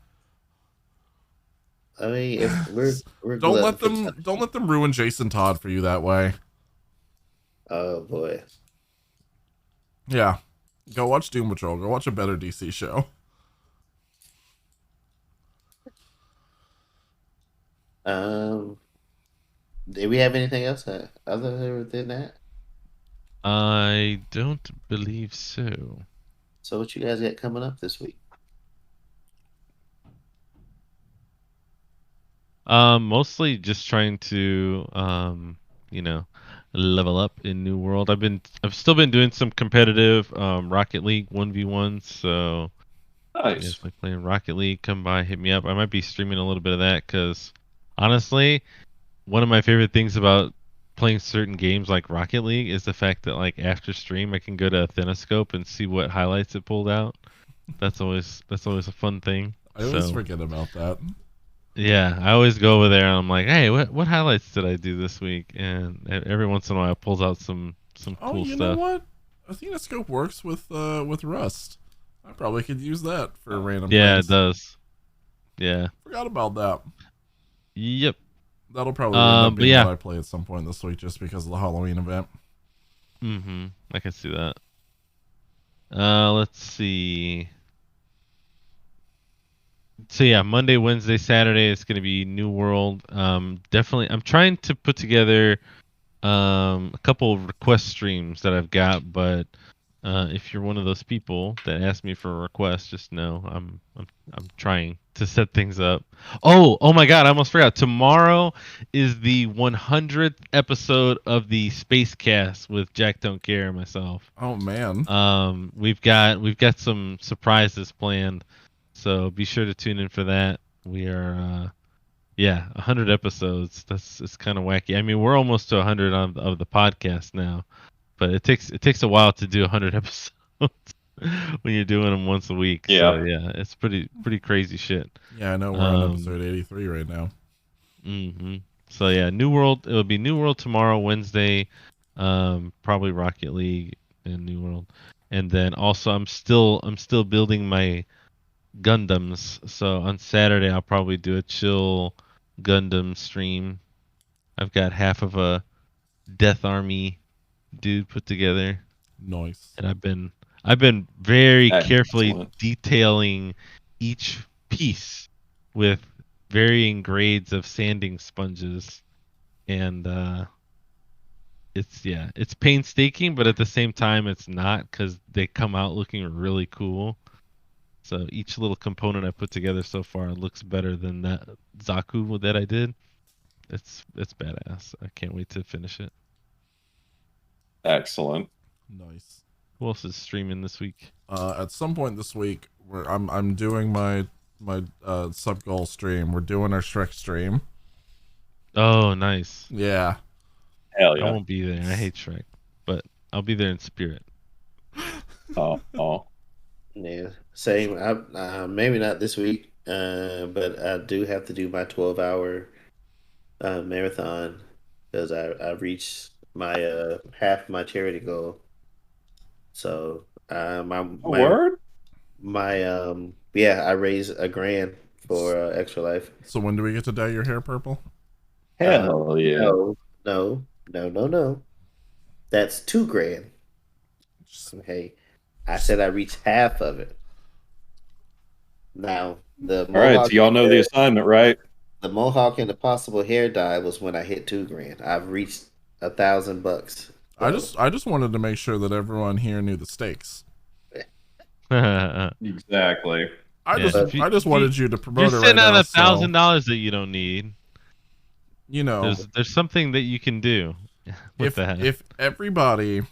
I mean, if we're Don't glutton let for them. time. Don't let them ruin Jason Todd for you that way. Oh boy. Yeah. Go watch Doom Patrol. Go watch a better DC show. Do we have anything else other than that? I don't believe so. So what you guys got coming up this week? Mostly just trying to level up in New World. I've still been doing some competitive Rocket League 1v1, so you Nice. guys like playing Rocket League, come by, hit me up. I might be streaming a little bit of that cuz honestly, one of my favorite things about playing certain games like Rocket League is the fact that like after stream I can go to Athenoscope and see what highlights it pulled out. That's always a fun thing. I always So forget about that. yeah, I always go over there and I'm like, hey, what highlights did I do this week? And every once in a while it pulls out some Oh, cool you know stuff. what? Athenoscope works with Rust. I probably could use that for random Yeah, things. it does. Yeah. Forgot about that. Yep. That'll probably end up but being yeah. what I play at some point this week just because of the Halloween event. I can see that. Let's see. So yeah, Monday, Wednesday, Saturday it's gonna be New World. Definitely, I'm trying to put together a couple of request streams that I've got, but if you're one of those people that ask me for a request, just know I'm trying to set things up. Oh my God! I almost forgot. Tomorrow is the 100th episode of the Space Cast with Jack Don't Care and myself. Oh man. We've got some surprises planned, so be sure to tune in for that. We are 100 episodes. It's kind of wacky. I mean, we're almost to 100 of the podcast now, but it takes a while to do 100 episodes when you're doing them once a week. Yeah. So yeah, it's pretty crazy shit. Yeah, I know we're on episode 83 right now. So yeah, New World. It'll be New World tomorrow, Wednesday. Probably Rocket League and New World, and then also I'm still building my Gundams. So on Saturday I'll probably do a chill Gundam stream. I've got half of a Death Army dude put together, Nice. and I've been very carefully Excellent. detailing each piece with varying grades of sanding sponges, and it's painstaking, but at the same time it's not because they come out looking really cool. So each little component I put together so far looks better than that Zaku that I did. It's badass. I can't wait to finish it. Excellent. Nice. Who else is streaming this week? At some point this week, I'm doing my sub goal stream. We're doing our Shrek stream. Oh, nice. Yeah. Hell I yeah. won't be there. I hate Shrek, but I'll be there in spirit. Oh. Yeah, same. Maybe not this week, but I do have to do my 12-hour marathon because I reached my half my charity goal. So my Word? I raised $1,000 for Extra Life. So when do we get to dye your hair purple? Hell yeah. No. That's $2,000. Just Okay. I said I reached half of it. Now the All right, so mohawk, y'all know the assignment, right? the mohawk and the possible hair dye was when I hit $2,000. I've reached $1,000. So, I just wanted to make sure that everyone here knew the stakes. Exactly. I Yeah, I just wanted you to you're promote it right sitting on now. So $1,000 that you don't need. you know, There's something that you can do with if that. if everybody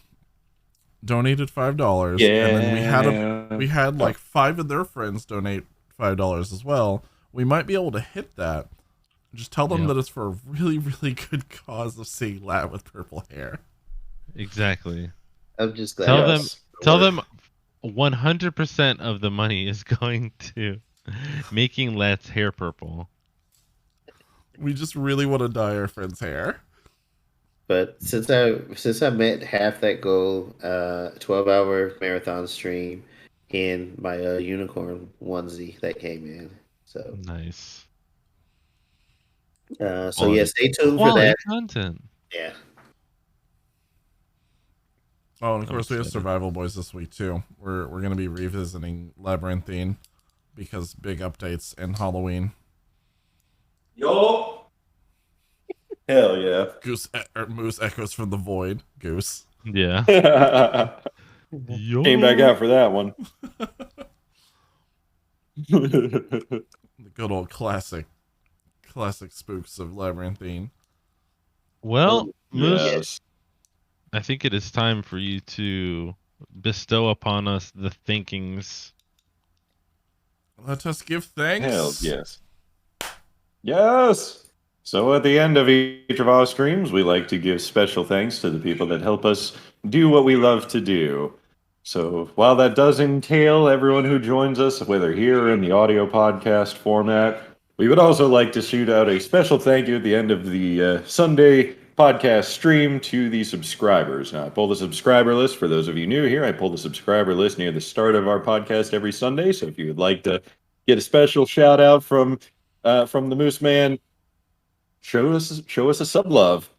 donated $5, Yeah. and then we had like 5 of their friends donate $5 as well, we might be able to hit that. Just tell them Yep. that it's for a really, really good cause of seeing Lat with purple hair. Exactly. I'm just glad. Tell Yes. them 100% of the money is going to making Let's hair purple. We just really want to dye our friend's hair. But since I met half that goal, 12-hour marathon stream in my unicorn onesie that came in. So Nice. so yeah, stay tuned for Quality that. content. Yeah. Oh, and of I'm course we have excited. Survival Boys this week too. We're gonna be revisiting Labyrinthine because big updates and Halloween. Yo. Hell yeah. Moose echoes from the void. Goose. Yeah. Came back out for that one. The good old classic spooks of Labyrinthine. Well, Moose, Yes. I think it is time for you to bestow upon us the thinkings. Let us give thanks. Hell yes. Yes. So at the end of each of our streams, we like to give special thanks to the people that help us do what we love to do. So while that does entail everyone who joins us, whether here or in the audio podcast format, we would also like to shoot out a special thank you at the end of the Sunday podcast stream to the subscribers. Now, I pull the subscriber list. For those of you new here, I pull the subscriber list near the start of our podcast every Sunday. So if you would like to get a special shout out from the Moose Man, show us a sub love.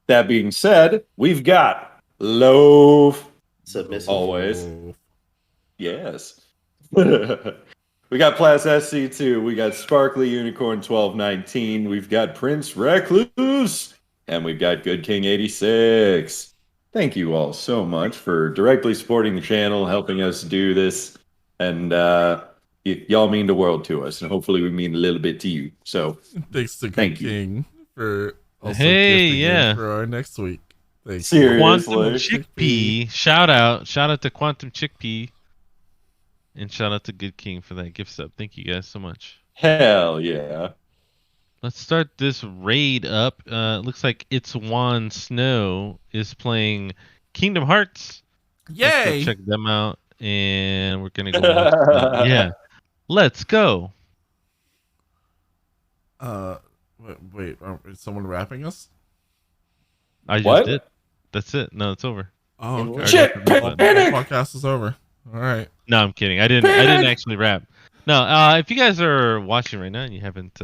That being said, we've got Loaf. Submissive. Always. Yes. We got Plus SC2. We got Sparkly Unicorn 1219. We've got Prince Recluse. And we've got Good King 86. Thank you all so much for directly supporting the channel, helping us do this. And y'all mean the world to us. And hopefully we mean a little bit to you. So Thanks to Thank Good you. King for also Hey, gifting yeah. in for our next week. Thank you. Seriously. Quantum Chickpea. Shout out to Quantum Chickpea. And shout out to Good King for that gift sub. Thank you guys so much. Hell yeah. Let's start this raid up. Looks like It's Juan Snow is playing Kingdom Hearts. Let's go Yay! check them out. And we're going to go watch them. Yeah. Let's go. Wait, is someone rapping us? I just What? did. That's it. No, it's over. Oh, okay. Shit, The panic! podcast is over. All right. No, I'm kidding. I didn't actually rap. No, if you guys are watching right now and you haven't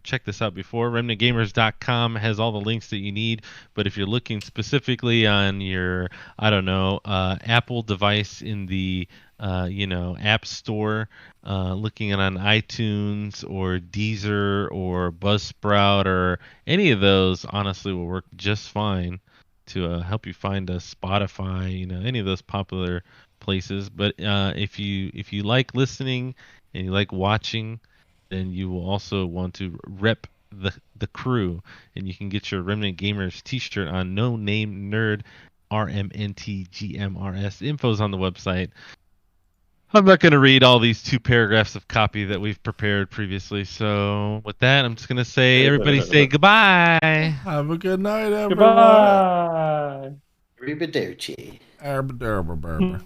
checked this out before, remnantgamers.com has all the links that you need. But if you're looking specifically on your, I don't know, Apple device in the App Store, looking on iTunes or Deezer or Buzzsprout or any of those, honestly, will work just fine to help you find us. Spotify, any of those popular places. But if you like listening and you like watching, then you will also want to rep the crew, and you can get your Remnant Gamers t-shirt on No Name Nerd, RMNTGMRS. Info's on the website. I'm not going to read all these 2 paragraphs of copy that we've prepared previously. So with that, I'm just going to say, everybody say goodbye. Have a good night, everyone. Goodbye. Arrivederci. Arbor,